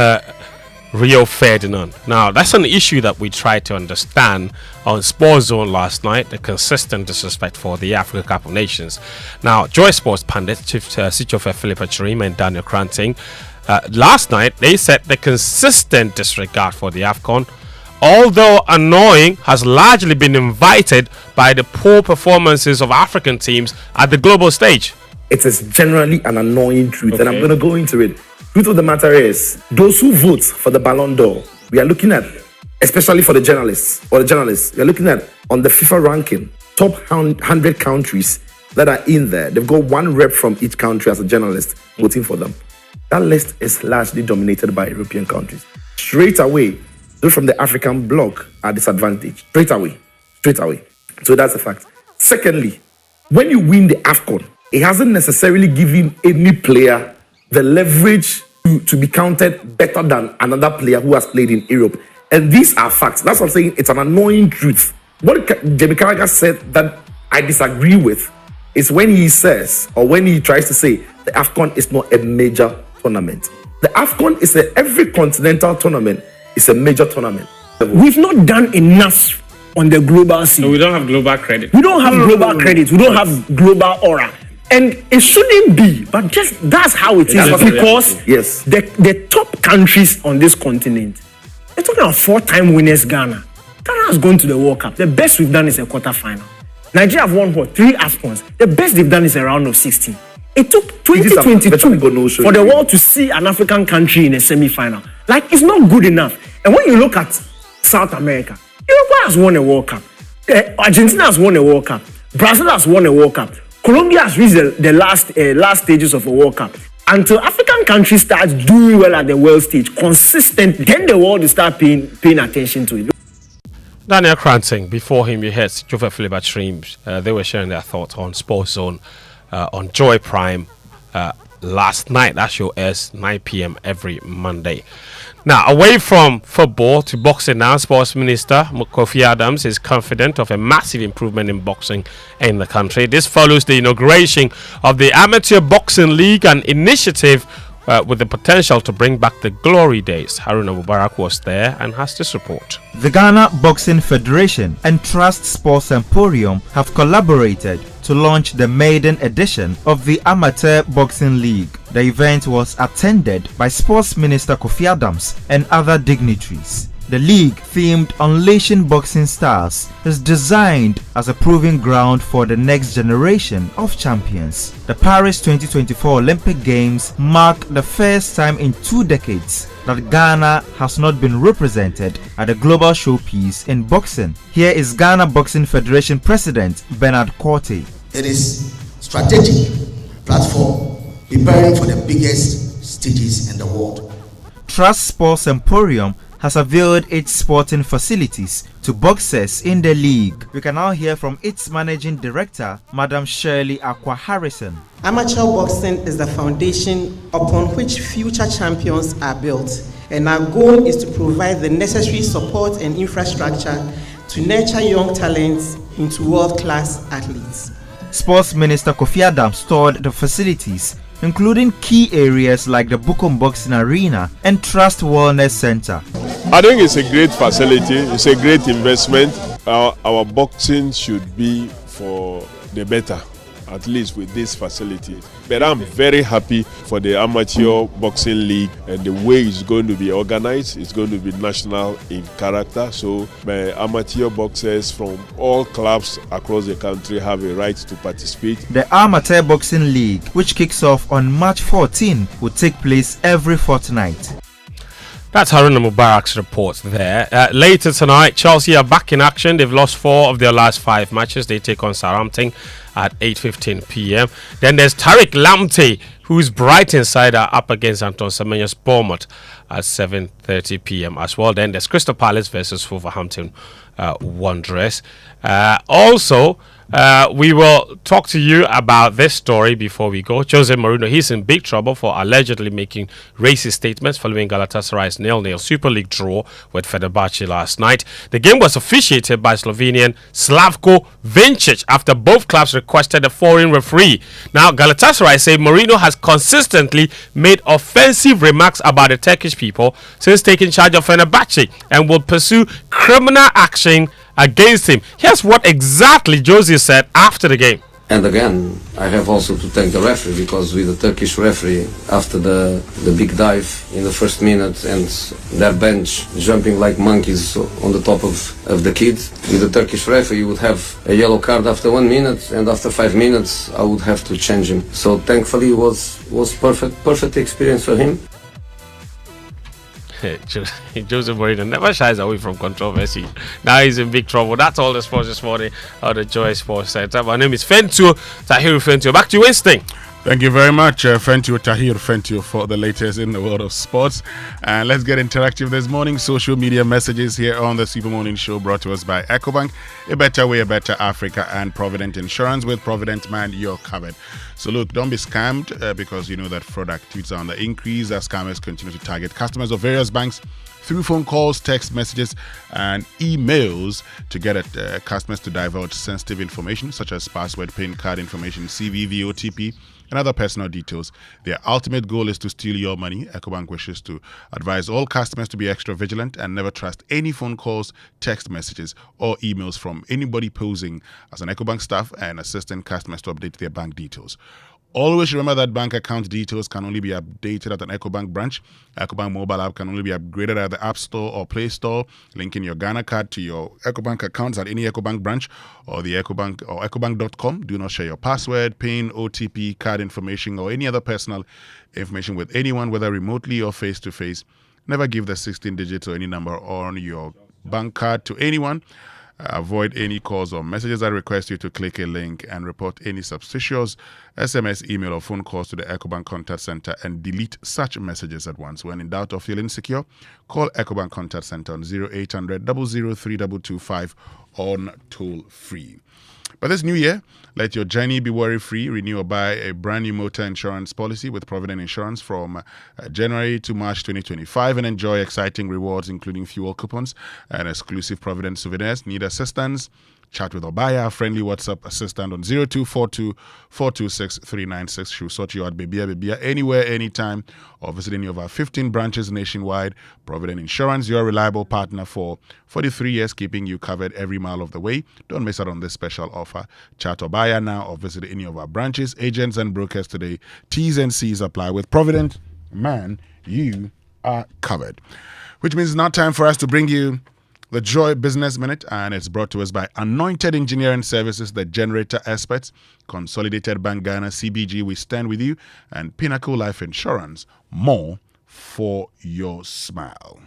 Rio Ferdinand. Now, that's an issue that we tried to understand on Sports Zone last night, the consistent disrespect for the Africa Cup of Nations. Now, Joy Sports pundits, Chief Sichofe Philippa Chirim and Daniel Cranting, last night they said the consistent disregard for the AFCON, although annoying, has largely been invited by the poor performances of African teams at the global stage. It is generally an annoying truth, and I'm going to go into it. Truth of the matter is, those who vote for the Ballon d'Or, we are looking at, especially for the journalists, we are looking at on the FIFA ranking, top 100 countries that are in there. They've got one rep from each country as a journalist voting for them. That list is largely dominated by European countries. Straight away, those from the African bloc are disadvantaged. Straight away. So that's a fact. Secondly, when you win the AFCON, it hasn't necessarily given any player the leverage to be counted better than another player who has played in Europe. And these are facts. That's what I'm saying. It's an annoying truth. What Jamie Carragher said that I disagree with is when he says, or when he tries to say, the AFCON is not a major tournament. The AFCON is every continental tournament. It's a major tournament. We've not done enough on the global scene. So we don't have global credit. We don't have global credit. We don't have global aura. And it shouldn't be, but just that's how it is. Because the top countries on this continent, they're talking about 4-time winners Ghana. Ghana has gone to the World Cup. The best we've done is a quarterfinal. Nigeria have won 3 AFCONs. The best they've done is a round of 16. It took 2022 for the world to see an African country in a semi-final. Like, it's not good enough. And when you look at South America, Uruguay has won a World Cup. Argentina has won a World Cup. Brazil has won a World Cup. Colombia has reached the last stages of a World Cup. Until African countries start doing well at the world stage, consistent, then the world will start paying attention to it. Daniel Cranting, before him you heard Joffe Philippa Chirim. They were sharing their thoughts on Sports Zone on Joy Prime last night. That show airs 9 p.m. every Monday. Now, away from football to boxing now, Sports Minister Kofi Adams is confident of a massive improvement in boxing in the country. This follows the inauguration of the Amateur Boxing League, an initiative with the potential to bring back the glory days. Haruna Mubarak was there and has this report. The Ghana Boxing Federation and Trust Sports Emporium have collaborated to launch the maiden edition of the Amateur Boxing League. The event was attended by Sports Minister Kofi Adams and other dignitaries. The league, themed Unleashing Boxing Stars, is designed as a proving ground for the next generation of champions. The Paris 2024 Olympic Games mark the first time in 2 decades that Ghana has not been represented at a global showpiece in boxing. Here is Ghana Boxing Federation President Bernard Korte. It is strategic platform preparing for the biggest stages in the world. Trust Sports Emporium has availed its sporting facilities to boxers in the league. We can now hear from its managing director, Madam Shirley Aqua Harrison. Amateur boxing is the foundation upon which future champions are built, and our goal is to provide the necessary support and infrastructure to nurture young talents into world-class athletes. Sports Minister Kofi Adams toured the facilities, including key areas like the Bukom Boxing Arena and Trust Wellness Center. I think it's a great facility, it's a great investment. Our boxing should be for the better. at least with this facility. But I'm very happy for the amateur boxing league and the way it's going to be organized. It's going to be national in character. So amateur boxers from all clubs across the country have a right to participate. The Amateur Boxing League, which kicks off on March 14, will take place every fortnight. That's Haruna Mubarak's report there. Later tonight, Chelsea are back in action. They've lost 4 of their last 5 matches. They take on Southampton at 8:15 p.m. Then there's Tariq Lamptey, whose Brighton side are up against Anton Semenya's Bournemouth at 7:30 p.m. as well. Then there's Crystal Palace versus Wolverhampton Wanderers. We will talk to you about this story before we go. Jose Mourinho, he's in big trouble for allegedly making racist statements following Galatasaray's 0-0 Super League draw with Fenerbahce last night. The game was officiated by Slovenian Slavko Vincic after both clubs requested a foreign referee. Now, Galatasaray say Mourinho has consistently made offensive remarks about the Turkish people since taking charge of Fenerbahce and will pursue criminal action against him. Here's what exactly Jose said after the game. And again, I have also to thank the referee, because with the Turkish referee, after the big dive in the first minute and their bench jumping like monkeys on the top of the kids, with the Turkish referee you would have a yellow card after 1 minute, and after 5 minutes I would have to change him. So thankfully it was perfect experience for him. Jose Mourinho never shies away from controversy. Now he's in big trouble. That's all the sports this morning on the Joy Sports Center. My name is Fentuo Tahiru Fentuo. Back to you, Winston. Thank you very much, Fentuo Tahir Fentuo, for the latest in the world of sports. And let's get interactive this morning. Social media messages here on the Super Morning Show, brought to us by EcoBank, a better way, a better Africa, and Provident Insurance. With Provident, man, you're covered. So look, don't be scammed because you know that fraud activities are on the increase as scammers continue to target customers of various banks through phone calls, text messages, and emails to get at customers to divulge sensitive information such as password, PIN, card information, CVV, OTP, and other personal details. Their ultimate goal is to steal your money. EcoBank wishes to advise all customers to be extra vigilant and never trust any phone calls, text messages, or emails from anybody posing as an EcoBank staff and assisting customers to update their bank details. Always remember that bank account details can only be updated at an EcoBank branch. EcoBank mobile app can only be upgraded at the App Store or Play Store. Linking your Ghana card to your EcoBank accounts at any EcoBank branch or the EcoBank or EcoBank.com. Do not share your password, PIN, OTP, card information, or any other personal information with anyone, whether remotely or face-to-face. Never give the 16 digits or any number on your bank card to anyone. Avoid any calls or messages that request you to click a link, and report any suspicious SMS, email, or phone calls to the EcoBank Contact Center and delete such messages at once. When in doubt or feel insecure, call EcoBank Contact Center on 0800 003 225 on toll free. But this new year, let your journey be worry-free. Renew or buy a brand new motor insurance policy with Provident Insurance from January to March 2025 and enjoy exciting rewards, including fuel coupons and exclusive Provident souvenirs. Need assistance? Chat with Obaya, a friendly WhatsApp assistant on 0242 426 396. She'll sort you out, baby, anywhere, anytime, or visit any of our 15 branches nationwide. Provident Insurance, your reliable partner for 43 years, keeping you covered every mile of the way. Don't miss out on this special offer. Chat Obaya now or visit any of our branches, agents, and brokers today. T's and C's apply. With Provident, man, you are covered. Which means it's now time for us to bring you the Joy Business Minute, and it's brought to us by Anointed Engineering Services, the generator experts, Consolidated Bank Ghana, CBG, we stand with you, and Pinnacle Life Insurance, more for your smile.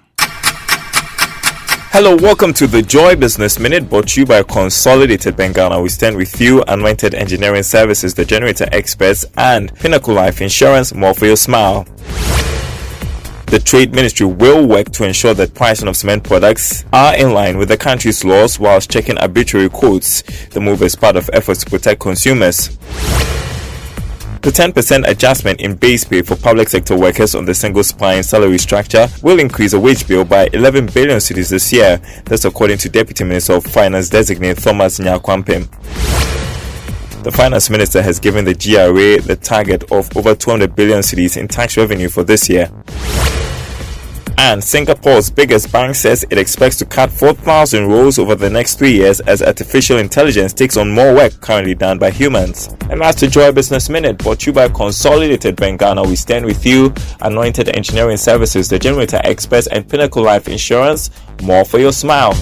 Hello, welcome to the Joy Business Minute, brought to you by Consolidated Bank Ghana. We stand with you, Anointed Engineering Services, the generator experts, and Pinnacle Life Insurance, more for your smile. The Trade Ministry will work to ensure that pricing of cement products are in line with the country's laws whilst checking arbitrary quotes. The move is part of efforts to protect consumers. The 10% adjustment in base pay for public sector workers on the single spine salary structure will increase the wage bill by 11 billion cedis this year. That's according to Deputy Minister of Finance designate Thomas Nyakwampem. The Finance Minister has given the GRA the target of over 200 billion cedis in tax revenue for this year. And Singapore's biggest bank says it expects to cut 4,000 roles over the next 3 years as artificial intelligence takes on more work currently done by humans. And that's the Joy Business Minute, brought to you by Consolidated Bank Ghana. We stand with you. Anointed Engineering Services, the Generator Experts, and Pinnacle Life Insurance. More for your smile.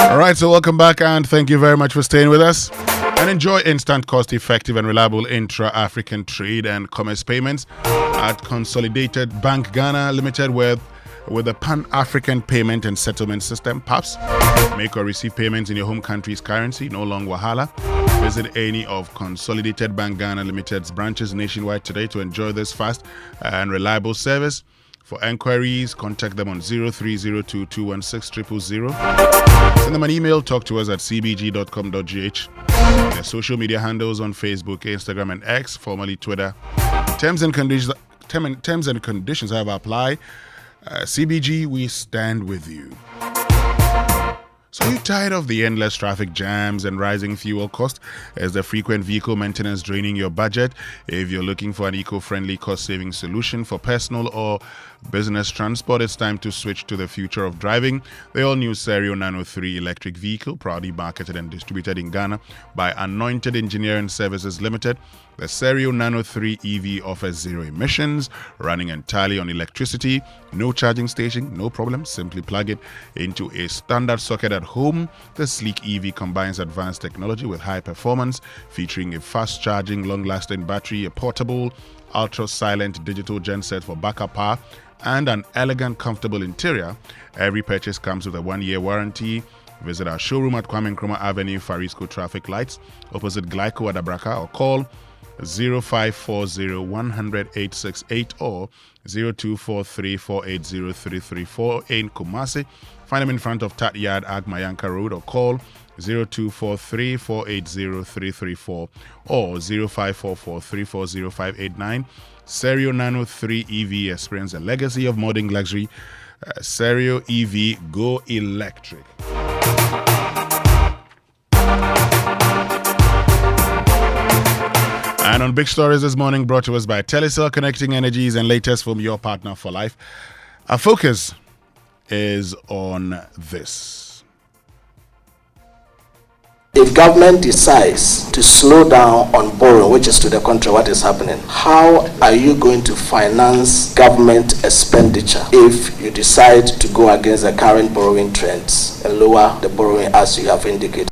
All right, so welcome back and thank you very much for staying with us. And enjoy instant, cost-effective and reliable intra-African trade and commerce payments at Consolidated Bank Ghana Limited with the Pan-African Payment and Settlement System, PAPS. Make or receive payments in your home country's currency, no long wahala. Visit any of Consolidated Bank Ghana Limited's branches nationwide today to enjoy this fast and reliable service. For enquiries, contact them on 0302216000. Send them an email, talk to us at cbg.com.gh. Their social media handles on Facebook, Instagram, and X, formerly Twitter. Terms and conditions however apply. CBG, we stand with you. So are you tired of the endless traffic jams and rising fuel costs? Is the frequent vehicle maintenance draining your budget? If you're looking for an eco-friendly cost-saving solution for personal or business transport, it's time to switch to the future of driving. The all-new Serio Nano 3 electric vehicle, proudly marketed and distributed in Ghana by Anointed Engineering Services Limited. The Serio Nano 3 EV offers zero emissions, running entirely on electricity, no charging station, no problem. Simply plug it into a standard socket at home. The sleek EV combines advanced technology with high performance, featuring a fast-charging, long-lasting battery, a portable, ultra-silent digital genset for backup power, and an elegant, comfortable interior. Every purchase comes with a 1-year warranty. Visit our showroom at Kwame Nkrumah Avenue, Farisco Traffic Lights, opposite Glyco at Abraka, or call 0540-100-868 or 0243-480-334 in Kumasi. Find them in front of Tat Yard, Agmayanka Road, or call 0243-480-334 or 0544-340-589. Serio Nano 3 EV, experience a legacy of modern luxury. Serio EV, go electric. And on Big Stories this morning, brought to us by Telecel, connecting energies and latest from your partner for life. Our focus is on this. If government decides to slow down on borrowing, which is to the contrary what is happening, how are you going to finance government expenditure if you decide to go against the current borrowing trends and lower the borrowing as you have indicated?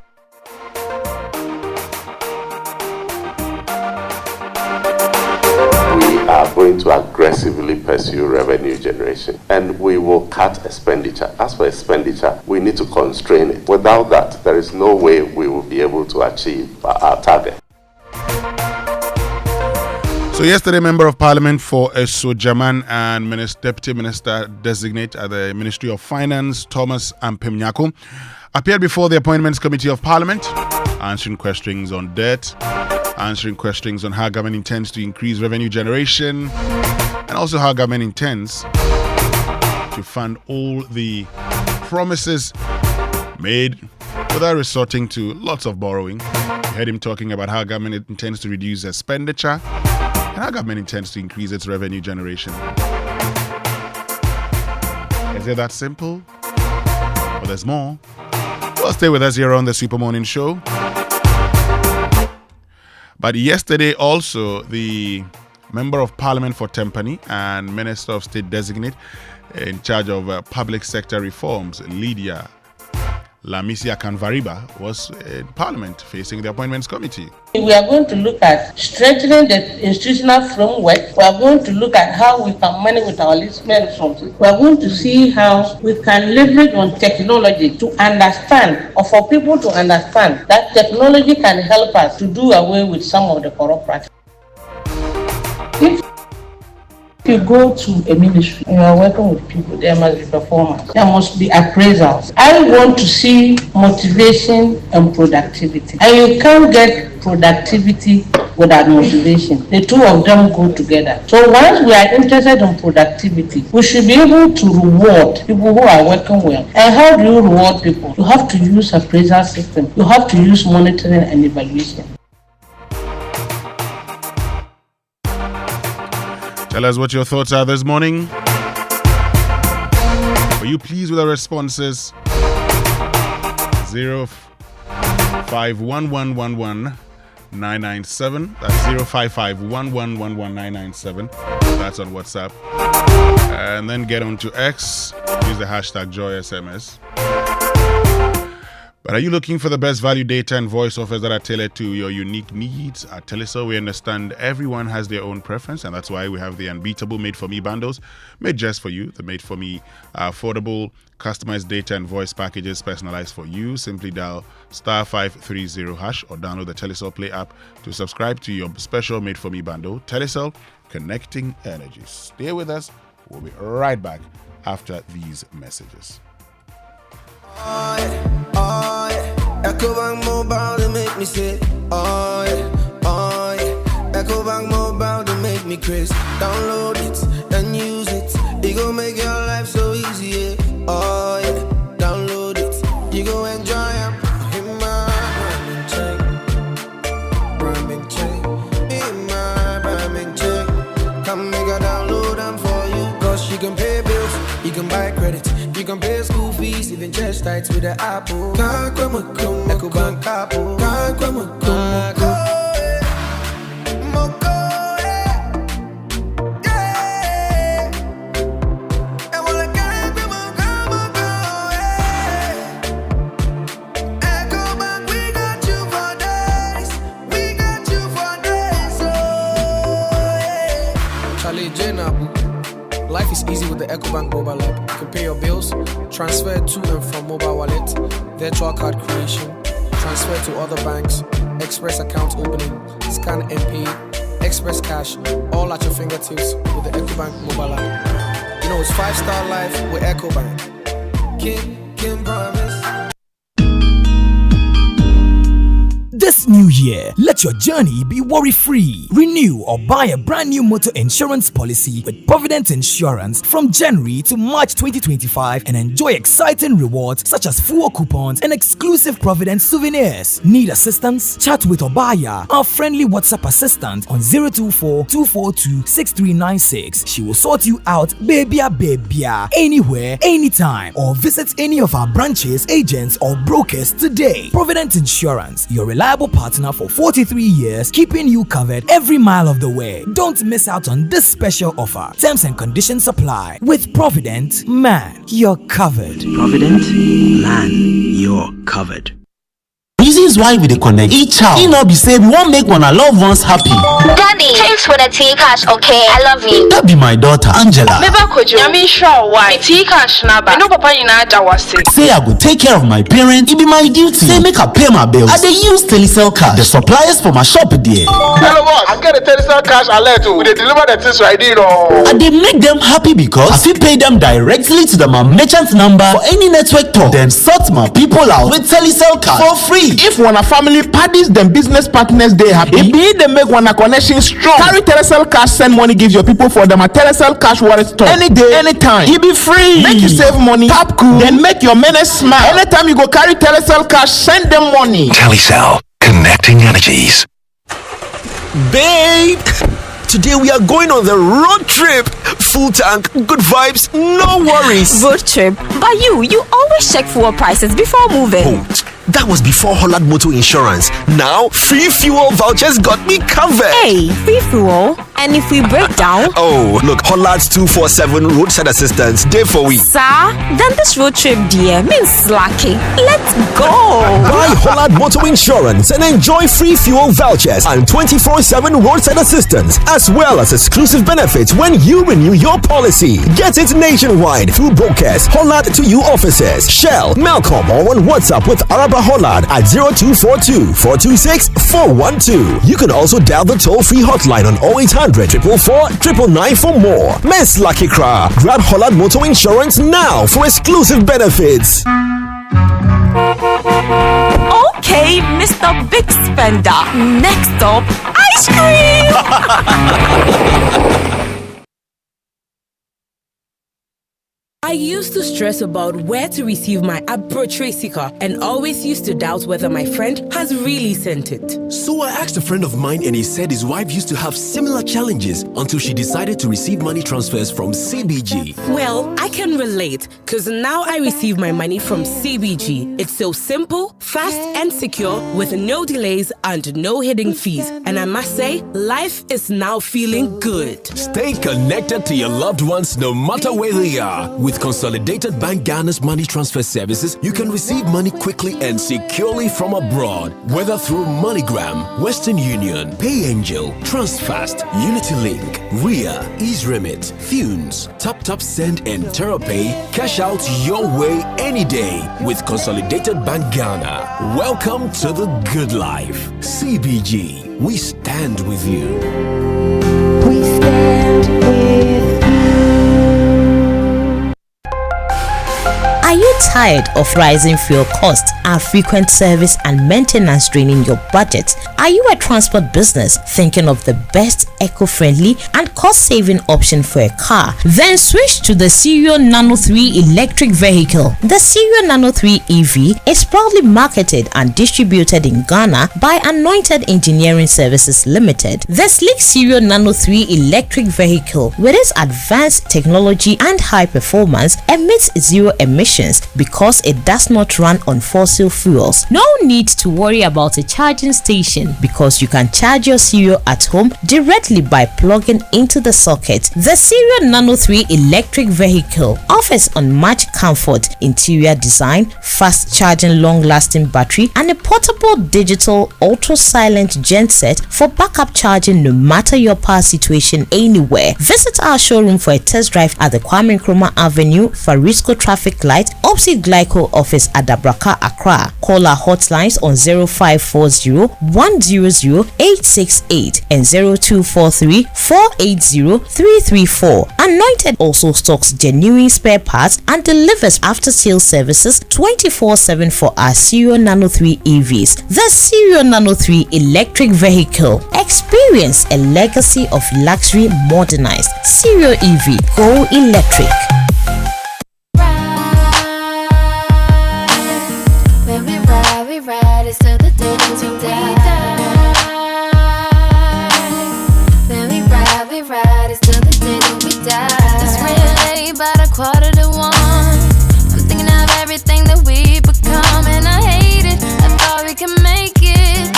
Are going to aggressively pursue revenue generation, and we will cut expenditure. As for expenditure, we need to constrain it. Without that, there is no way we will be able to achieve our target. So yesterday, Member of Parliament for Esojaman and Deputy Minister Designate at the Ministry of Finance, Thomas Ampemnyako, appeared before the Appointments Committee of Parliament, answering questions on debt, answering questions on how government intends to increase revenue generation, and also how government intends to fund all the promises made without resorting to lots of borrowing. You heard him talking about how government intends to reduce expenditure and how government intends to increase its revenue generation. Is it that simple? Well, there's more. Well, stay with us here on the Super Morning Show. But yesterday also, the Member of Parliament for Tempani and Minister of State Designate in charge of public sector reforms, Lydia Lamisia Kanvariba, was in Parliament facing the Appointments Committee. We are going to look at strengthening the institutional framework. We are going to look at how we can manage with our listening resources. We are going to see how we can leverage on technology to understand, or for people to understand, that technology can help us to do away with some of the corrupt practices. If you go to a ministry and you are working with people, there must be performance. There must be appraisals. I want to see motivation and productivity. And you can't get productivity without motivation. The two of them go together. So once we are interested in productivity, we should be able to reward people who are working well. And how do you reward people? You have to use appraisal system. You have to use monitoring and evaluation. Tell us what your thoughts are this morning. Are you pleased with the responses? 051111997. That's 05511111997. That's on WhatsApp. And then get on to X. Use the hashtag JoySMS. But are you looking for the best value data and voice offers that are tailored to your unique needs? At Telecel, we understand everyone has their own preference, and that's why we have the unbeatable Made For Me bundles, made just for you. The Made For Me affordable, customized data and voice packages personalized for you. Simply dial *530# or download the Telecel Play app to subscribe to your special Made For Me bundle. Telecel, connecting energies. Stay with us. We'll be right back after these messages. EcoBank Mobile, they make me say, oh yeah. EcoBank Mobile, they make me crazy. Download it and use it. It gon' make your life so easy, yeah. Oh yeah. Download it. You gon' enjoy it. In my branding chain. In my branding chain. Come make a download them for you. Cause you can pay bills, you can buy credit. You can pay school fees, even church tights with the Apple. EcoBank Apple. Life is easy with the EcoBank mobile app. You can pay your bills, transfer to and from mobile wallet, virtual card creation, transfer to other banks, express account opening, scan and pay, express cash, all at your fingertips with the EcoBank mobile app. You know, it's 5-star life with EcoBank. Can promise. This new year, let your journey be worry-free. Renew or buy a brand new motor insurance policy with Provident Insurance from January to March 2025 and enjoy exciting rewards such as fuel coupons and exclusive Provident souvenirs. Need assistance? Chat with Obaya, our friendly WhatsApp assistant on 024-242-6396. She will sort you out, babya, anywhere, anytime, or visit any of our branches, agents, or brokers today. Provident Insurance, your reliable partner for 43 years, keeping you covered every mile of the way. Don't miss out on this special offer. Terms and conditions apply. With Provident, man, you're covered. Provident, man, you're covered. Reasons why we dey connect each child. It not be say we won't make one our loved ones happy. Daddy, thanks for the tea cash, okay? I love you. That be my daughter, Angela. Meba kojo. Yami sure why? Tea cash naba. I know papa ina jawase. Say I go take care of my parents. It be my duty. Say make I pay my bills. I dey use Telecel cash. The suppliers for my shop there. Hello boss, I get a Telecel cash alert too. We dey deliver the things right here. I dey make them happy because I fit pay them directly to the merchant number for any network talk. Then sort my people out with Telecel cash for free. If one a family parties, then business partners they happy. It be they make one a connection strong. Carry Telecel cash, send money, give your people for them a Telecel cash wallet store. Any day, anytime. It be free. Make you save money, tap cool, then make your menace smile. Anytime you go carry Telecel cash, send them money. Telecel, connecting energies. Babe, today we are going on the road trip. Full tank, good vibes, no worries. Road trip? But you always check fuel prices before moving. Oh, that was before Hollard Motor Insurance. Now, free fuel vouchers got me covered. Hey, free fuel? And if we break down? Oh, look, Hollard's 247 roadside assistance, day for week. Sir, then this road trip, dear, means slacking. Let's go. Buy Hollard Motor Insurance and enjoy free fuel vouchers and 24/7 roadside assistance, as well as exclusive benefits when you renew your policy. Get it nationwide through brokers, Hollard to you offices, Shell, Melcom, or on WhatsApp with Araba Hollard at 0242-426-412. You can also dial the toll-free hotline on 0800 0800 444 999 for more. Miss Lucky Cra. Grab Holland Motor Insurance now for exclusive benefits. Okay, Mr. Big Spender. Next up, ice cream. I used to stress about where to receive my appraisal car and always used to doubt whether my friend has really sent it. So I asked a friend of mine and he said his wife used to have similar challenges until she decided to receive money transfers from CBG. Well, I can relate because now I receive my money from CBG. It's so simple, fast and secure with no delays and no hidden fees. And I must say, life is now feeling good. Stay connected to your loved ones no matter where they are. With Consolidated Bank Ghana's money transfer services, you can receive money quickly and securely from abroad, whether through MoneyGram, Western Union, PayAngel, Transfast, UnityLink, RIA, EaseRemit, Funes, TapTapSend, and TerraPay. Cash out your way any day with Consolidated Bank Ghana. Welcome to the good life. CBG, we stand with you. We stand with you. Are you tired of rising fuel costs and frequent service and maintenance draining your budget? Are you a transport business thinking of the best eco-friendly and cost-saving option for a car? Then switch to the Civic Nano 3 electric vehicle. The Civic Nano 3 EV is proudly marketed and distributed in Ghana by Anointed Engineering Services Limited. The sleek Civic Nano 3 electric vehicle, with its advanced technology and high performance, emits zero emissions because it does not run on fossil fuels. No need to worry about a charging station because you can charge your Civic at home directly by plugging into the socket. The Civic Nano 3 electric vehicle offers unmatched comfort, interior design, fast charging, long-lasting battery, and a portable digital ultra-silent genset for backup charging no matter your power situation anywhere. Visit our showroom for a test drive at the Kwame Nkrumah Avenue, Farisco Traffic Light, opposite Glyco office at Dabraka, Accra. Call our hotlines on 0540 100 868 and 0243 480 334. Anointed also stocks genuine spare parts and delivers after-sales services 24/7 for our Civic Nano 3 EVs. The Civic Nano 3 electric vehicle. Experience a legacy of luxury modernized. Civic EV. Go electric. We ride, it's till the day that we die. When we ride, it's till the day that we die. It's really about 1:45. I'm thinking of everything that we become, and I hate it. I thought we could make it,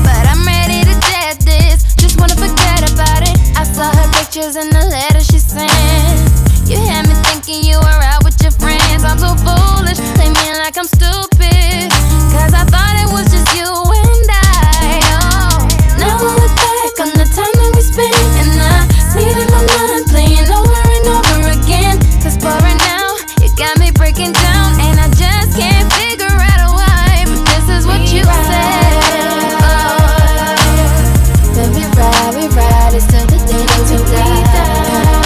but I'm ready to dead this. Just wanna forget about it. I saw her pictures in the letter she sent. You had me thinking you were out with your friends. I'm so foolish, play me like I'm stupid, cause I thought it was just you and I. Oh, now I look back on the time that we spent, and I see it in my mind playing over and over again. Cause for right now, you got me breaking down, and I just can't figure out why. But this is what you said. Oh, when we ride, it's till the day that we die.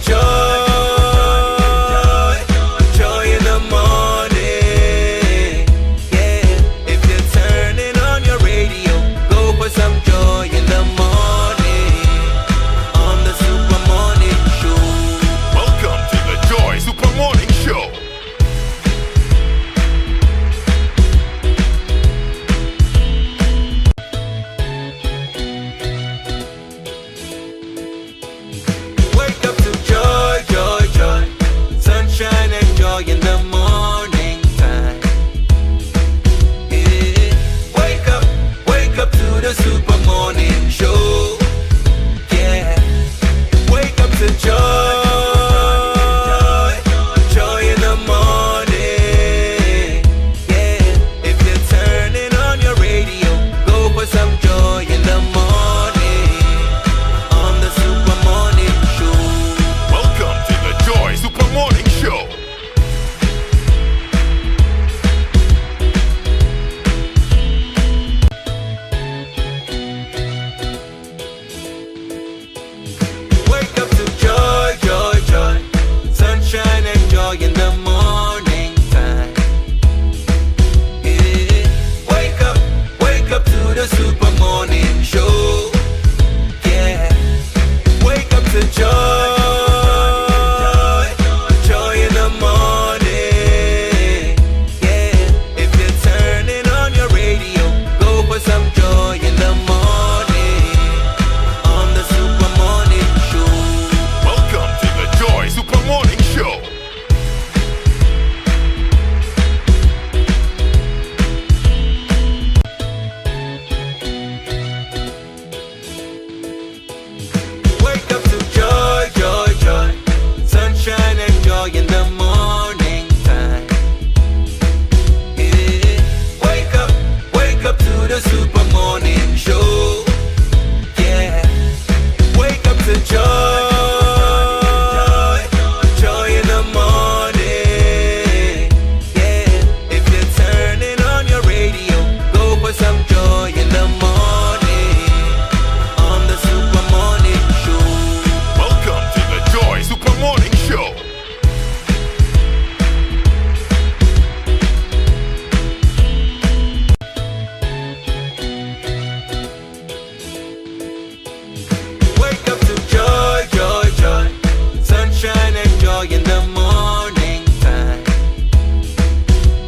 joy in the morning. Yeah, if you're turning on your radio, go for some joy in the morning on the Super Morning Show. Welcome to the Joy Super Morning Show. Wake up to joy, joy, joy. Sunshine and joy in the morning time. Yeah. Wake up to the Super Morning Show. Yeah. Wake up to joy, joy in the morning. Yeah. If you're turning on your radio, go for some joy in the morning on the Super Morning Show. Welcome to the Joy Super Morning Show. Wake up to joy, joy, joy. Sunshine and joy in the morning time. Yeah. Wake up to the Super Morning Show. Yeah. Wake up to joy, joy in the morning. Yeah. If you're turning on your radio, go for some joy in the morning on the Super Morning Show. Welcome to the Joy Super Morning Show. Wake up to joy, joy, joy. Sunshine and joy in the morning time. Yeah. Wake up to the Super Morning Show. Yeah. Wake up to joy, joy in the morning. Yeah. If you're turning on your radio, go for some joy in the morning on the Super Morning Show. Welcome to the Joy Super Morning Show. Wake up to joy, joy, joy. Sunshine and joy in the morning time.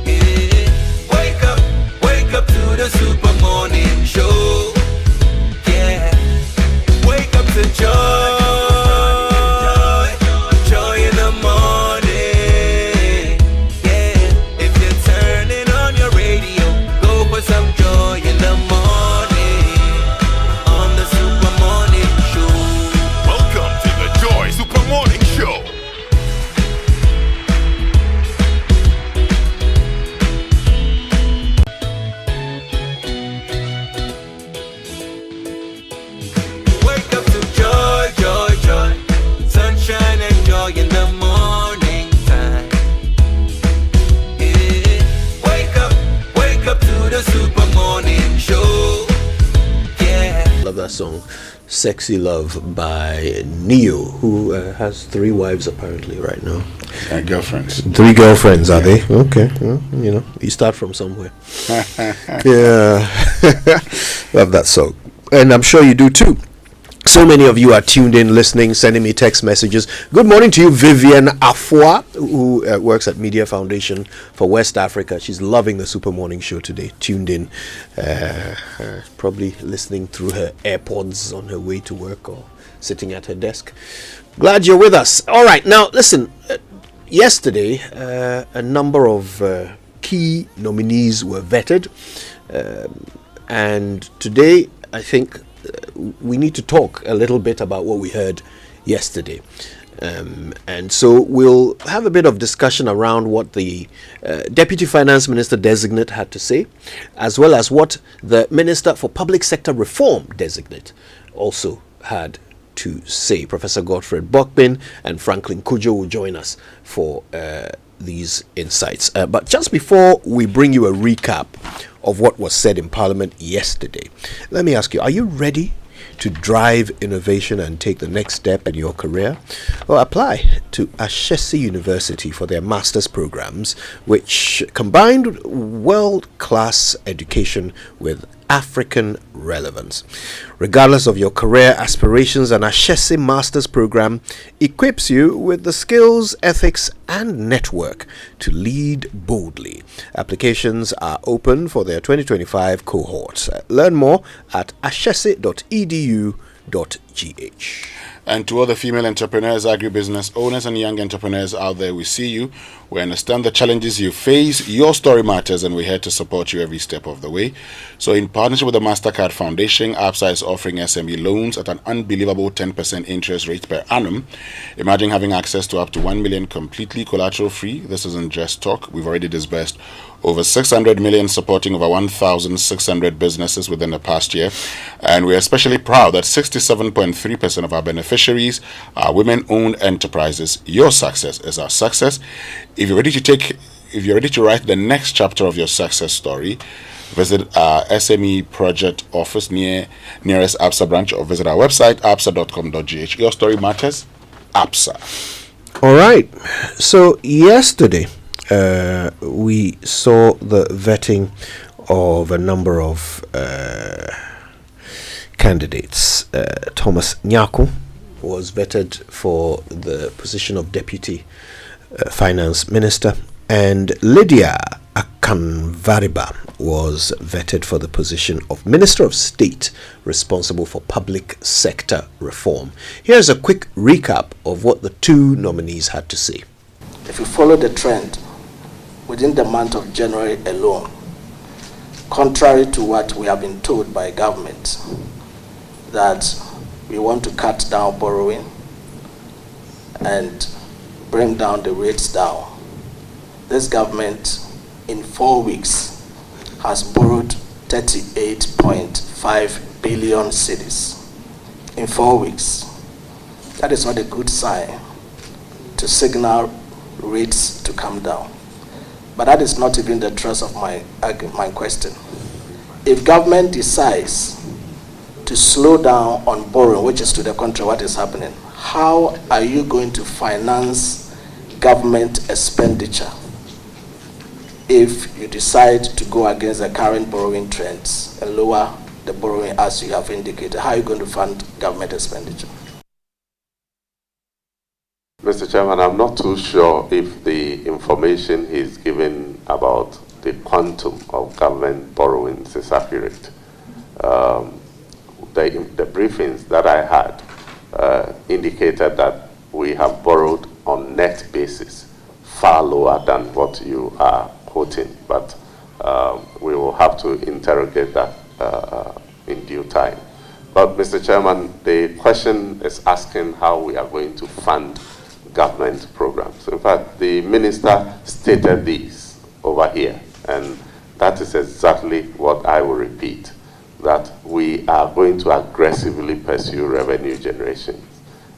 Yeah. Wake up to the Super Morning Show. Yeah. Wake up to joy, joy in the morning. Yeah. If you're turning on your radio, go for some joy in the morning on the Super Morning Show. Welcome to the Joy Super Morning Show. Wake up to joy, joy, joy. Sunshine and joy in the morning time. Yeah. Wake up to the Super Morning Show. Yeah. Love that song, Sexy Love by Neo, who has 3 wives apparently right now. Girlfriends. 3 girlfriends, are they? Okay. Well, you start from somewhere. Yeah. Love that song. And I'm sure you do too. So many of you are tuned in, listening, sending me text messages. Good morning to you, Vivian Afua, who works at Media Foundation for West Africa. She's loving the Super Morning Show today, tuned in, probably listening through her AirPods on her way to work or sitting at her desk. Glad you're with us. All right, now listen, yesterday a number of key nominees were vetted, and today I think we need to talk a little bit about what we heard yesterday. And so we'll have a bit of discussion around what the Deputy Finance Minister Designate had to say, as well as what the Minister for Public Sector Reform Designate also had to say. Professor Godfred Bokbin and Franklin Kujo will join us for these insights. But just before we bring you a recap of what was said in Parliament yesterday, let me ask you, are you ready to drive innovation and take the next step in your career? Well, apply to Ashesi University for their master's programs, which combined world-class education with African relevance. Regardless of your career aspirations, an Ashesi Master's Program equips you with the skills, ethics, and network to lead boldly. Applications are open for their 2025 cohorts. Learn more at ashesi.edu.gh. And to all the female entrepreneurs, agribusiness owners, and young entrepreneurs out there, we see you. We understand the challenges you face. Your story matters, and we're here to support you every step of the way. So in partnership with the MasterCard Foundation, ABSA is offering SME loans at an unbelievable 10% interest rate per annum. Imagine having access to up to 1 million completely collateral-free. This isn't just talk. We've already disbursed over 600 million, supporting over 1,600 businesses within the past year. And we're especially proud that 67.3% of our beneficiaries are women-owned enterprises. Your success is our success. If you're ready to write the next chapter of your success story, visit our SME project office nearest ABSA branch, or visit our website, absa.com.gh. Your story matters, ABSA. All right. So yesterday, we saw the vetting of a number of candidates. Thomas Nyako was vetted for the position of Deputy Finance Minister, and Lydia Akanvariba was vetted for the position of Minister of State responsible for public sector reform. Here's a quick recap of what the two nominees had to say. If you follow the trend, within the month of January alone, contrary to what we have been told by government, that we want to cut down borrowing and bring down the rates down, this government in 4 weeks has borrowed 38.5 billion cedis. In 4 weeks. That is not a good sign to signal rates to come down. But that is not even the thrust of my question. If government decides to slow down on borrowing, which is to the contrary what is happening, how are you going to finance government expenditure if you decide to go against the current borrowing trends and lower the borrowing as you have indicated? How are you going to fund government expenditure? Mr. Chairman, I'm not too sure if the information he's given about the quantum of government borrowings is accurate. The briefings that I had indicated that we have borrowed on net basis far lower than what you are quoting, but we will have to interrogate that in due time. But Mr. Chairman, the question is asking how we are going to fund government programs. In fact, the minister stated these over here, and that is exactly what I will repeat, that we are going to aggressively pursue revenue generation,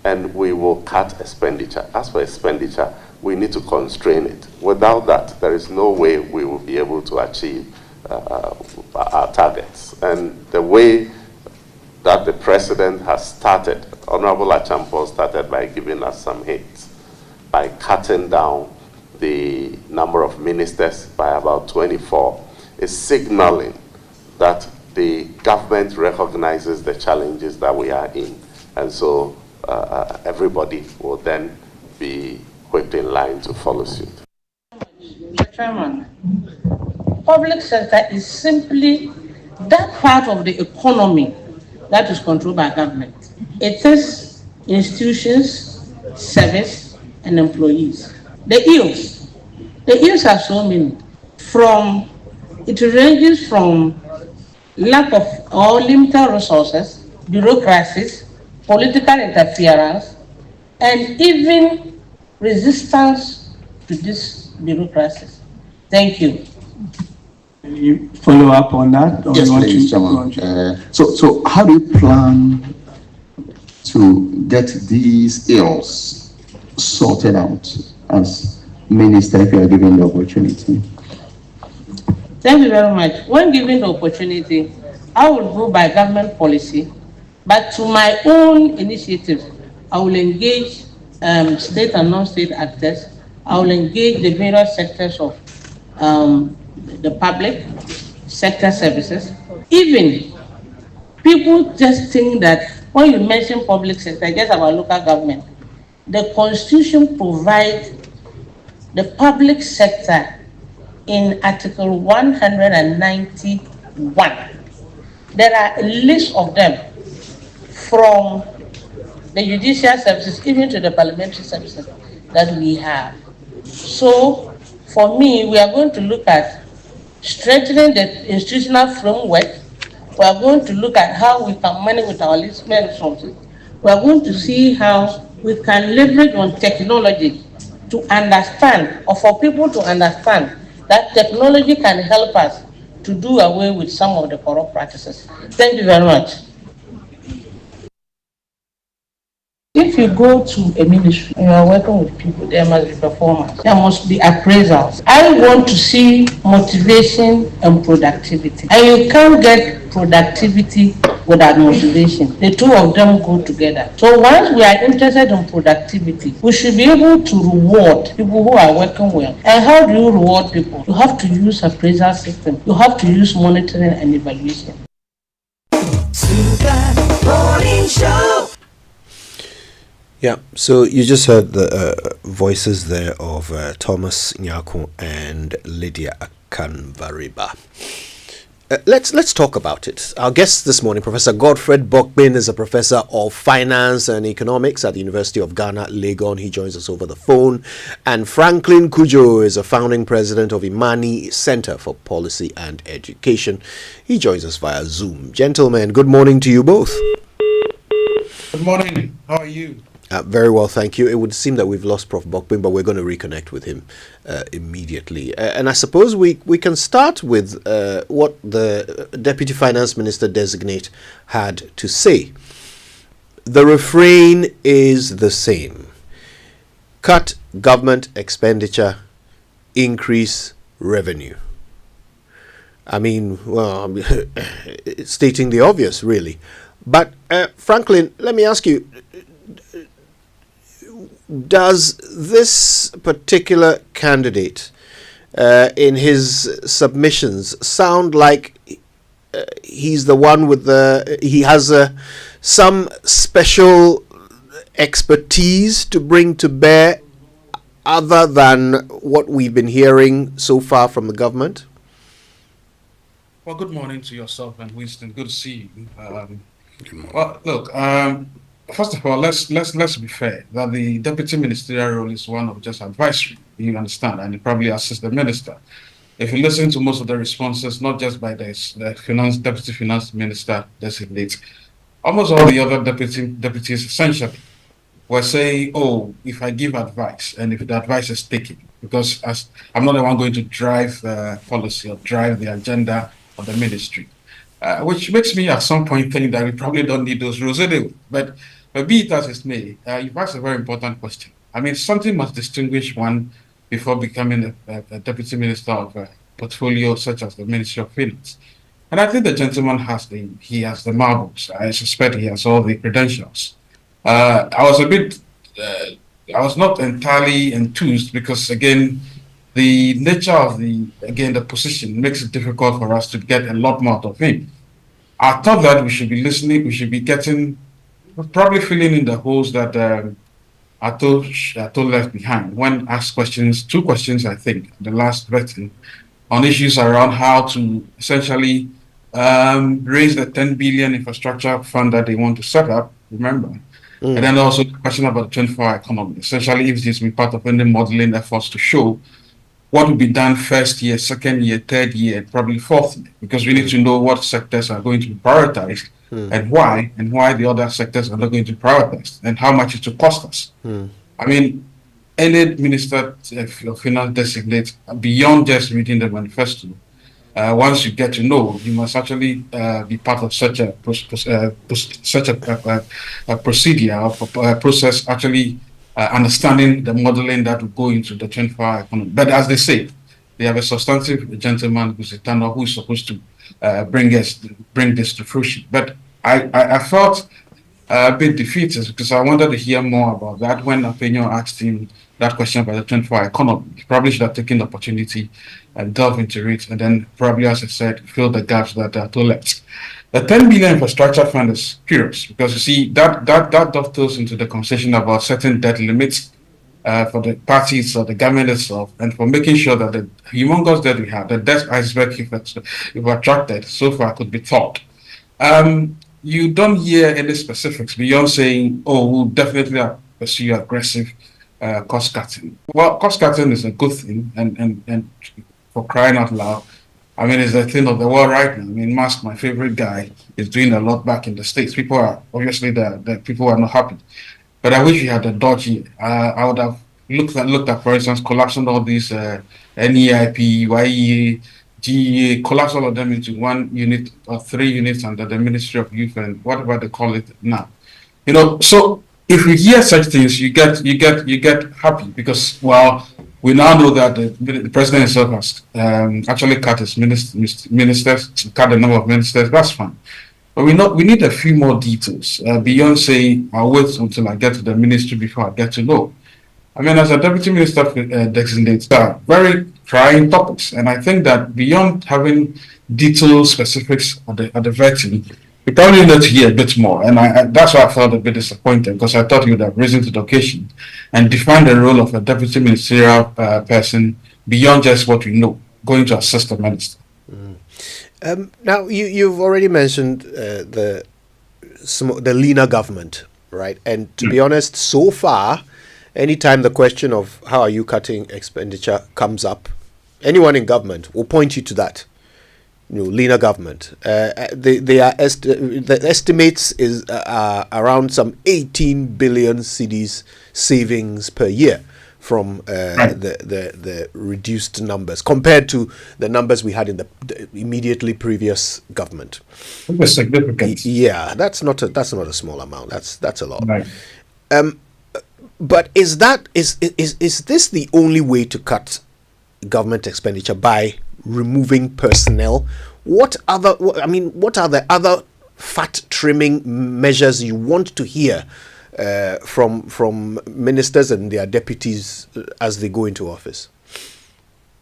and we will cut expenditure. As for expenditure, we need to constrain it. Without that, there is no way we will be able to achieve our targets. And the way that the president has started, Honorable Achampo started by giving us some hints, by cutting down the number of ministers by about 24, is signaling that the government recognizes the challenges that we are in. And so everybody will then be whipped in line to follow suit. Mr. Chairman, public sector is simply that part of the economy that is controlled by government. It is institutions, service, and employees. The ills are so many. It ranges from lack of or limited resources, bureaucracies, political interference, and even resistance to these bureaucracies. Thank you. Can you follow up on that? Or yes, please, Chairman. So how do you plan to get these ills sorted out as minister if you are given the opportunity? Thank you very much. When given the opportunity, I will go by government policy But to my own initiative, I will engage state and non-state actors. I will engage the various sectors of the public sector services. Even people just think that when you mention public sector, just about local government, the Constitution provides the public sector in Article 191. There are a list of them from the judicial services even to the parliamentary services that we have. So for me, we are going to look at strengthening the institutional framework. We are going to look at how we can manage with our listening resources. We are going to see how we can leverage on technology to understand, or for people to understand, that technology can help us to do away with some of the corrupt practices. Thank you very much. If you go to a ministry and you are working with people, there must be performance, there must be appraisals. I want to see motivation and productivity. And you can't get productivity without motivation. The two of them go together. So once we are interested in productivity, we should be able to reward people who are working well. And how do you reward people? You have to use appraisal system. You have to use monitoring and evaluation. Morning Show. Yeah, so you just heard the voices there of Thomas Nyako and Lydia Akanvariba. Let's talk about it. Our guest this morning, Professor Godfred Bokbin, is a professor of finance and economics at the University of Ghana, Legon. He joins us over the phone. And Franklin Kujo is a founding president of Imani Center for Policy and Education. He joins us via Zoom. Gentlemen, good morning to you both. Good morning. How are you? Very well, thank you. It would seem that we've lost Prof. Bokbin, but we're going to reconnect with him immediately. And I suppose we can start with what the Deputy Finance Minister Designate had to say. The refrain is the same. Cut government expenditure, increase revenue. I mean, well, stating the obvious, really. But Franklin, let me ask you, does this particular candidate in his submissions sound like he's the one with he has some special expertise to bring to bear other than what we've been hearing so far from the government? Well, good morning to yourself and Winston. Good to see you. Well, look, first of all, let's be fair that the deputy ministerial role is one of just advisory. You understand, and you probably assist the minister. If you listen to most of the responses, not just by the deputy finance minister designate, almost all the other deputies essentially were saying, "Oh, if I give advice and if the advice is taken, because as I'm not the one going to drive policy or drive the agenda of the ministry." Which makes me at some point think that we probably don't need those rules anyway. But be it as it may, you've asked a very important question. I mean, something must distinguish one before becoming a deputy minister of a portfolio such as the Ministry of Finance. And I think the gentleman has the marbles. I suspect he has all the credentials. I was not entirely enthused because, again, the nature of the position makes it difficult for us to get a lot more out of him. I thought that we should be listening, we should be probably filling in the holes that Ato left behind when asked questions, two questions, I think, the last vetting, on issues around how to essentially raise the 10 billion infrastructure fund that they want to set up, remember? And then also the question about the 24-hour economy, essentially if this will be part of any modeling efforts to show what will be done first year, second year, third year, probably fourth year, because we need to know what sectors are going to be prioritized and why the other sectors are not going to be prioritized and how much it will cost us. I mean, any minister of finance designate beyond just reading the manifesto. Once you get to know, you must actually be part of such a procedure or process, actually understanding the modeling that will go into the 24-hour economy. But as they say, they have a substantive gentleman who's a tenor who is supposed to bring this to fruition. But I felt a bit defeated because I wanted to hear more about that when Appenio asked him that question about the 24 economy. He probably should have taken the opportunity and delve into it, and then probably, as I said, fill the gaps that are too left. The 10 billion infrastructure fund is curious because you see that dovetails into the conversation about setting debt limits for the parties or the government itself, and for making sure that the humongous debt we have, the debt iceberg if attracted so far, could be taught. You don't hear any specifics beyond saying, "Oh, we'll definitely pursue aggressive cost cutting." Well, cost cutting is a good thing, and for crying out loud, I mean, it's the thing of the world right now. I mean, Musk, my favorite guy, is doing a lot back in the States. People are obviously the people are not happy, but I wish we had a dodgy. I would have looked at, for instance, collapsing all these NEIP, YEA, GEA, collapse all of them into one unit or 3 units under the Ministry of Youth and whatever they call it now. You know, so if you hear such things, you get happy because, well, we now know that the president himself has actually cut his ministers, cut the number of ministers. That's fine, but we need a few more details beyond saying, "I'll wait until I get to the ministry before I get to know." I mean, as a deputy minister designated, very trying topics, and I think that beyond having detailed specifics at the vetting, we probably need to hear a bit more, and that's why I felt a bit disappointed, because I thought he would have risen to the occasion and defined the role of a deputy ministerial person beyond just what we know, going to assist the minister. Now, you've already mentioned the leaner government, right? And to be honest, so far, anytime the question of how are you cutting expenditure comes up, anyone in government will point you to that. Leaner government. The estimates is around some 18 billion cedis savings per year from the reduced numbers compared to the numbers we had in the immediately previous government. That's significant. Yeah, that's not a small amount. That's a lot. Right. But is this the only way to cut government expenditure, by removing personnel? What are the other fat trimming measures you want to hear from ministers and their deputies as they go into office?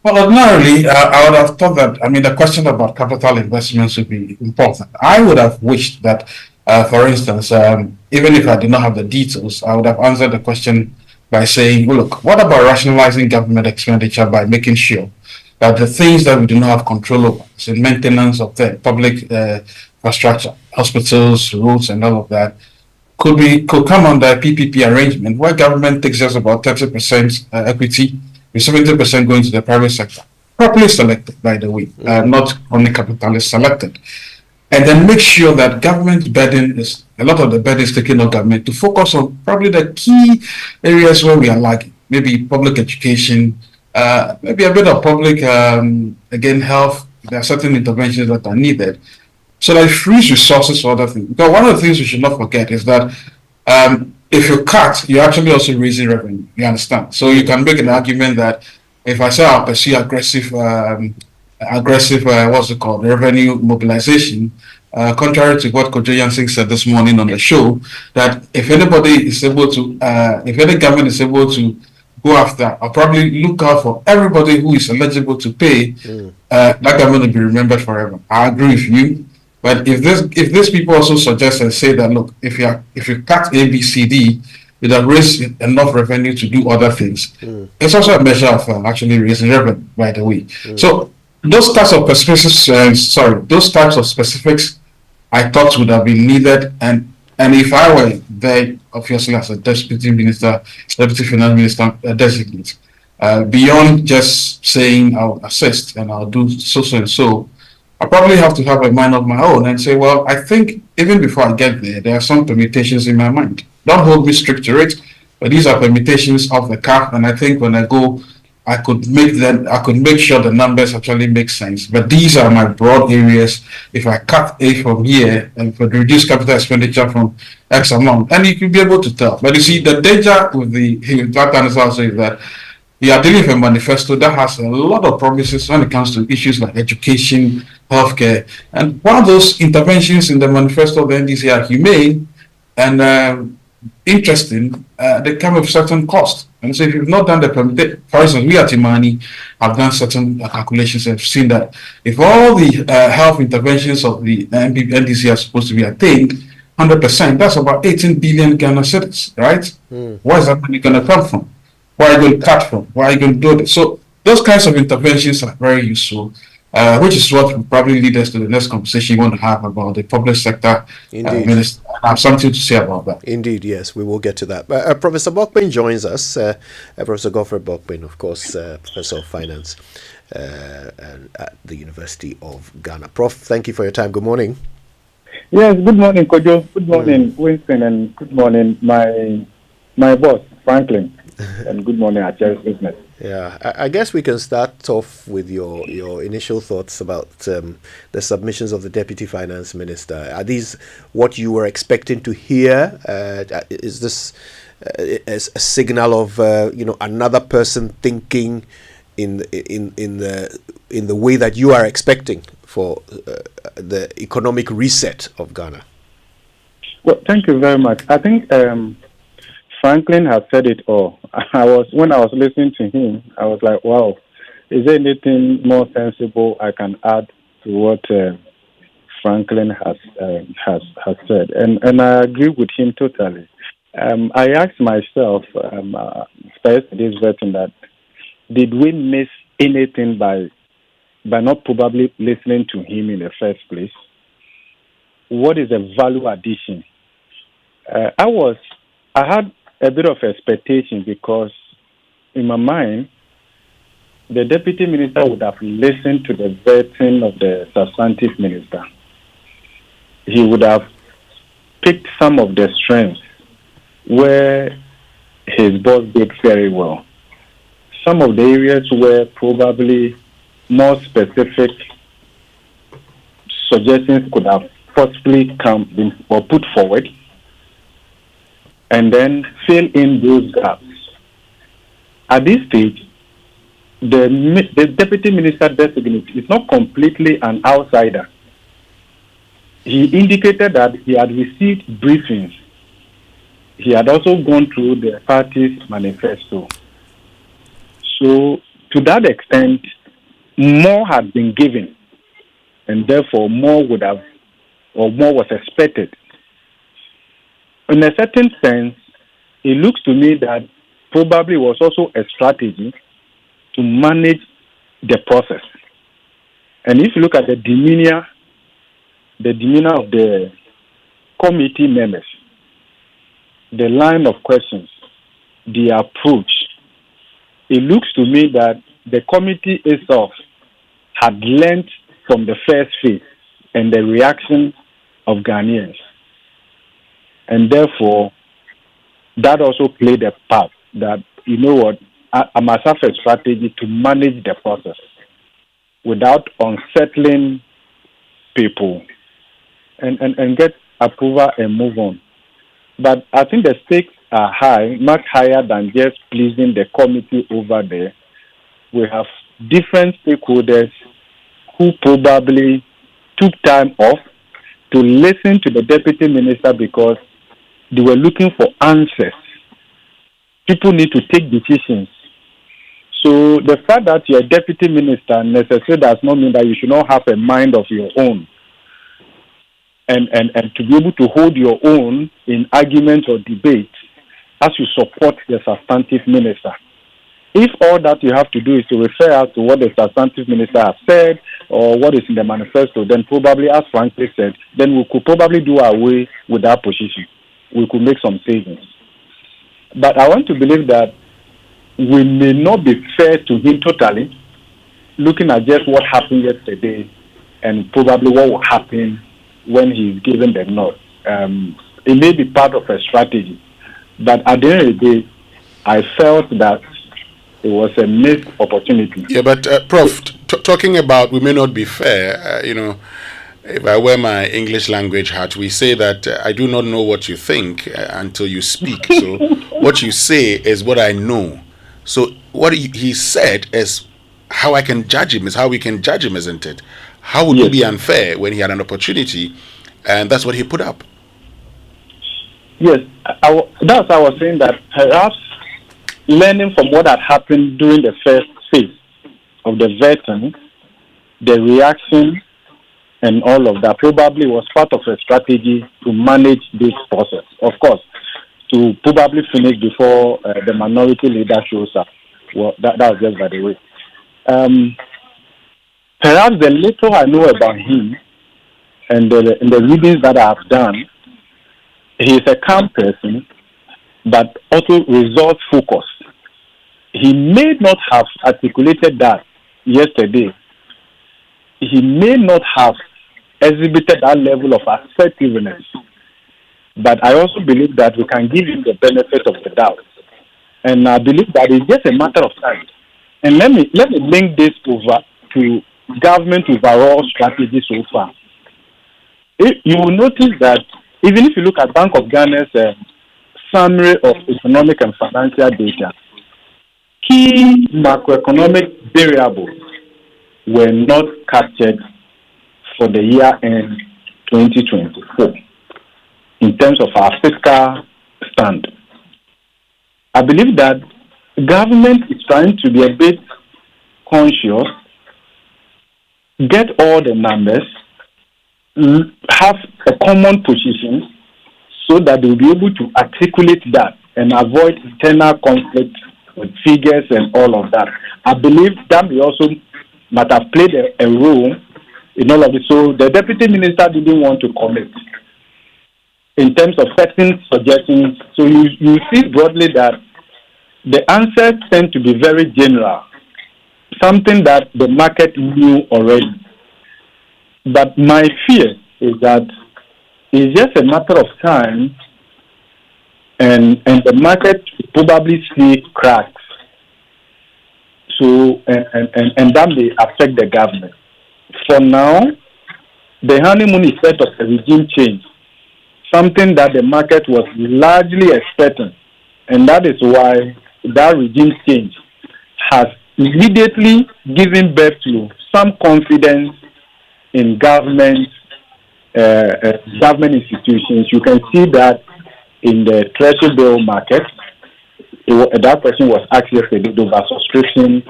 Well, ordinarily, I would have thought that, the question about capital investments would be important. I would have wished that, for instance, even if I did not have the details, I would have answered the question by saying, well, look, what about rationalizing government expenditure by making sure that the things that we do not have control over, so maintenance of the public infrastructure, hospitals, roads, and all of that, could come under a PPP arrangement where government takes just about 30% equity, with 70% going to the private sector, properly selected, by the way, not only capitalist selected, and then make sure that government burden is, a lot of the burden is taken on government to focus on probably the key areas where we are lagging, maybe public education, maybe a bit of public, health. There are certain interventions that are needed, so that it frees resources for other things. Because one of the things we should not forget is that if you cut, you're actually also raising revenue. You understand? So you can make an argument that if I say I'll pursue aggressive, revenue mobilization, contrary to what Kojo Yansing said this morning on the show, that if any government is able to go after, I'll probably look out for everybody who is eligible to pay, that government will be remembered forever. I agree with you. But if these people also suggest and say that, look, if you cut A, B, C, D, it will raise enough revenue to do other things. It's also a measure of actually raising revenue, by the way. So those types of specifics, I thought would have been needed, and if I were there, obviously as a deputy finance minister designate, beyond just saying I'll assist and I'll do so and so, I probably have to have a mind of my own and say, well, I think even before I get there are some permutations in my mind. Don't hold me strict to it, but these are permutations of the cuff, and I think when I go, I could make sure the numbers actually make sense. But these are my broad areas. If I cut A from here and if I reduce capital expenditure from X amount, and you could be able to tell. But you see, the danger with that answer also is that you are dealing with a manifesto that has a lot of promises when it comes to issues like education, healthcare. And one of those interventions in the manifesto of the NDC are humane and interesting. They come with certain cost. And so if you've not done the permit, for instance, we at Imani have done certain calculations and have seen that if all the health interventions of the NDC are supposed to be attained 100%, that's about 18 billion Ghana cedis, right? Where is that money going to come from? Where are you going to cut from? Where are you going to do this? So those kinds of interventions are very useful, which is what will probably lead us to the next conversation you want to have about the public sector. Minister. I have something to say about that. Indeed, yes, we will get to that. Professor Bokpin joins us. Professor Godfrey Bokpin, of course, Professor of Finance at the University of Ghana. Prof, thank you for your time. Good morning. Yes, good morning, Kojo. Good morning, Winston, and good morning, my boss, Franklin. And good morning, our Cherish Business. Yeah, I guess we can start off with your initial thoughts about the submissions of the Deputy Finance Minister. Are these what you were expecting to hear? Is this a signal of another person thinking in the way that you are expecting for the economic reset of Ghana? Well, thank you very much. I think Franklin has said it all. When I was listening to him, I was like, wow, is there anything more sensible I can add to what Franklin has said? And I agree with him totally. I asked myself, first this vetting, that did we miss anything by not probably listening to him in the first place? What is the value addition? I had a bit of expectation because in my mind, the Deputy Minister would have listened to the vetting of the substantive minister. He would have picked some of the strengths where his boss did very well. Some of the areas where probably more specific suggestions could have possibly come or put forward, and then fill in those gaps. At this stage, the Deputy Minister designate is not completely an outsider. He indicated that he had received briefings. He had also gone through the party's manifesto. So, to that extent, more had been given, and therefore more was expected. In a certain sense, it looks to me that probably was also a strategy to manage the process. And if you look at the demeanor of the committee members, the line of questions, the approach, it looks to me that the committee itself had learned from the first phase and the reaction of Ghanaians. And therefore, that also played a part that, you know what, I must have a strategy to manage the process without unsettling people and get approval and move on. But I think the stakes are high, much higher than just pleasing the committee over there. We have different stakeholders who probably took time off to listen to the Deputy Minister because they were looking for answers. People need to take decisions. So the fact that you're a Deputy Minister necessarily does not mean that you should not have a mind of your own. And to be able to hold your own in argument or debate as you support the substantive minister. If all that you have to do is to refer out to what the substantive minister has said or what is in the manifesto, then probably, as Franklin said, then we could probably do away with that position. We could make some savings. But I want to believe that we may not be fair to him totally, looking at just what happened yesterday and probably what will happen when he's given the nod. It may be part of a strategy, but at the end of the day, I felt that it was a missed opportunity. Yeah, but Prof, talking about we may not be fair, if I wear my English language hat, we say that I do not know what you think until you speak. So what you say is what I know. So what he said is how I can judge him, is how we can judge him, isn't it? How would it be unfair when he had an opportunity, and that's what he put up? Yes, that's how I was saying that perhaps learning from what had happened during the first phase of the vetting, the reaction, and all of that probably was part of a strategy to manage this process. Of course, to probably finish before the minority leader shows up. Well, that was just by the way. Perhaps the little I know about him and the readings that I have done, he is a calm person, but also results focused. He may not have articulated that yesterday. He may not have exhibited that level of assertiveness. But I also believe that we can give him the benefit of the doubt. And I believe that it's just a matter of time. And let me link this over to government overall strategy so far. You will notice that even if you look at Bank of Ghana's summary of economic and financial data, key macroeconomic variables were not captured for the year end 2024 in terms of our fiscal stand. I believe that government is trying to be a bit conscious, get all the numbers, have a common position so that they will be able to articulate that and avoid internal conflict with figures and all of that. I believe that may also might have played a role in all of this. So the deputy minister didn't want to commit in terms of certain suggestions. So you see broadly that the answers tend to be very general, something that the market knew already. But my fear is that it's just a matter of time and the market will probably see cracks. So, and that may affect the government. For now, the honeymoon is set of a regime change, something that the market was largely expecting. And that is why that regime change has immediately given birth to some confidence in government institutions. You can see that in the treasury bill market. That question was asked yesterday over subscription,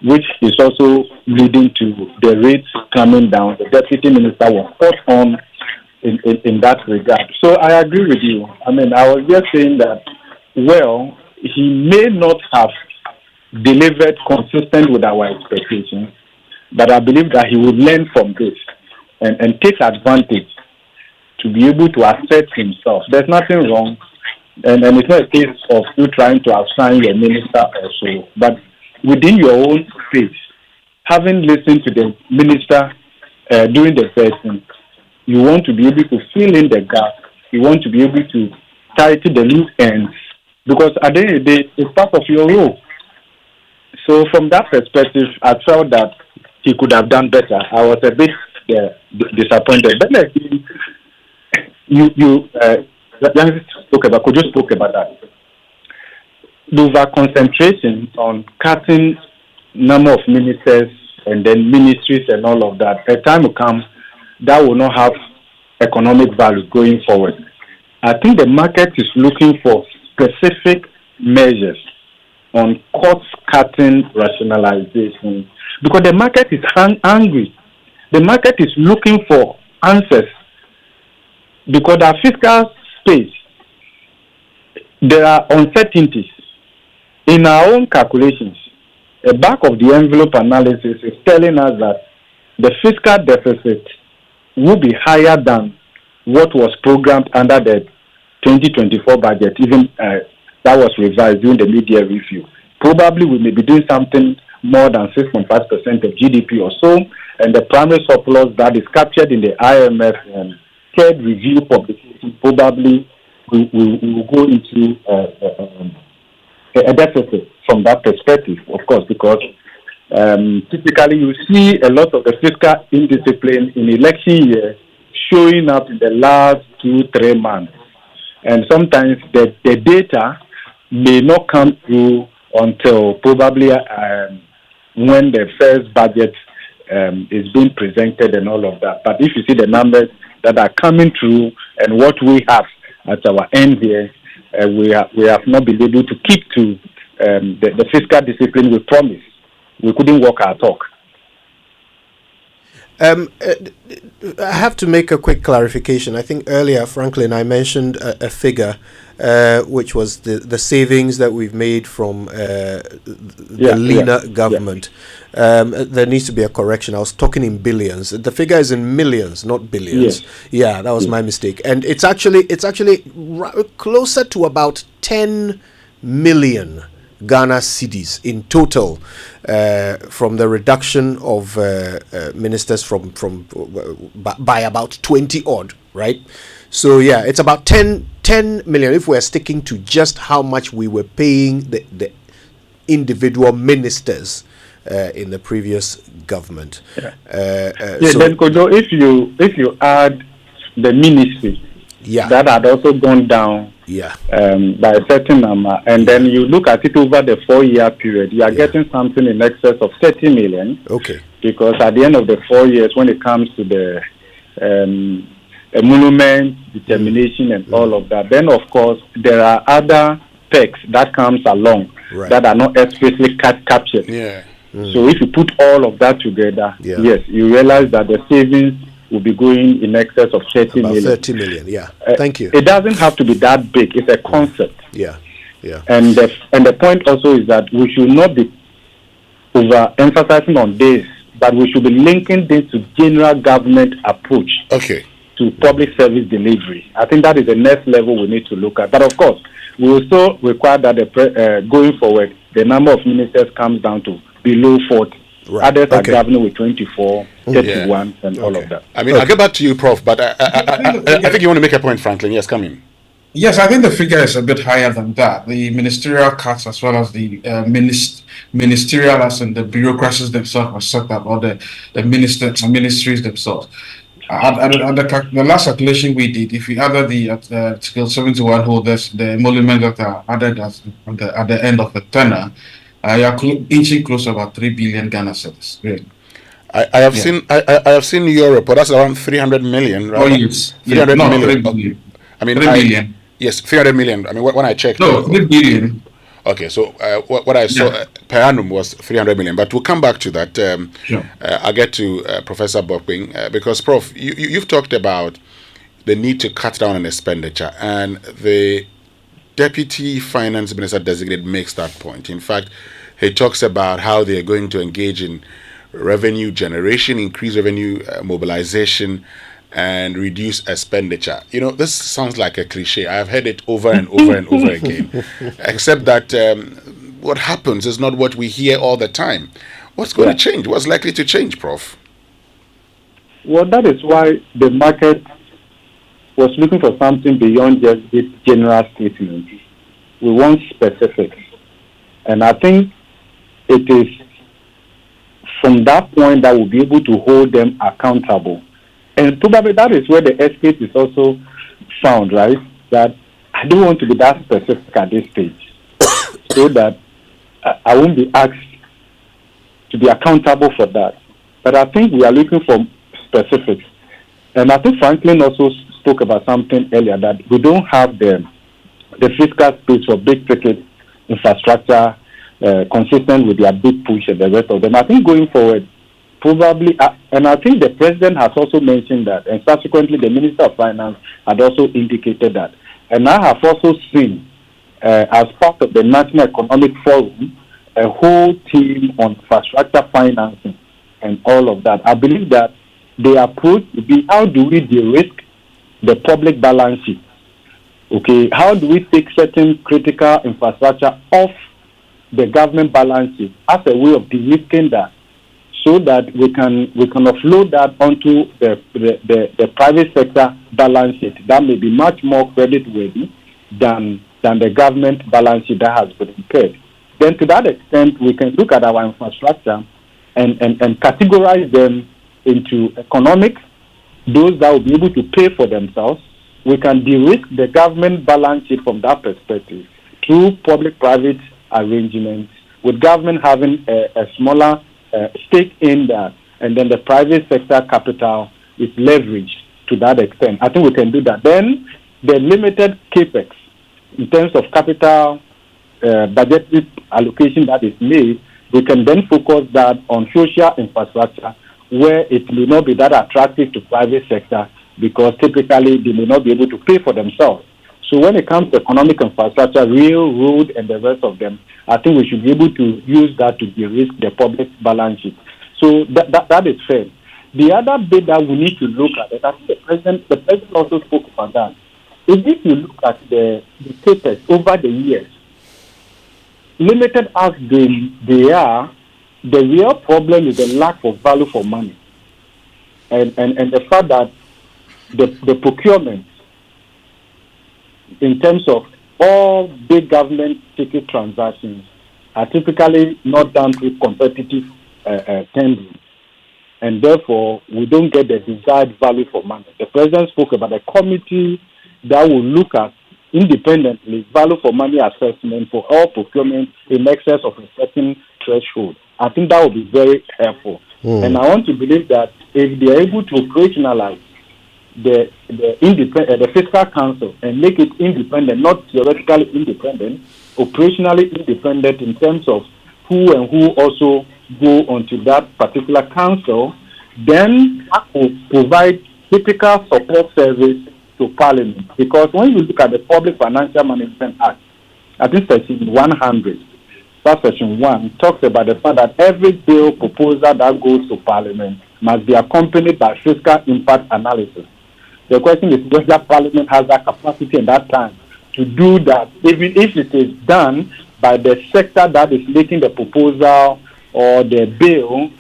which is also leading to the rates coming down. The deputy minister was spot on in that regard. So I agree with you. I mean, I was just saying that, well, he may not have delivered consistent with our expectations, but I believe that he will learn from this and take advantage to be able to assert himself. There's nothing wrong, and it's not a case of you trying to assign your minister or so, but within your own space, having listened to the minister during the session, you want to be able to fill in the gap. You want to be able to tighten the loose ends, because at the end of the day, it's part of your role. So from that perspective, I felt that he could have done better. I was a bit disappointed. But like, could you spoke about that? The over concentration on cutting number of ministers and then ministries and all of that. A time will come that will not have economic value going forward. I think the market is looking for specific measures on cost-cutting rationalization, because the market is angry. The market is looking for answers, because our fiscal space, there are uncertainties. In our own calculations, the back of the envelope analysis is telling us that the fiscal deficit will be higher than what was programmed under the 2024 budget, even that was revised during the mid-year review. Probably we may be doing something more than 6.5% of GDP or so, and the primary surplus that is captured in the IMF and third review publication probably will go into a deficit from that perspective, of course, because typically you see a lot of the fiscal indiscipline in election year showing up in the last 2-3 months. And sometimes the data may not come through until probably when the first budget is being presented and all of that. But if you see the numbers that are coming through and what we have at our end here, we have not been able to keep to the fiscal discipline we promised. We couldn't walk our talk. I have to make a quick clarification. I think earlier, Franklin, I mentioned a figure, which was the savings that we've made from the leaner government. There needs to be a correction. I was talking in billions. The figure is in millions, not billions. Yeah, that was my mistake. And it's actually closer to about 10 million Ghana cedis in total, from the reduction of ministers by about 20 odd, right? So yeah, it's about 10 million if we're sticking to just how much we were paying the individual ministers in the previous government. Then Kojo, if you add the ministry, that had also gone down by a certain number, and then you look at it over the 4-year period, you are getting something in excess of 30 million. Okay. Because at the end of the 4 years, when it comes to the emolument, determination, and all of that, then of course there are other perks that comes along that are not explicitly captured. So if you put all of that together, yes, you realize that the savings will be going in excess of 30 million. 30 million, yeah. Thank you. It doesn't have to be that big. It's a concept. Yeah. And the point also is that we should not be overemphasizing on this, but we should be linking this to general government approach to public service delivery. I think that is the next level we need to look at. But of course, we also require that going forward, the number of ministers comes down to below 40. Others are governing with 24, 31, and all of that. I mean, I'll get back to you, Prof, but I think you want to make a point, Franklin. Yes, come in. Yes, I think the figure is a bit higher than that. The ministerial cuts, as well as the ministerial, as in the bureaucracies themselves are set up, or the ministers and ministries themselves. The last calculation we did, if we added the Article 71 holders, the emoluments that are added at the end of the tenure, you are inching close to about 3 billion Ghana cedis. Really. I have seen Europe, but that's around 300 million, right? Oh yes, 300 million. 3 billion. I mean, 3 billion. Yes, 300 million. I mean, when I checked. No, 3 billion. Okay, so what I saw per annum was 300 million. But we'll come back to that. I'll get to Professor Bokping, because, Prof, you've talked about the need to cut down on expenditure, and the Deputy Finance Minister designate makes that point. In fact, he talks about how they are going to engage in revenue generation, increase revenue mobilization, and reduce expenditure. You know, this sounds like a cliche. I've heard it over and over and over again. Except that what happens is not what we hear all the time. What's going to change? What's likely to change, Prof? Well, that is why the market was looking for something beyond just this general statement. We want specifics. And I think it is from that point that we'll be able to hold them accountable. And probably that is where the escape is also found, right? That I don't want to be that specific at this stage, so that I won't be asked to be accountable for that. But I think we are looking for specifics. And I think Franklin also spoke about something earlier, that we don't have the fiscal space for big ticket infrastructure consistent with their big push and the rest of them. I think going forward, probably, and I think the president has also mentioned that, and subsequently the Minister of Finance had also indicated that. And I have also seen, as part of the National Economic Forum, a whole team on infrastructure financing and all of that. I believe that the approach would be, how do we de-risk the public balance sheet? Okay, how do we take certain critical infrastructure off the government balance sheet as a way of de-risking that, so that we can offload that onto the private sector balance sheet that may be much more credit worthy than the government balance sheet that has been prepared. Then to that extent, we can look at our infrastructure and categorize them into economic, those that will be able to pay for themselves. We can de-risk the government balance sheet from that perspective through public-private arrangements, with government having a smaller stake in that, and then the private sector capital is leveraged to that extent. I think we can do that. Then the limited capex in terms of capital budgetary allocation that is made, we can then focus that on social infrastructure where it may not be that attractive to private sector because typically they may not be able to pay for themselves. So when it comes to economic infrastructure, rail, road, and the rest of them, I think we should be able to use that to de-risk the public balance sheet. So that is fair. The other bit that we need to look at, and I think the president also spoke about that, is if you look at the cases over the years, limited as they are, the real problem is the lack of value for money. And the fact that the procurement in terms of all big government ticket transactions are typically not done through competitive tendering. And therefore, we don't get the desired value for money. The president spoke about a committee that will look at independently value for money assessment for all procurement in excess of a certain threshold. I think that would be very helpful. And I want to believe that if they are able to operationalize the fiscal council and make it independent, not theoretically independent, operationally independent in terms of who and who also go onto that particular council, then that will provide typical support service to Parliament. Because when you look at the Public Financial Management Act, I think Section 100, Section 1, talks about the fact that every bill proposal that goes to Parliament must be accompanied by fiscal impact analysis. The question is whether Parliament has that capacity and that time to do that, even if it is done by the sector that is making the proposal or the bill,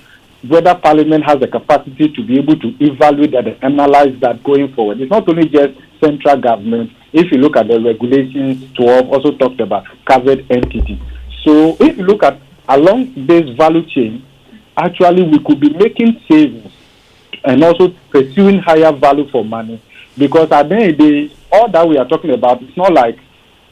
whether Parliament has the capacity to be able to evaluate that and analyze that going forward. It's not only just central government. If you look at the regulations 12, also talked about covered entities. So if you look at along this value chain, actually we could be making savings and also pursuing higher value for money. Because at the end of the day, all that we are talking about, it's not like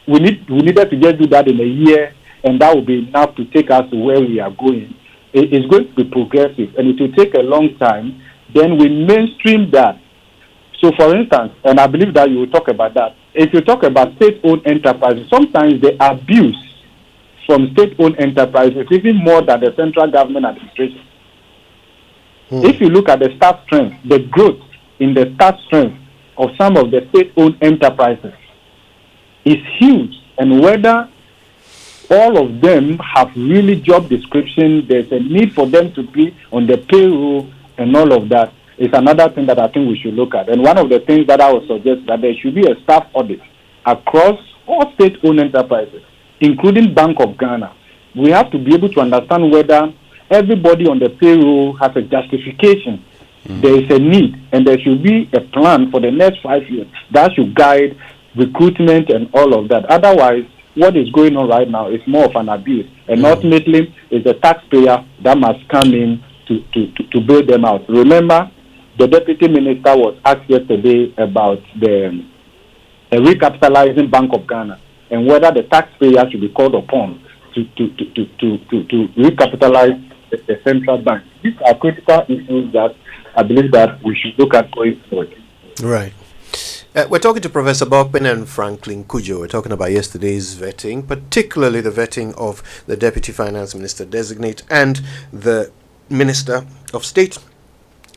we needed to just do that in a year and that will be enough to take us to where we are going. It's going to be progressive and it will take a long time. Then we mainstream that. So for instance, and I believe that you will talk about that, if you talk about state-owned enterprises, sometimes the abuse from state-owned enterprises even more than the central government administration. If you look at the staff strength, the growth in the staff strength of some of the state-owned enterprises is huge. And whether all of them have really job description, there's a need for them to be on the payroll and all of that is another thing that I think we should look at. And one of the things that I would suggest that there should be a staff audit across all state-owned enterprises, including Bank of Ghana. We have to be able to understand whether everybody on the payroll has a justification. There is a need, and there should be a plan for the next 5 years that should guide recruitment and all of that. Otherwise, what is going on right now is more of an abuse, and ultimately, it's the taxpayer that must come in to bail them out. Remember, the deputy minister was asked yesterday about the recapitalizing Bank of Ghana and whether the taxpayer should be called upon to recapitalize the central bank. These are critical issues that I believe that we should look at going forward. Right. We're talking to Professor Bokpin and Franklin Kujo. We're talking about yesterday's vetting, particularly the vetting of the Deputy Finance Minister Designate and the Minister of State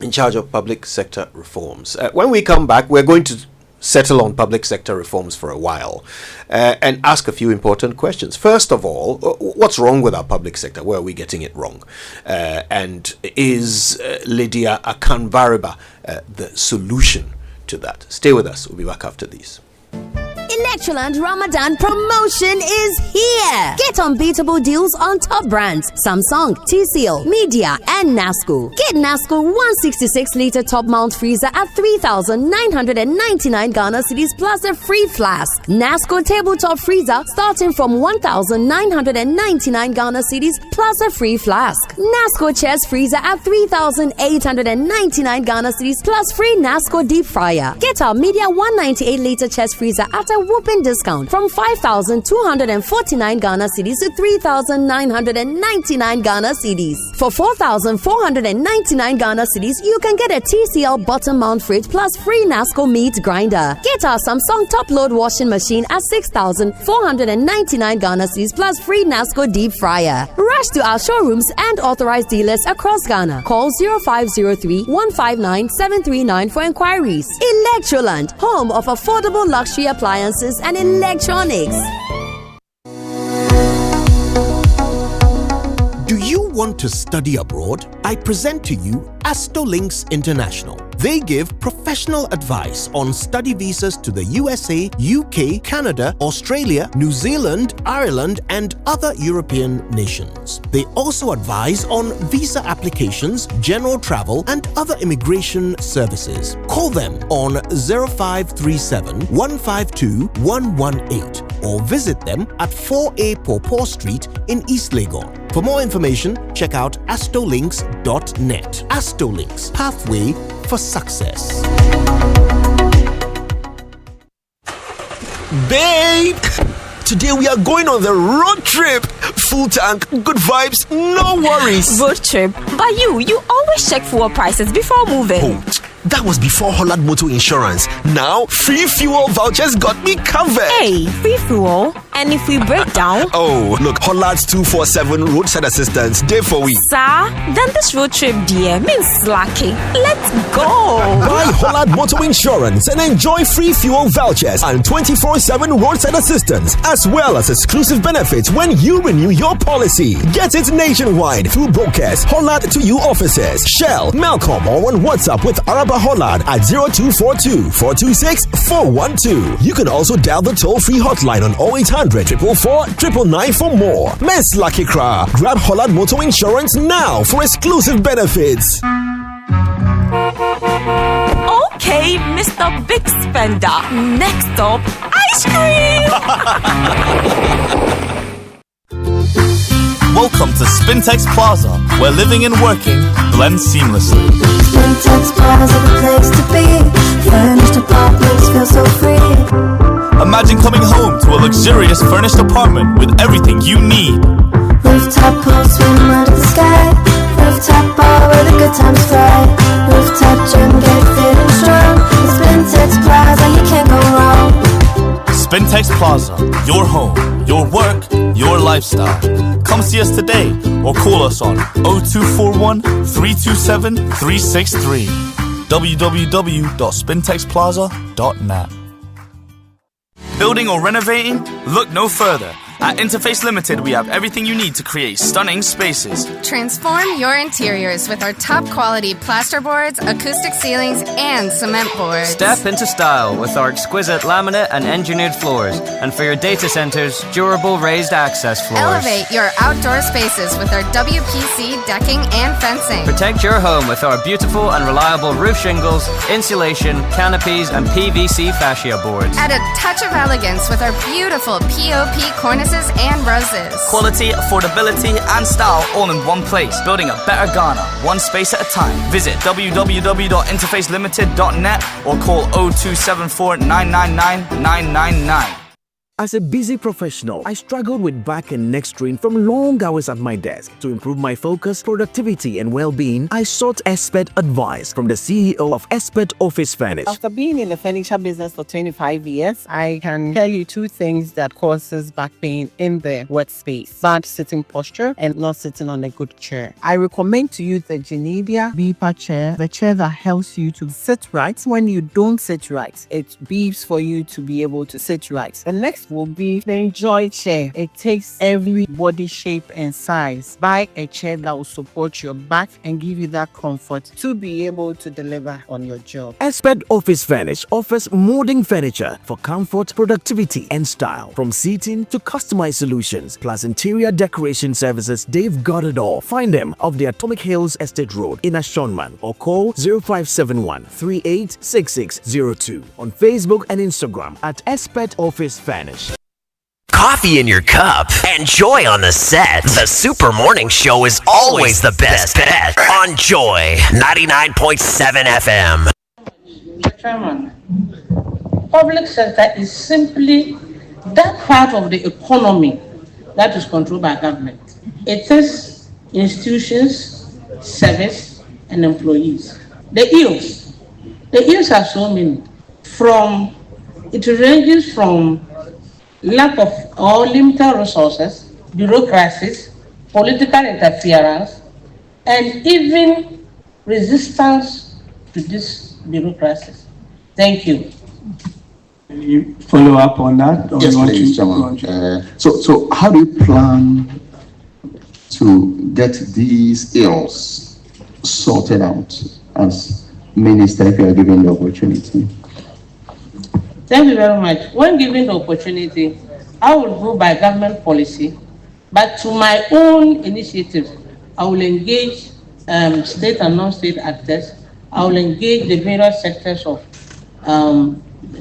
in charge of public sector reforms. When we come back, we're going to settle on public sector reforms for a while and ask a few important questions. First of all, what's wrong with our public sector? Where are we getting it wrong? And is Lydia Akanvariba the solution to that? Stay with us. We'll be back after these. Electroland Ramadan promotion is here. Get unbeatable deals on top brands Samsung, TCL, Media, and NASCO. Get NASCO 166-liter top mount freezer at 3,999 Ghana cedis plus a free flask. NASCO tabletop freezer starting from 1,999 Ghana cedis plus a free flask. NASCO chest freezer at 3,899 Ghana cedis plus free NASCO deep fryer. Get our Media 198-liter chest freezer at a whooping discount from 5,249 Ghana cedis to 3,999 Ghana cedis. For 4,499 Ghana cedis, you can get a TCL bottom mount fridge plus free NASCO meat grinder. Get our Samsung top load washing machine at 6,499 Ghana cedis plus free NASCO deep fryer. Rush to our showrooms and authorized dealers across Ghana. Call 0503-159-739 for inquiries. Electroland, home of affordable luxury appliances and electronics. Do you want to study abroad? I present to you Astolinks International. They give professional advice on study visas to the USA, UK, Canada, Australia, New Zealand, Ireland, and other European nations. They also advise on visa applications, general travel, and other immigration services. Call them on 0537 152 118 or visit them at 4A Pawpaw Street in East Legon. For more information, check out astolinks.net. Astolinks, pathway for success. Babe, today we are going on the road trip. Full tank, good vibes, no worries. Road trip? But you always check fuel prices before moving. Oh, that was before Holland Motor Insurance. Now, free fuel vouchers got me covered. Hey, free fuel? And if we break down? Oh, look, Holland's 247 roadside assistance, day for we. Sir, then this road trip, dear, means slacking. Let's go. Buy Holland Motor Insurance and enjoy free fuel vouchers and 24/7 roadside assistance, as well as exclusive benefits when you renew your policy. Get it nationwide through brokers, Holland to you offices, Shell, Malcolm, or on WhatsApp with Araba Holland at 0242 426 412. You can also dial the toll-free hotline on 0800 444 999 for more. Miss Lucky Cra, grab Holland Motor Insurance now for exclusive benefits. Okay, Mr. Big Spender. Next up, ice cream. Welcome to Spintex Plaza, where living and working blend seamlessly. Spintex Plaza, the place to be. Furnished apartments feel so free. Imagine coming home to a luxurious furnished apartment with everything you need. Rooftop pool, swim under the sky. Rooftop bar where the good times fly. Rooftop gym, get fit and strong. Spintex Plaza, you can't go wrong. Spintex Plaza, your home, your work, your lifestyle. Come see us today or call us on 0241 327 363. www.spintexplaza.net. Building or renovating? Look no further. At Interface Limited, we have everything you need to create stunning spaces. Transform your interiors with our top quality plasterboards, acoustic ceilings, and cement boards. Step into style with our exquisite laminate and engineered floors. And for your data centers, durable raised access floors. Elevate your outdoor spaces with our WPC decking and fencing. Protect your home with our beautiful and reliable roof shingles, insulation, canopies, and PVC fascia boards. Add a touch of elegance with our beautiful POP cornices and roses. Quality, affordability, and style all in one place. Building a better Ghana, one space at a time. Visit www.interfacelimited.net or call 0274 999 999. As a busy professional, I struggled with back and neck strain from long hours at my desk. To improve my focus, productivity, and well-being, I sought expert advice from the CEO of Expert Office Furnish. After being in the furniture business for 25 years, I can tell you two things that causes back pain in the workspace: bad sitting posture and not sitting on a good chair. I recommend to you the Genevia Beeper chair, the chair that helps you to sit right. When you don't sit right, it beeps for you to be able to sit right. The next will be the Enjoy chair. It takes every body shape and size. Buy a chair that will support your back and give you that comfort to be able to deliver on your job. Expert Office Furnish offers molding furniture for comfort, productivity, and style. From seating to customized solutions, plus interior decoration services, they've got it all. Find them off the Atomic Hills Estate Road in Ashonman or call 0571 386602 on Facebook and Instagram at Expert Office Furnish. Coffee in your cup and joy on the set. The Super Morning Show is always the best bet on Joy 99.7 FM. Mr. Chairman, public sector is simply that part of the economy that is controlled by government. It is institutions, service, and employees. The ills are so many. It ranges from lack of or limited resources, bureaucracies, political interference, and even resistance to these bureaucracies. Thank you. You follow up on that? Or Yes, you want please, to- Chairman. So how do you plan to get these ills sorted out as minister if you are given the opportunity? Thank you very much. When given the opportunity, I will go by government policy, but to my own initiative, I will engage state and non-state actors. I will engage the various sectors of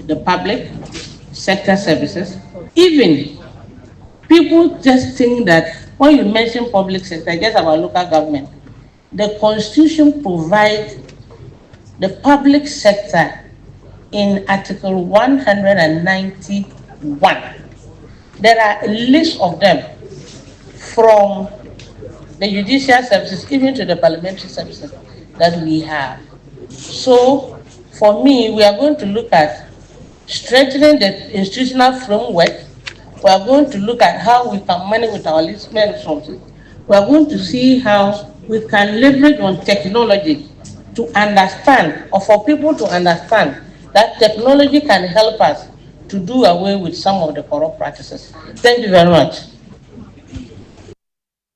the public sector services. Even people just think that when you mention public sector, just about local government, the Constitution provides the public sector in Article 191. There are a list of them from the judicial services even to the parliamentary services that we have. So for me, we are going to look at strengthening the institutional framework. We are going to look at how we can manage with our listening resources. We are going to see how we can leverage on technology to understand, or for people to understand, that technology can help us to do away with some of the corrupt practices. Thank you very much.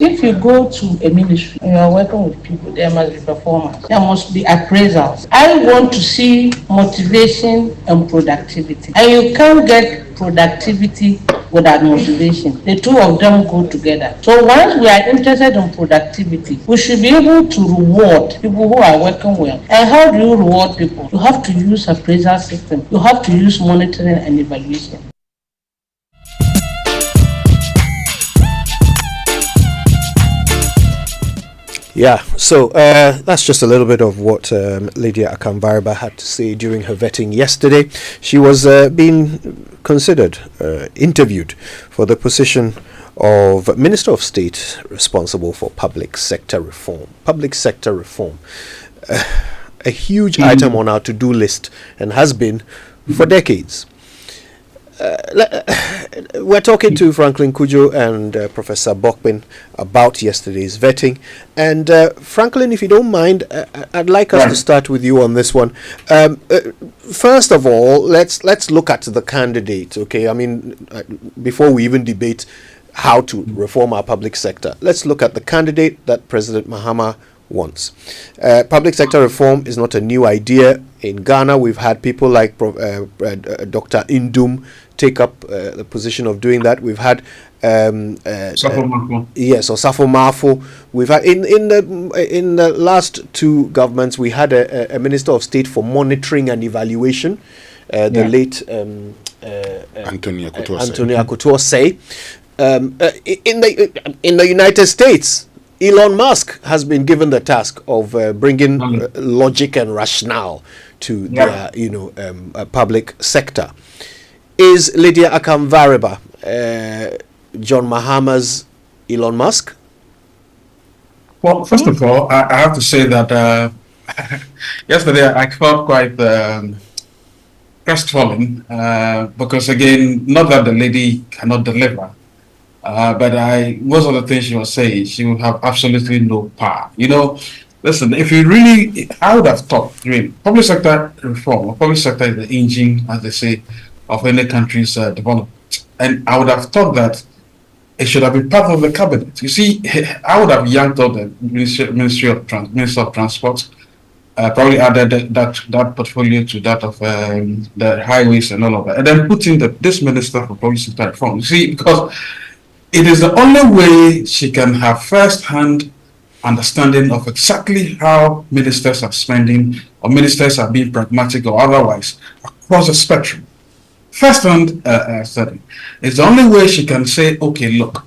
If you go to a ministry and you are working with people, there must be performance, there must be appraisals. I want to see motivation and productivity. And you can't get productivity without motivation. The two of them go together. So once we are interested in productivity, we should be able to reward people who are working well. And how do you reward people? You have to use appraisal system. You have to use monitoring and evaluation. Yeah, so that's just a little bit of what Lydia Akamvarba had to say during her vetting yesterday. She was being considered, interviewed for the position of Minister of State responsible for public sector reform. Public sector reform, a huge item on our to-do list and has been for decades. We're talking to Franklin Kujo and Professor Bokbin about yesterday's vetting. And Franklin, if you don't mind, I'd like us to start with you on this one. First of all, let's look at the candidate. Okay, I mean, before we even debate how to reform our public sector, let's look at the candidate that President Mahama wants. Public sector reform is not a new idea. In Ghana, we've had people like Dr. Indum take up the position of doing that. We've had Osafo Mafo. We've had in the last two governments, we had a Minister of State for Monitoring and Evaluation, the late Anthony Akoto say. In the United States, Elon Musk has been given the task of bringing logic and rationale to their, public sector. Is Lydia Akamvarba John Mahama's Elon Musk? Well, first of all, I have to say that yesterday I felt quite crestfallen because, again, not that the lady cannot deliver, but most of the things she was saying, she will have absolutely no power. Listen, if you really, I would have thought, public sector reform, public sector is the engine, as they say, of any country's development. And I would have thought that it should have been part of the cabinet. You see, I would have yanked out the Minister of Transport, probably added that portfolio to that of the highways and all of that, and then put in this Minister for Public Sector Reform. You see, because it is the only way she can have first-hand understanding of exactly how ministers are spending, or ministers are being pragmatic or otherwise across the spectrum. First-hand study. It's the only way she can say, okay, look,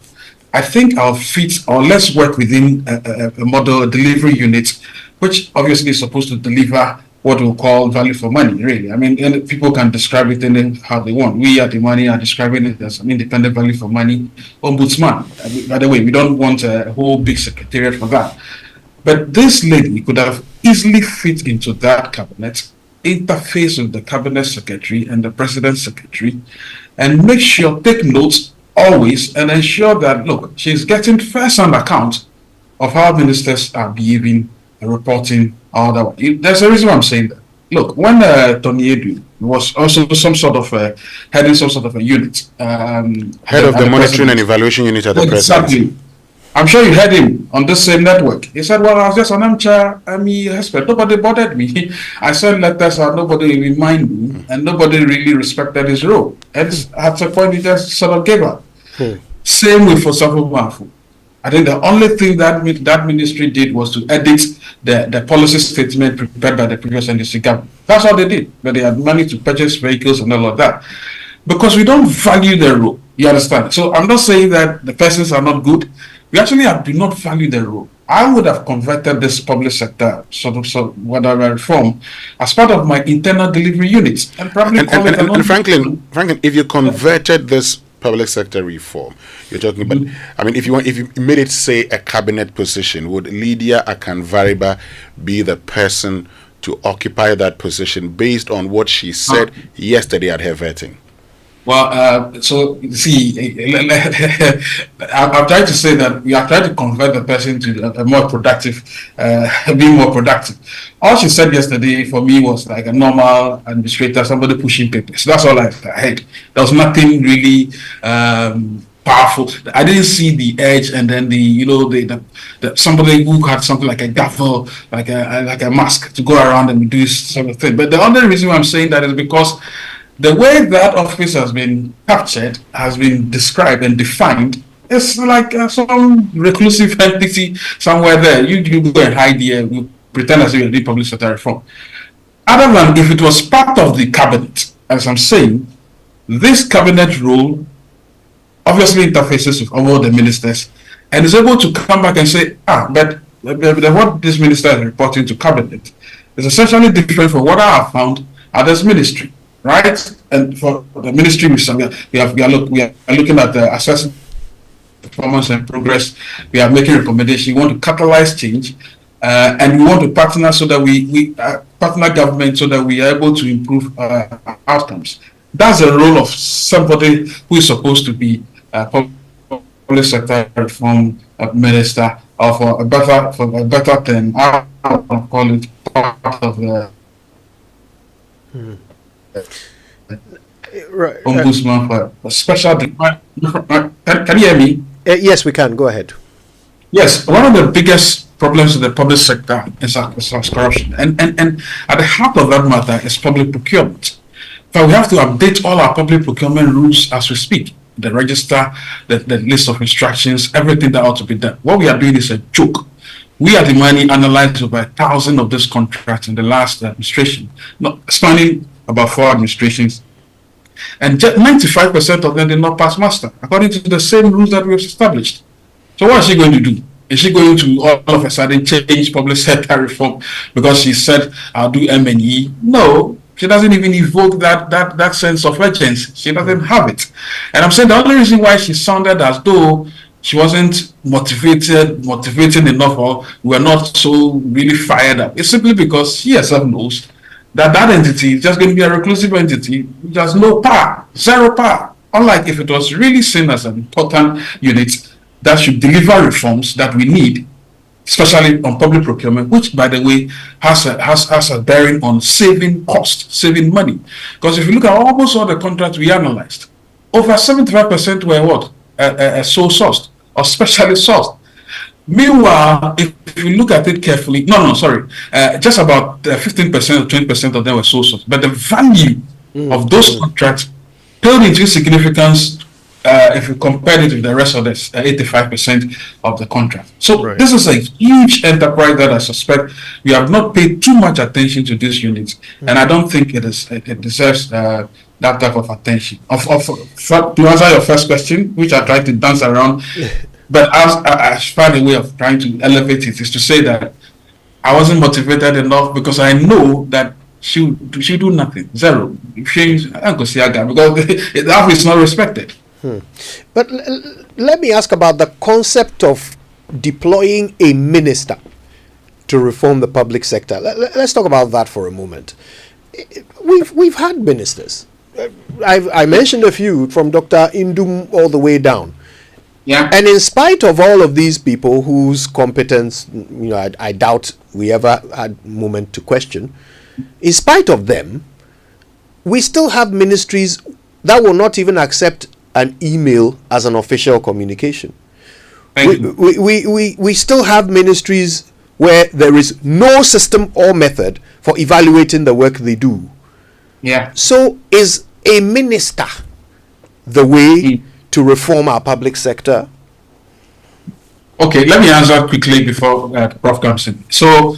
I think I'll fit, or let's work within a model, a delivery unit, which obviously is supposed to deliver what we'll call value for money, really. I mean, and people can describe it in how they want. We at the money are describing it as an independent value for money ombudsman. By the way, we don't want a whole big secretariat for that. But this lady could have easily fit into that cabinet, interface with the cabinet secretary and the president's secretary, and make sure, take notes always, and ensure that, look, she's getting first-hand account of how ministers are behaving, reporting, all that. There's a reason why I'm saying that. Look, when Tony Edu was also some sort of heading some sort of a unit, head of the monitoring and evaluation unit at the exactly. president. I'm sure you heard him on this same network. He said, well, I was just an armchair expert. Nobody bothered me. I sent letters and nobody reminded me, and nobody really respected his role. And at a point, he just sort of gave up. Same with Osafo Mafu. I think the only thing that ministry did was to edit the policy statement prepared by the previous NDC government. That's all they did. But they had money to purchase vehicles and all of that. Because we don't value their role. You understand? So I'm not saying that the persons are not good. We actually do not value their role. I would have converted this public sector whatever reform as part of my internal delivery units. And probably and Franklin, if you converted this public sector reform you're talking about, I mean, if you made it, say, a cabinet position, would Lydia Akanvariba be the person to occupy that position based on what she said yesterday at her vetting? Well, so see, I'm trying to say that we are trying to convert the person to a more productive, being more productive. All she said yesterday for me was like a normal administrator, somebody pushing papers. That's all I heard. There was nothing really powerful. I didn't see the edge, and then the somebody who had something like a gavel, like a mask to go around and do this sort of thing. But the only reason why I'm saying that is because the way that office has been captured, has been described and defined, it's like some reclusive entity somewhere there. You go and hide here, you pretend as if you're doing public sector reform. Other than if it was part of the cabinet, as I'm saying, this cabinet role obviously interfaces with all the ministers and is able to come back and say, but what this minister is reporting to cabinet is essentially different from what I have found at this ministry. Right, and for the ministry, we are looking at the assessing performance and progress. We are making recommendations. We want to catalyze change, and we want to partner so that we partner government so that we are able to improve outcomes. That's the role of somebody who is supposed to be a public sector reform minister, or for a better term, I would call it part of the. Right. Ombudsman for a special. Can you hear me? Yes, we can. Go ahead. Yes, one of the biggest problems in the public sector is corruption, and at the heart of that matter is public procurement. But we have to update all our public procurement rules as we speak. The register, the list of instructions, everything that ought to be done. What we are doing is a joke. We at the money analyzed over 1,000 of these contracts in the last administration, spanning about 4 administrations, and 95% of them did not pass muster, according to the same rules that we have established. So what is she going to do? Is she going to all of a sudden change public sector reform because she said, I'll do M&E? No, she doesn't even evoke that sense of urgency. She doesn't have it. And I'm saying the only reason why she sounded as though she wasn't motivating enough, or we were not so really fired up, it's simply because she herself knows that entity is just going to be a reclusive entity which has no power, zero power. Unlike if it was really seen as an important unit that should deliver reforms that we need, especially on public procurement, which, by the way, has a bearing on saving cost, saving money. Because if you look at almost all the contracts we analyzed, over 75% were what? Sole sourced or specially sourced. Meanwhile, if you look at it carefully, just about 15% or 20% of them were sole sourced. But the value of those contracts paled into significance if you compare it with the rest of the 85% of the contract. So this is a huge enterprise that I suspect we have not paid too much attention to these units, and I don't think it deserves that type of attention. To answer your first question, which I tried to dance around, but I find a way of trying to elevate it, is to say that I wasn't motivated enough because I know that she do nothing. Zero. She's Uncle Siaga because the office is not respected. But let me ask about the concept of deploying a minister to reform the public sector. Let's talk about that for a moment. We've had ministers. I mentioned a few, from Dr. Indum all the way down. Yeah. And in spite of all of these people whose competence, I doubt we ever had moment to question, in spite of them, we still have ministries that will not even accept an email as an official communication. We still have ministries where there is no system or method for evaluating the work they do. Yeah. So is a minister the way to reform our public sector? Okay, let me answer quickly before Prof comes in. So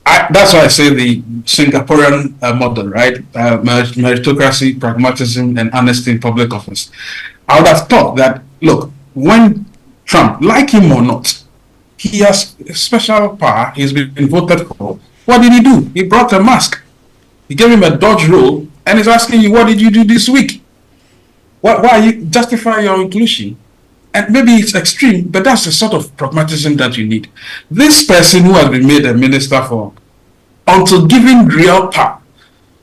that's why I say the Singaporean model, right? Meritocracy, pragmatism, and honesty in public office. I would have thought that, look, when Trump, like him or not, he has a special power, he's been voted for. What did he do? He brought a mask. He gave him a dodge roll and he's asking you, what did you do this week? Why you justify your inclusion? And maybe it's extreme, but that's the sort of pragmatism that you need. This person who has been made a minister for, until given real power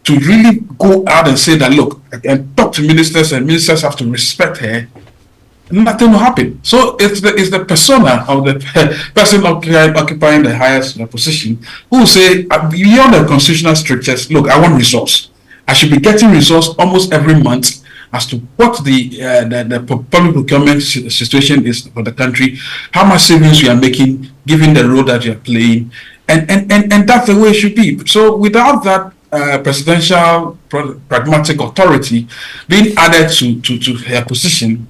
to really go out and say that, look, and talk to ministers, and ministers have to respect her, nothing will happen. So it's the persona of the person occupying the highest position who will say, beyond the constitutional strictures, look, I want resource. I should be getting resource almost every month as to what the public procurement situation is for the country, how much savings we are making, given the role that you are playing, and that's the way it should be. So without that presidential pragmatic authority being added to her position,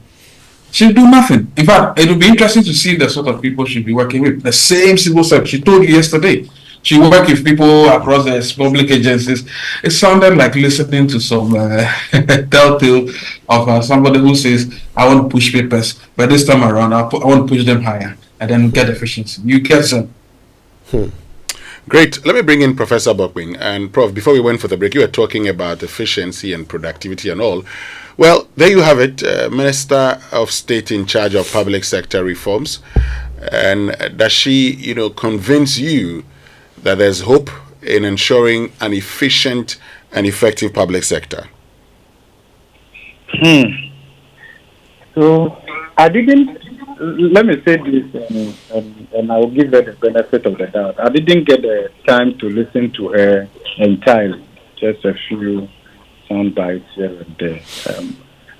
she'll do nothing. In fact, it will be interesting to see the sort of people she'll be working with. The same civil service. She told you yesterday, she worked with people across the public agencies. It sounded like listening to some telltale of somebody who says, I want to push papers, but this time around, I want to push them higher and then get efficiency. You get some. Great. Let me bring in Professor Bokwing. And Prof, before we went for the break, you were talking about efficiency and productivity and all. Well, there you have it. Minister of State in charge of public sector reforms. And does she, convince you that there's hope in ensuring an efficient and effective public sector? So I didn't, let me say this, and I will give her the benefit of the doubt. I didn't get the time to listen to her entirely, just a few sound bites here and there.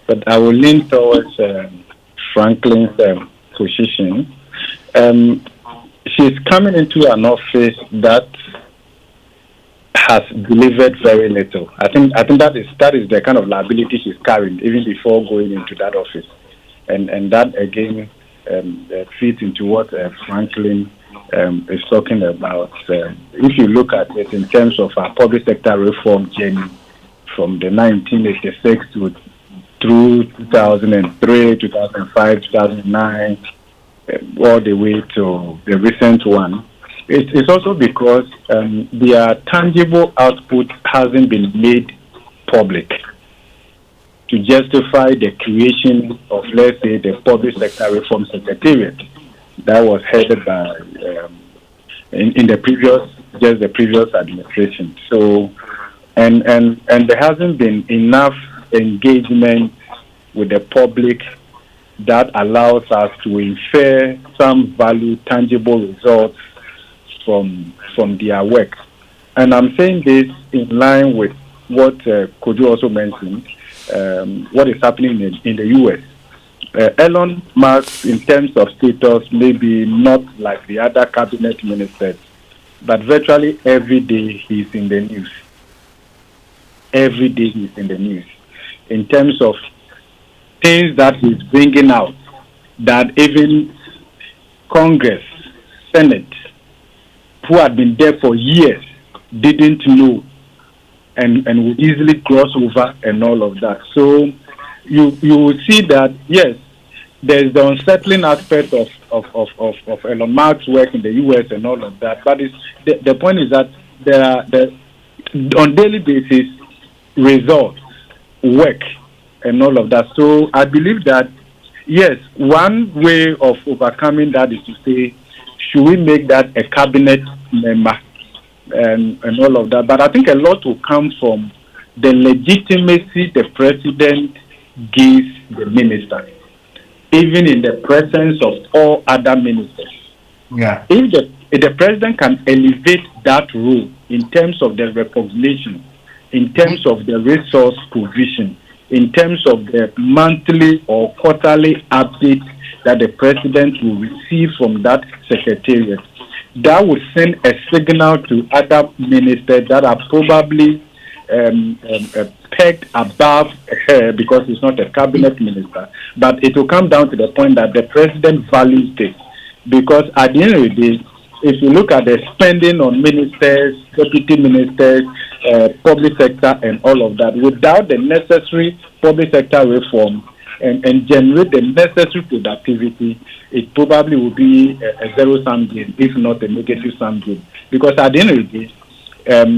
But I will lean towards Franklin's position. She's coming into an office that has delivered very little. I think that is the kind of liability she's carrying even before going into that office, and that again feeds into what Franklin is talking about. If you look at it in terms of our public sector reform journey from the 1986 through 2003, 2005, 2009. All the way to the recent one, it's also because their tangible output hasn't been made public to justify the creation of, let's say, the Public Sector Reform Secretariat that was headed by in the previous administration. So, and there hasn't been enough engagement with the public that allows us to infer some value, tangible results from their work. And I'm saying this in line with what Kojo also mentioned, what is happening in the US. Elon Musk, in terms of status, maybe not like the other cabinet ministers, but virtually every day he's in the news. Every day he's in the news. In terms of things that he's bringing out that even Congress, Senate, who had been there for years, didn't know and would easily cross over and all of that. So you will see that, yes, there's the unsettling aspect of Elon Musk's work in the US and all of that. But the point is that there are on daily basis results, work, and all of that. So I believe that yes, one way of overcoming that is to say, should we make that a cabinet member and all of that? But I think a lot will come from the legitimacy the president gives the minister, even in the presence of all other ministers. Yeah. If the president can elevate that role in terms of the recognition, in terms of the resource provision, in terms of the monthly or quarterly update that the president will receive from that secretariat, that would send a signal to other ministers that are probably pegged above her because it's not a cabinet minister. But it will come down to the point that the president values this. Because at the end of the day, if you look at the spending on ministers, deputy ministers, public sector and all of that, without the necessary public sector reform and generate the necessary productivity, it probably will be a zero-sum game, if not a negative-sum game. Because at the end of the day,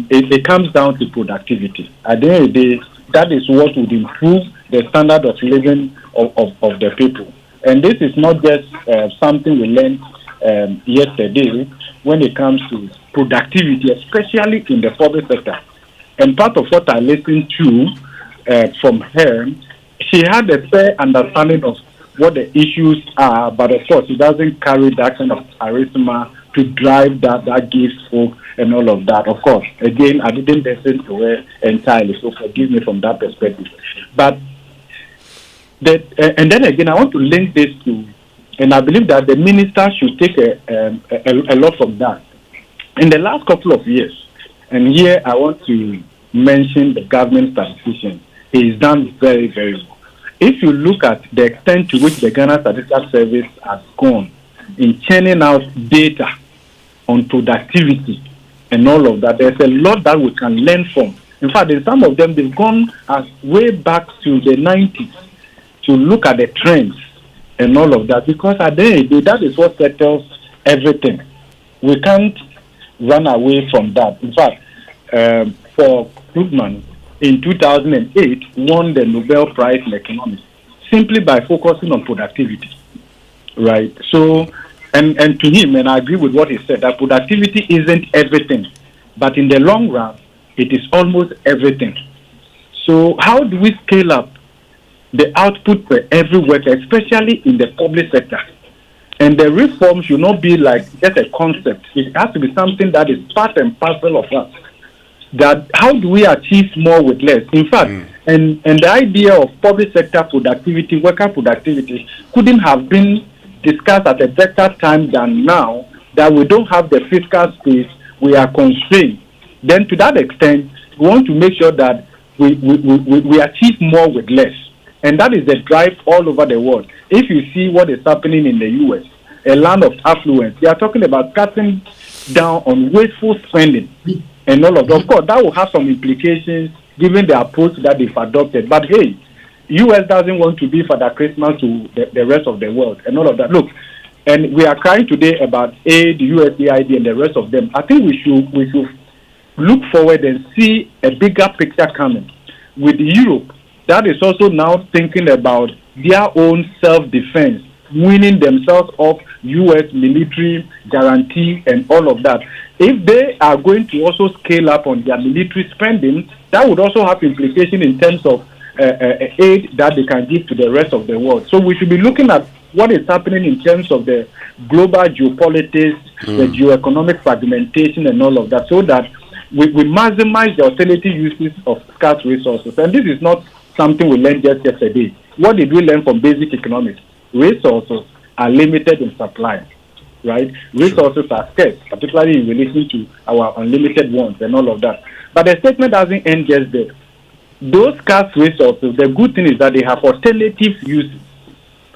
it comes down to productivity. At the end of the day, that is what would improve the standard of living of the people. And this is not just something we learned yesterday when it comes to productivity, especially in the public sector. And part of what I listened to from her, she had a fair understanding of what the issues are, but of course, she doesn't carry that kind of charisma to drive that gives hope and all of that. Of course, again, I didn't listen to her entirely, so forgive me from that perspective. But and then again, I want to link this to, and I believe that the minister should take a lot from that. In the last couple of years, and here I want to mention the government statistician, he's done very, very well. If you look at the extent to which the Ghana Statistical Service has gone in churning out data on productivity and all of that, there's a lot that we can learn from. In fact, in some of them, they've gone way back to the 90s to look at the trends and all of that, because at the end of the day, that is what settles everything. We can't run away from that. In fact, for Krugman, in 2008, won the Nobel Prize in Economics simply by focusing on productivity, right? So, and to him, and I agree with what he said, that productivity isn't everything, but in the long run, it is almost everything. So how do we scale up the output per every worker, especially in the public sector? And the reform should not be like just a concept. It has to be something that is part and parcel of us. That how do we achieve more with less? In fact, and the idea of public sector productivity, worker productivity, couldn't have been discussed at a better time than now, that we don't have the fiscal space, we are constrained. Then to that extent, we want to make sure that we achieve more with less. And that is the drive all over the world. If you see what is happening in the US, a land of affluence, they are talking about cutting down on wasteful spending and all of that. Of course, that will have some implications given the approach that they've adopted. But hey, US doesn't want to be Father Christmas to the rest of the world and all of that. Look, and we are crying today about aid, USAID, and the rest of them. I think we should look forward and see a bigger picture coming. With Europe, that is also now thinking about their own self-defense, winning themselves off U.S. military guarantee and all of that. If they are going to also scale up on their military spending, that would also have implication in terms of aid that they can give to the rest of the world. So we should be looking at what is happening in terms of the global geopolitics, the geoeconomic fragmentation and all of that, so that we maximize the alternative uses of scarce resources. And this is not something we learned just yesterday. What did we learn from basic economics? Resources are limited in supply, right? Resources are scarce, particularly in relation to our unlimited wants and all of that. But the statement doesn't end just there. Those scarce resources, the good thing is that they have alternative uses.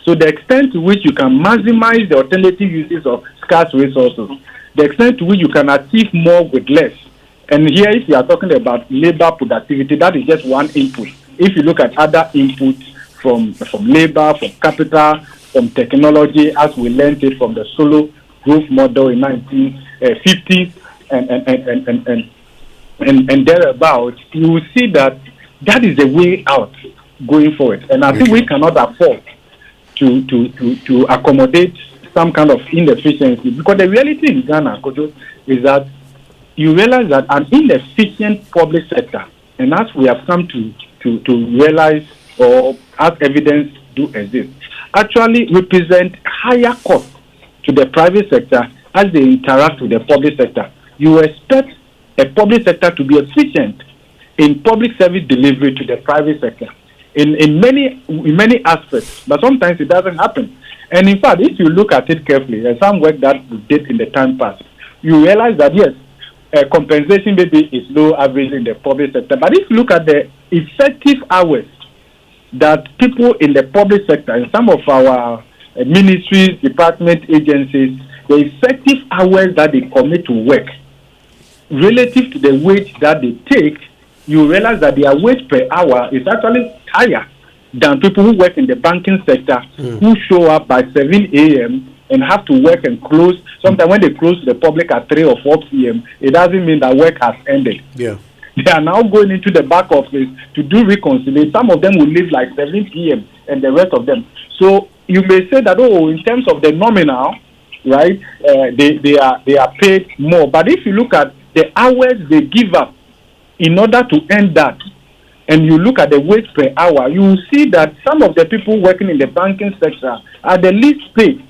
So the extent to which you can maximize the alternative uses of scarce resources, the extent to which you can achieve more with less. And here, if you are talking about labor productivity, that is just one input. If you look at other inputs from labor, from capital, from technology as we learned it from the solo growth model in 1950s and thereabouts, you will see that is a way out going forward. And I think we cannot afford to accommodate some kind of inefficiency, because the reality in Ghana, Kojo, is that you realize that an inefficient public sector, and as we have come to realize, or as evidence do exist, actually represent higher costs to the private sector as they interact with the public sector. You expect a public sector to be efficient in public service delivery to the private sector in many aspects, but sometimes it doesn't happen. And in fact, if you look at it carefully, and some work that we did in the time past, you realize that yes, compensation maybe is low average in the public sector, but if you look at the effective hours that people in the public sector, in some of our ministries, department, agencies, the effective hours that they commit to work relative to the wage that they take, you realize that their wage per hour is actually higher than people who work in the banking sector, who show up by 7 a.m. and have to work and close. Sometimes when they close to the public at 3 or 4 p.m., it doesn't mean that work has ended. Yeah. They are now going into the back office to do reconciliation. Some of them will leave like 7 p.m. and the rest of them. So you may say that, in terms of the nominal, right, they are paid more. But if you look at the hours they give up in order to earn that, and you look at the wage per hour, you will see that some of the people working in the banking sector are the least paid.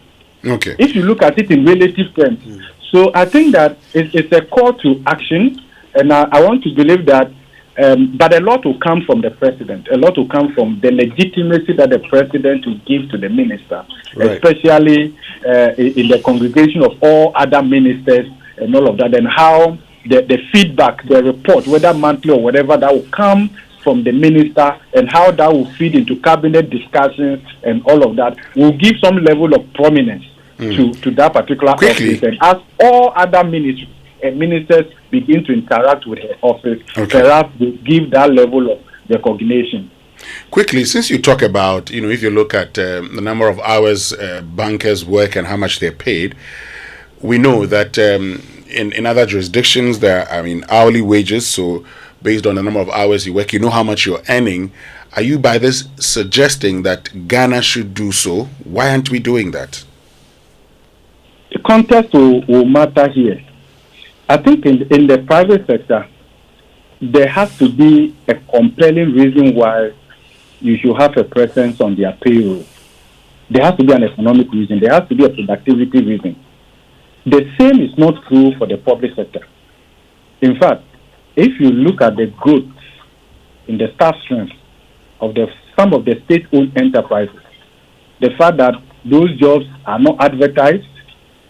Okay. If you look at it in relative terms. So I think that it's a call to action, and I want to believe that, but a lot will come from the president. A lot will come from the legitimacy that the president will give to the minister, especially in the congregation of all other ministers and all of that, and how the feedback, the report, whether monthly or whatever, that will come from the minister, and how that will feed into cabinet discussions and all of that will give some level of prominence to that particular office. And as all other ministers begin to interact with her office, perhaps they give that level of recognition. Quickly, since you talk about, if you look at the number of hours bankers work and how much they're paid, we know that in other jurisdictions there are, hourly wages, so based on the number of hours you work, you know how much you're earning. Are you by this suggesting that Ghana should do so? Why aren't we doing that? The context will matter here. I think in the private sector, there has to be a compelling reason why you should have a presence on their payroll. There has to be an economic reason. There has to be a productivity reason. The same is not true for the public sector. In fact, if you look at the growth in the staff strength of some of the state-owned enterprises, the fact that those jobs are not advertised,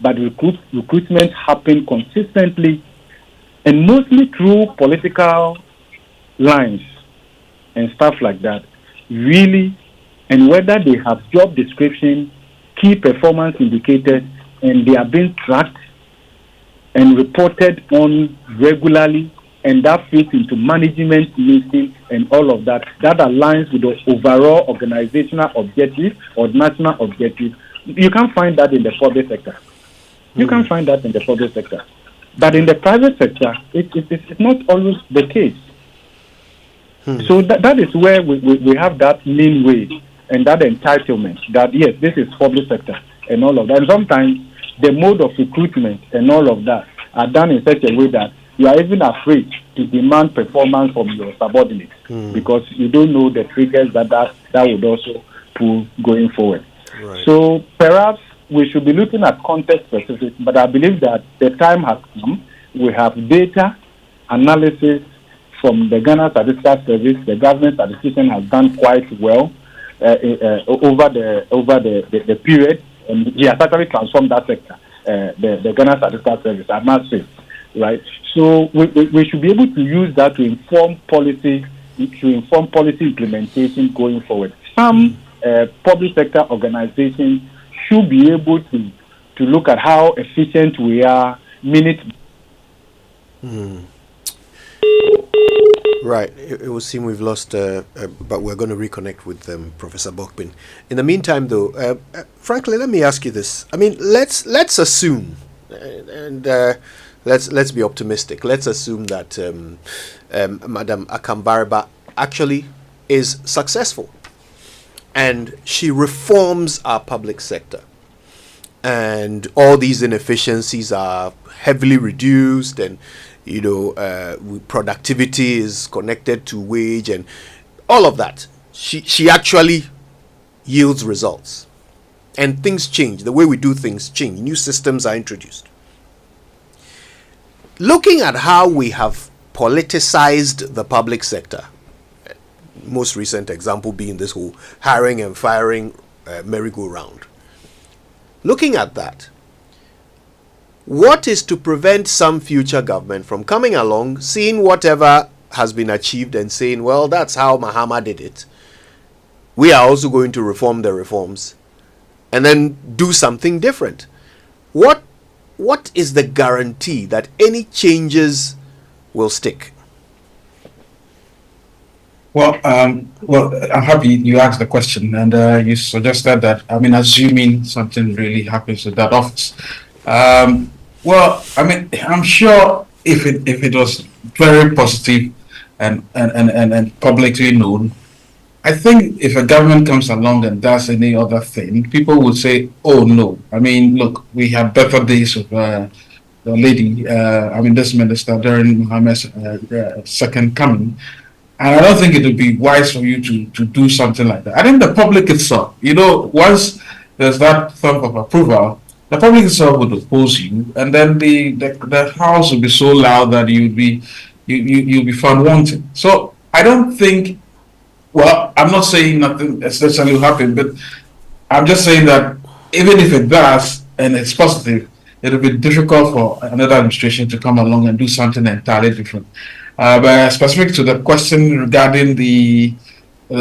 but recruitment happen consistently and mostly through political lines and stuff like that, really, and whether they have job description, key performance indicators, and they are being tracked and reported on regularly, and that fits into management meetings and all of that. That aligns with the overall organizational objective or national objective. You can't find that in the public sector. You can't find that in the public sector. But in the private sector, it's not always the case. So that is where we have that leeway and that entitlement that, yes, this is public sector and all of that. And sometimes the mode of recruitment and all of that are done in such a way that you are even afraid to demand performance from your subordinates because you don't know the triggers that would also pull going forward. Right. So perhaps we should be looking at context specific, but I believe that the time has come. We have data analysis from the Ghana Statistical Service. The government statistician has done quite well over the period, and he has actually transformed that sector, the Ghana Statistical Service, I must say. Right, so we should be able to use that to inform policy implementation going forward. Some public sector organizations should be able to look at how efficient we are minute. Right. It would seem we've lost, but we're going to reconnect with Professor Bokpin. In the meantime, though, frankly, let me ask you this. I mean, let's assume, and let's be optimistic. Let's assume that Madam Akambarba actually is successful, and she reforms our public sector, and all these inefficiencies are heavily reduced, and productivity is connected to wage and all of that. She actually yields results, and things change. The way we do things change. New systems are introduced. Looking at how we have politicized the public sector, most recent example being this whole hiring and firing merry-go-round. Looking at that, what is to prevent some future government from coming along, seeing whatever has been achieved and saying, well, that's how Mahama did it. We are also going to reform the reforms and then do something different. What is the guarantee that any changes will stick? Well, I'm happy you asked the question, and you suggested that, assuming something really happens with that office. Well, I'm sure if it was very positive and publicly known, I think if a government comes along and does any other thing, people would say, oh no. Look, we have better days with the lady, this minister during Mohammed's second coming. And I don't think it would be wise for you to do something like that. I think the public itself, once there's that thump of approval, the public itself would oppose you, and then the house will be so loud that you'll be found wanting. So I don't think. Well, I'm not saying nothing essentially will happen, but I'm just saying that even if it does and it's positive, it'll be difficult for another administration to come along and do something entirely different. But specific to the question regarding the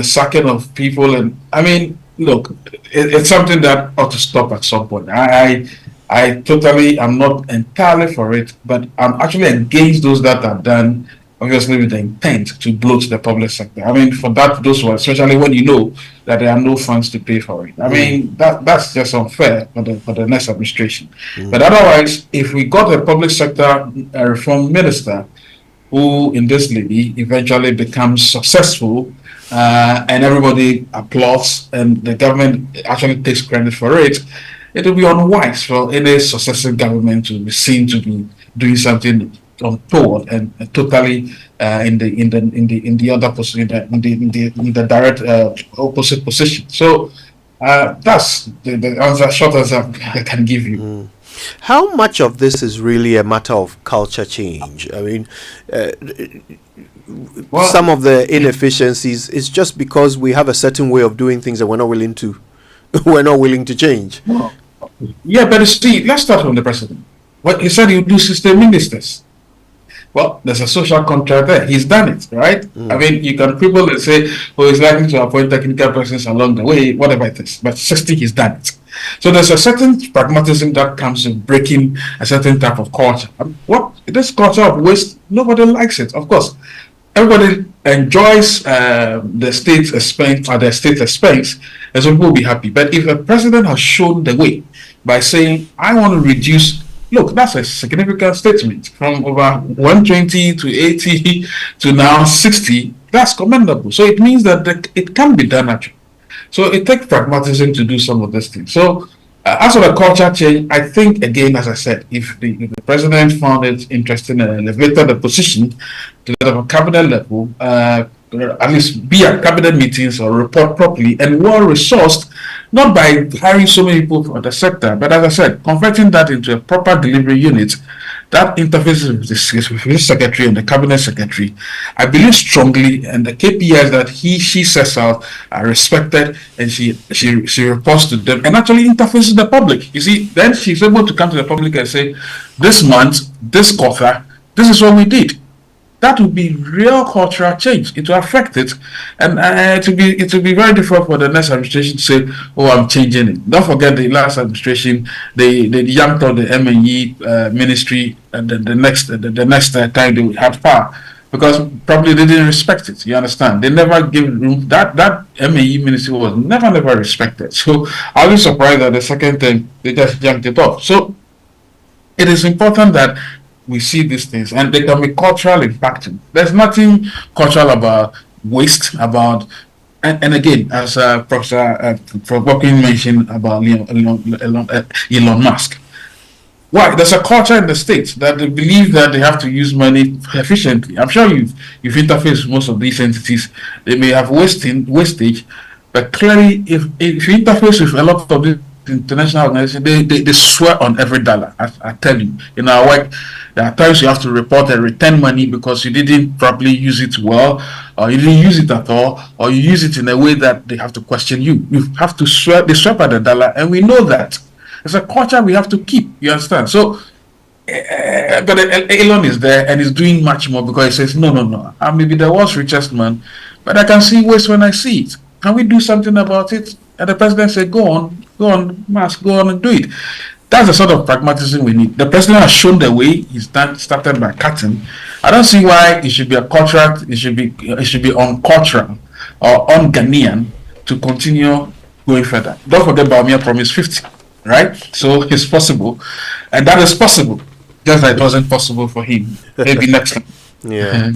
sacking of people, and look, it's something that ought to stop at some point. I totally am not entirely for it, but I'm actually against those that are done, obviously with the intent to bloat the public sector. For those ones, especially when you know that there are no funds to pay for it. That's just unfair for the next administration. But otherwise, if we got a public sector reform minister who, in this lady, eventually becomes successful, and everybody applauds, and the government actually takes credit for it, it will be unwise for any successive government to be seen to be doing something untoward and totally in the other position, in the direct opposite position. So that's the answer, short answer I can give you. How much of this is really a matter of culture change? Some of the inefficiencies is just because we have a certain way of doing things that we're not willing to change. Yeah, but see, let's start from the president. What he said, he would do system ministers. Well, there's a social contract there. He's done it, right? You can quibble and say, oh, he's likely to appoint technical persons along the way, whatever it is. But 60, he's done it. So there's a certain pragmatism that comes in breaking a certain type of culture. This culture of waste, nobody likes it, of course. Everybody enjoys the state's expense at the state's expense, and so people will be happy. But if a president has shown the way by saying, I want to reduce, look, that's a significant statement, from over 120 to 80 to now 60, that's commendable. So it means that it can be done actually. So it takes pragmatism to do some of these things. So as for the culture change, I think, again, as I said, if the president found it interesting and elevated the position to the cabinet level, at least be at cabinet meetings or report properly and well-resourced, not by hiring so many people for the sector, but as I said, converting that into a proper delivery unit that interfaces with his secretary and the cabinet secretary. I believe strongly, and the KPIs that she sets out are respected, and she reports to them and actually interfaces with the public. You see, then she's able to come to the public and say, this month, this quarter, this is what we did. That would be real cultural change. It will affect it, and it will be very difficult for the next administration to say, "Oh, I'm changing it." Don't forget the last administration, they yanked out the M&E ministry, and the next time they had power, because probably they didn't respect it. You understand? They never gave room. That MAE ministry was never respected. So I was surprised that the second time they just jumped it off. So it is important that we see these things, and they can be cultural impacting. There's nothing cultural about waste, about and again, as Professor Bokin mentioned about Elon Musk. Why? There's a culture in the States that they believe that they have to use money efficiently. I'm sure you've interfaced with most of these entities. They may have wastage, but clearly, if you interface with a lot of these international organizations, they swear on every dollar. I tell you, in our work, there are times you have to report and return money because you didn't properly use it well, or you didn't use it at all, or you use it in a way that they have to question you. You have to swear. They swear by the dollar, and we know that. It's a culture we have to keep. You understand? So, but Elon is there and is doing much more because he says, no. I may be the world's richest man, but I can see waste when I see it. Can we do something about it? And the president said, go on, Musk, go on and do it. That's the sort of pragmatism we need. The president has shown the way. He's started by cutting. I don't see why it should be a contract. It should be uncultural or un-Ghanaian to continue going further. Don't forget Bawumia promised 50. Right? So it's possible. And that is possible. Just like it wasn't possible for him. Maybe next time. Yeah.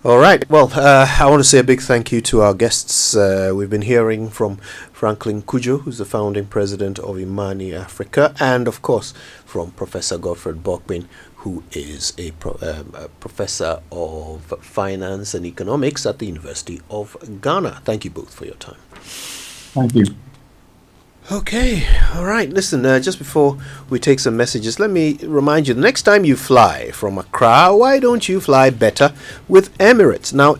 All right. Well, I want to say a big thank you to our guests. We've been hearing from Franklin Kujo, who's the founding president of Imani Africa, and of course from Professor Godfred Bokpin, who is a professor of finance and economics at the University of Ghana. Thank you both for your time. Thank you. Okay, all right. Listen, just before we take some messages, let me remind you, the next time you fly from Accra, why don't you fly better with Emirates? Now,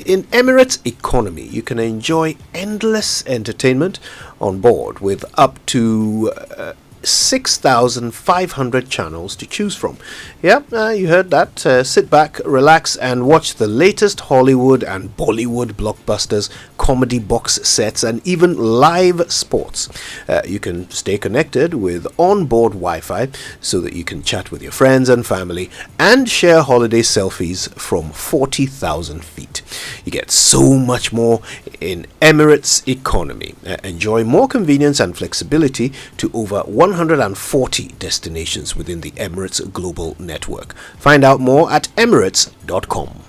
in Emirates economy, you can enjoy endless entertainment on board with up to 6,500 channels to choose from. Yep, you heard that. Sit back, relax, and watch the latest Hollywood and Bollywood blockbusters, comedy box sets, and even live sports. You can stay connected with onboard Wi-Fi so that you can chat with your friends and family and share holiday selfies from 40,000 feet. You get so much more in Emirates economy. Enjoy more convenience and flexibility to over 140 destinations within the Emirates Global Network. Find out more at emirates.com.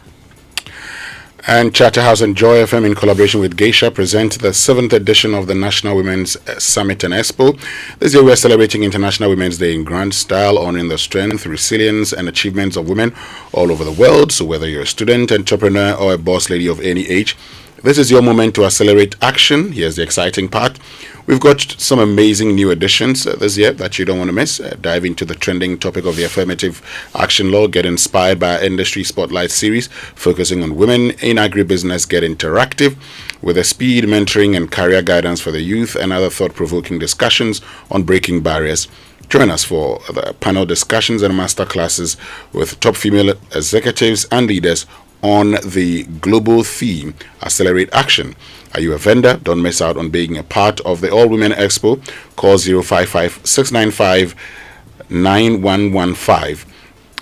And Charterhouse and Joy FM, in collaboration with Geisha, present the 7th edition of the National Women's Summit and Expo. This year we are celebrating International Women's Day in grand style, honoring the strength, resilience, and achievements of women all over the world. So whether you're a student, entrepreneur, or a boss lady of any age, this is your moment to accelerate action. Here's the exciting part. We've got some amazing new additions this year that you don't want to miss. Dive into the trending topic of the affirmative action law. Get inspired by our industry spotlight series focusing on women in agribusiness. Get interactive with a speed, mentoring, and career guidance for the youth, and other thought-provoking discussions on breaking barriers. Join us for the panel discussions and master classes with top female executives and leaders on the global theme, Accelerate Action. Are you a vendor? Don't miss out on being a part of the All Women Expo. Call 055-695-9115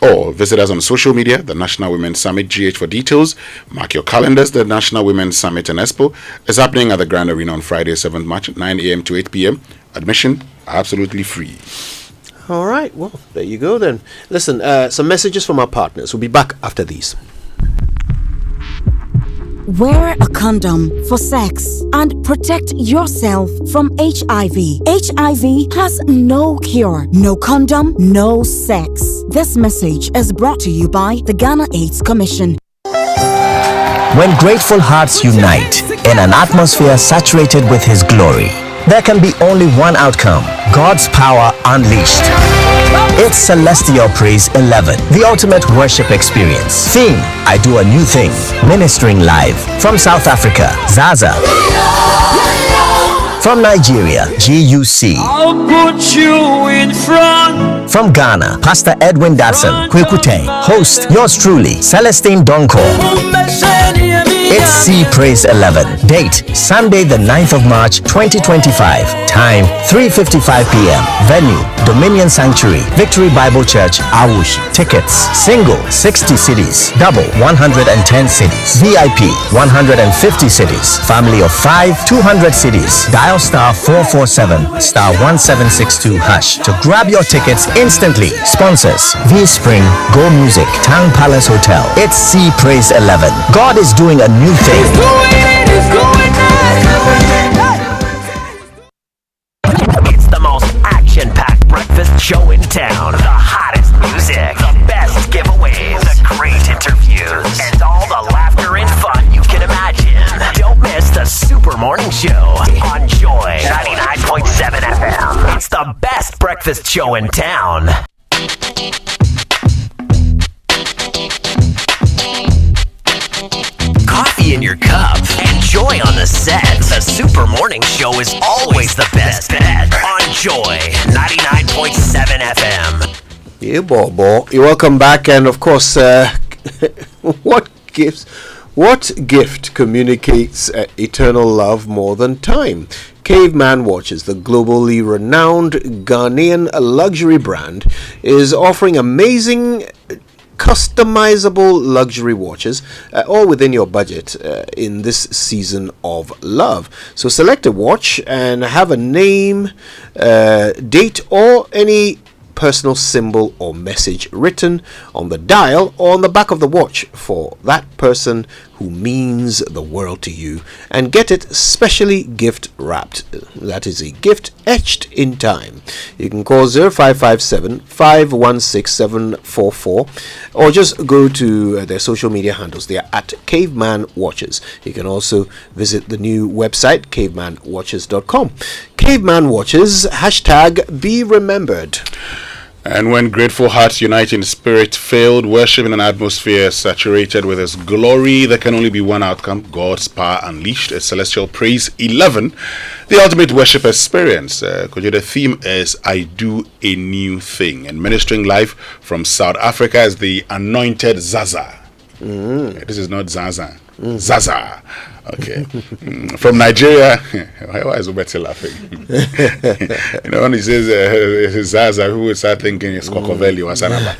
or visit us on social media, the National Women's Summit GH, for details. Mark your calendars. The National Women's Summit and Expo is happening at the Grand Arena on Friday, 7th March, 9 a.m. to 8 p.m. Admission absolutely free. All right, well, there you go then. Listen, some messages from our partners. We'll be back after these. Wear a condom for sex and protect yourself from HIV. HIV has no cure, no condom, no sex. This message is brought to you by the Ghana AIDS Commission. When grateful hearts unite in an atmosphere saturated with His glory, there can be only one outcome: God's power unleashed. It's Celestial Praise 11, the ultimate worship experience. Theme: I do a new thing. Ministering live from South Africa, Zaza. From Nigeria, GUC. I'll put you in front. From Ghana, Pastor Edwin Datson, Kwekute. Host, yours truly, Celestine Donko. It's Sea Praise 11. Date, Sunday the 9th of March 2025. Time, 3:55 p.m. Venue, Dominion Sanctuary, Victory Bible Church, Awushi. Tickets, single, 60 cedis. Double, 110 cedis. VIP, 150 cedis. Family of 5, 200 cedis. Dial star 447, star 1762 hash to grab your tickets instantly. Sponsors, V Spring, Go Music, Tang Palace Hotel. It's Sea Praise 11. God is doing a new thing. It's the most action-packed breakfast show in town. The hottest music, the best giveaways, the great interviews, and all the laughter and fun you can imagine. Don't miss the Super Morning Show on Joy 99.7 FM. It's the best breakfast show in town. Coffee in your cup and joy on the set. The Super Morning Show is always the best bet on Joy 99.7 FM. Yeah, Bobo. You're welcome back, and of course, what gift communicates eternal love more than time? Caveman Watches, the globally renowned Ghanaian luxury brand, is offering amazing customizable luxury watches, all within your budget in this season of love. So select a watch and have a name, date, or any personal symbol or message written on the dial or on the back of the watch for that person who means the world to you, and get it specially gift wrapped. That is a gift etched in time. You can call 0557 516 744 or just go to their social media handles. They are at Caveman Watches. You can also visit the new website cavemanwatches.com. Caveman Watches, hashtag be remembered. And when grateful hearts unite in spirit-filled worship in an atmosphere saturated with His glory, there can only be one outcome: God's power unleashed. A Celestial Praise 11, the ultimate worship experience. The theme is I Do a New Thing. And ministering live from South Africa is the anointed Zaza. This is not Zaza. Zaza. Okay. From Nigeria. Why is Ubeti laughing? When he says Zaza, who would start thinking it's Kokoveli or Sanaba?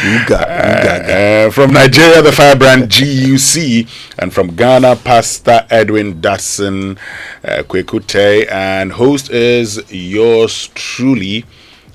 You got from Nigeria, the firebrand GUC, and from Ghana, Pastor Edwin Datson Kwekute, and host is yours truly,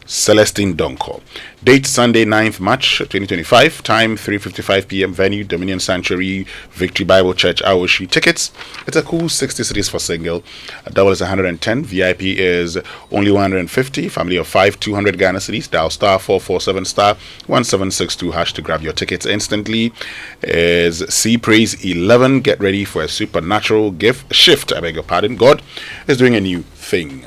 Celestine Donko. Date Sunday 9th March 2025. Time 3:55 p.m. Venue Dominion Sanctuary, Victory Bible Church, Awoshi. Tickets, it's a cool 60 cedis for single. A double is 110. VIP is only 150. Family of 5, 200 Ghana cedis. Dial star 447 star 1762 hash to grab your tickets instantly. Is Sea Praise 11. Get ready for a supernatural gift shift. I beg your pardon. God is doing a new thing.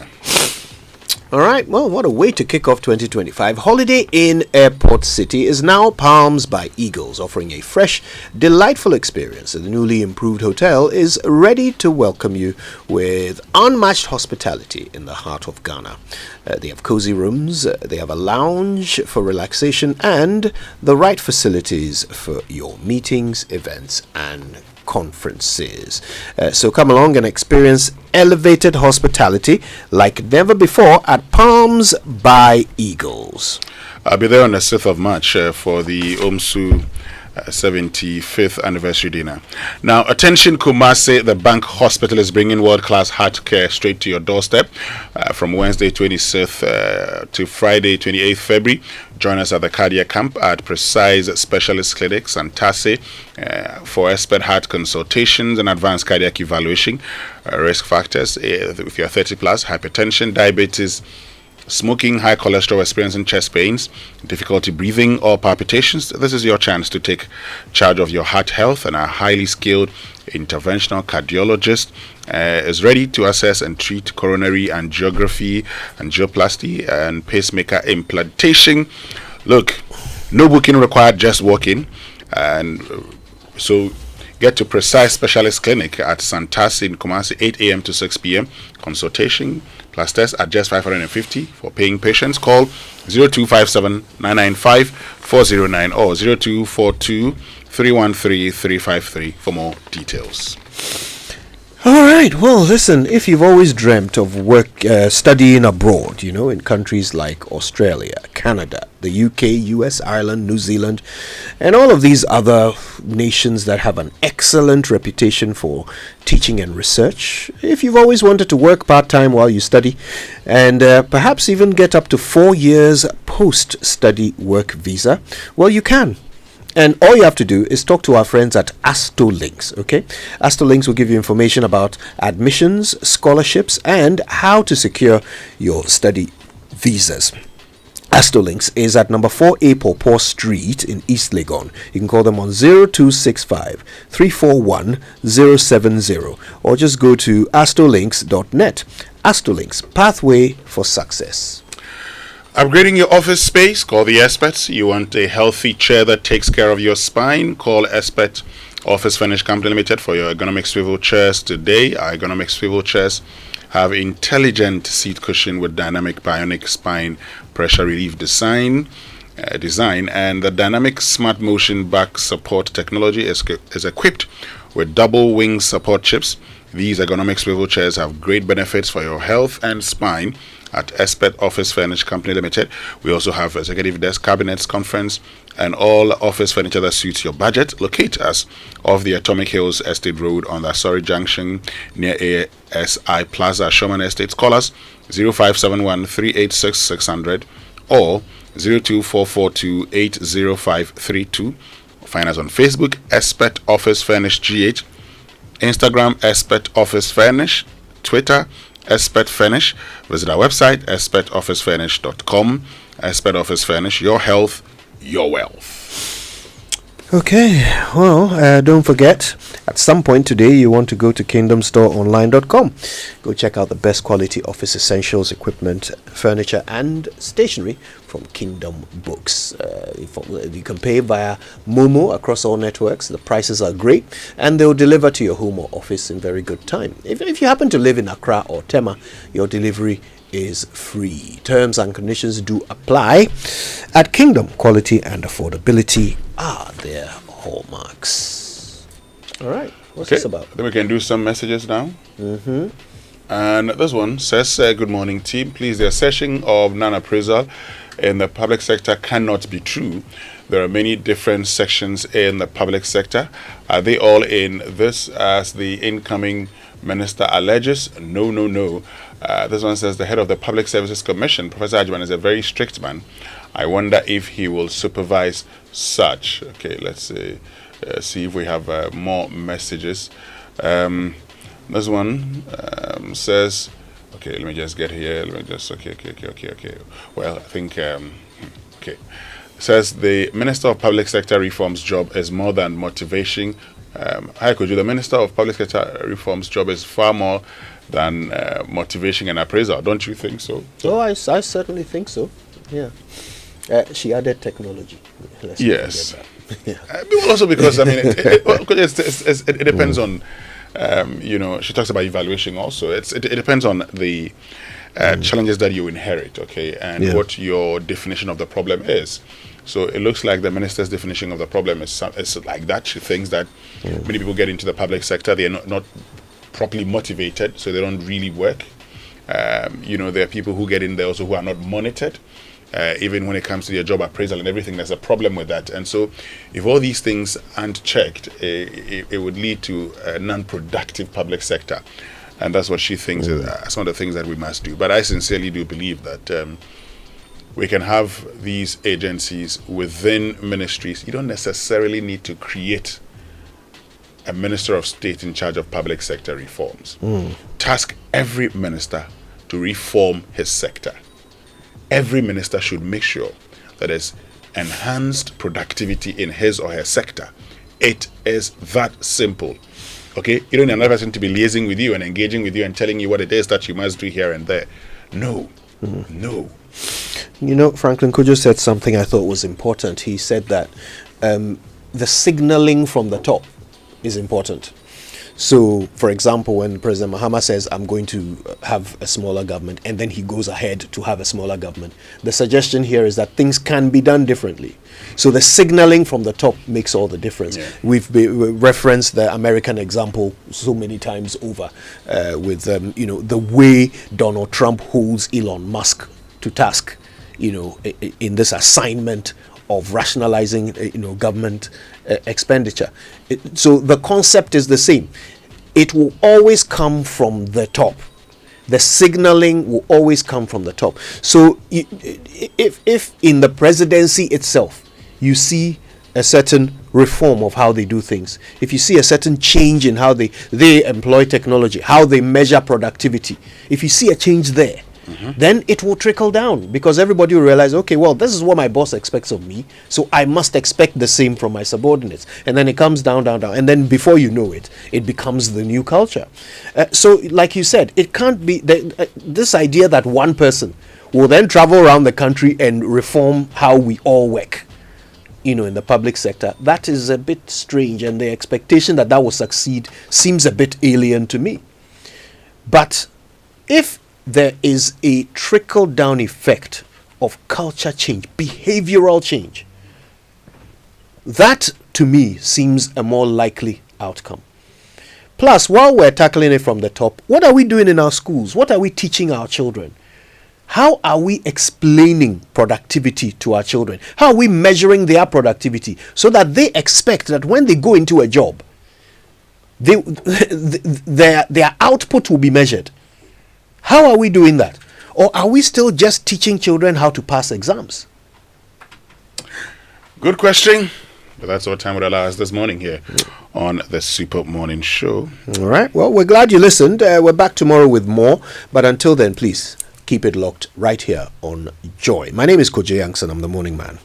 All right, well, what a way to kick off 2025. Holiday Inn Airport City is now Palms by Eagles, offering a fresh, delightful experience. The newly improved hotel is ready to welcome you with unmatched hospitality in the heart of Ghana. They have cozy rooms, they have a lounge for relaxation, and the right facilities for your meetings, events, and conferences. So come along and experience elevated hospitality like never before at Palms by Eagles. I'll be there on the 6th of March for the OMSU 75th anniversary dinner. Now, attention Kumasi, the Bank Hospital is bringing world-class heart care straight to your doorstep from Wednesday 26th to Friday 28th February. Join us at the cardiac camp at Precise Specialist Clinics and Tase for expert heart consultations and advanced cardiac evaluation. Risk factors: if you're 30 plus, hypertension, diabetes, smoking, high cholesterol, experiencing chest pains, difficulty breathing, or palpitations, this is your chance to take charge of your heart health, and our highly skilled interventional cardiologist is ready to assess and treat coronary angiography, angioplasty, and pacemaker implantation. Look, no booking required, just walk in. And so get to Precise Specialist Clinic at Santas in Kumasi, 8 a.m. to 6 p.m. Consultation plus test at just 550 for paying patients. Call 0257 995 409 or 0242 313-353 for more details. All right. Well, listen, if you've always dreamt of studying abroad, in countries like Australia, Canada, the UK, US, Ireland, New Zealand, and all of these other nations that have an excellent reputation for teaching and research, if you've always wanted to work part-time while you study, and perhaps even get up to 4 years post-study work visa, well, you can. And all you have to do is talk to our friends at AstoLinks, okay? AstoLinks will give you information about admissions, scholarships, and how to secure your study visas. AstoLinks is at number 4A Paw Street in East Legon. You can call them on 0265 341 070 or just go to astolinks.net. AstoLinks, pathway for success. Upgrading your office space? Call the experts. You want a healthy chair that takes care of your spine? Call Expert Office Furnish Company Limited for your ergonomic swivel chairs today. Our ergonomic swivel chairs have intelligent seat cushion with dynamic bionic spine pressure relief design, and the dynamic smart motion back support technology is equipped with double wing support chips. These ergonomic swivel chairs have great benefits for your health and spine. At Expert Office Furnish Company Limited, we also have executive desk, cabinets, conference, and all office furniture that suits your budget. Locate us off the Atomic Hills Estate Road on the Asori Junction near ASI Plaza, Shoman Estates. Call us 0571 386 600 or 02442 Find us on Facebook, Expert Office Furnish GH, Instagram, Expert Office Furnish, Twitter, Expert Furnish. Visit our website, expertofficefurnish.com. Expert Office Furnish, your health, your wealth. Okay, well, don't forget, at some point today you want to go to kingdomstoreonline.com. Go check out the best quality office essentials, equipment, furniture, and stationery from Kingdom Books. You can pay via Momo across all networks. The prices are great, and they'll deliver to your home or office in very good time. If you happen to live in Accra or Tema, your delivery is free. Terms and conditions do apply. At Kingdom, quality and affordability are their hallmarks. All right, what's this about? Then we can do some messages now. Mm-hmm. And this one says, good morning, team. Please, the assertion of non-appraisal in the public sector cannot be true. There are many different sections in the public sector. Are they all in this, as the incoming minister alleges? No. This one says, the head of the Public Services Commission, Professor Ajman, is a very strict man. I wonder if he will supervise such. Okay, let's see if we have more messages. This one says, okay, let me just get here. Okay. Well, I think, okay. It says the Minister of Public Sector Reform's job is more than motivation. Hi, could you? The Minister of Public Sector Reform's job is far more than motivation and appraisal. Don't you think so? Oh, I certainly think so. Yeah. She added technology. Yes. Yeah. Also because, I mean, it depends on, she talks about evaluation also. It depends on the challenges that you inherit, okay, and what your definition of the problem is. So it looks like the minister's definition of the problem is like that. She thinks that many people get into the public sector, they are not properly motivated, so they don't really work. There are people who get in there also who are not monitored. Even when it comes to your job appraisal and everything, there's a problem with that. And so if all these things aren't checked, it would lead to a non-productive public sector. And that's what she thinks are some of the things that we must do. But I sincerely do believe that we can have these agencies within ministries. You don't necessarily need to create a minister of state in charge of public sector reforms. Task every minister to reform his sector. Every minister should make sure that there's enhanced productivity in his or her sector. It is that simple. Okay? You don't need another person to be liaising with you and engaging with you and telling you what it is that you must do here and there. No. Franklin Kojo said something I thought was important. He said that the signaling from the top is important. So, for example, when President Mahama says, I'm going to have a smaller government, and then he goes ahead to have a smaller government, the suggestion here is that things can be done differently. So the signaling from the top makes all the difference. Yeah. We've referenced the American example so many times over with, the way Donald Trump holds Elon Musk to task, in this assignment of rationalizing, government expenditure. So the concept is the same. It will always come from the top. The signaling will always come from the top. So if in the presidency itself you see a certain reform of how they do things, if you see a certain change in how they employ technology, how they measure productivity, if you see a change there, then it will trickle down, because everybody will realize, okay, well, this is what my boss expects of me, so I must expect the same from my subordinates. And then it comes down, and then before you know it, it becomes the new culture. So, like you said, it can't be this idea that one person will then travel around the country and reform how we all work, in the public sector. That is a bit strange, and the expectation that will succeed seems a bit alien to me. But if there is a trickle-down effect of culture change, behavioral change, that to me seems a more likely outcome. Plus, while we're tackling it from the top, what are we doing in our schools? What are we teaching our children? How are we explaining productivity to our children? How are we measuring their productivity so that they expect that when they go into a job, their output will be measured? How are we doing that? Or are we still just teaching children how to pass exams? Good question. But that's what time would allow us this morning here on the Super Morning Show. All right. Well, we're glad you listened. We're back tomorrow with more. But until then, please keep it locked right here on Joy. My name is Koje Youngson. I'm the morning man.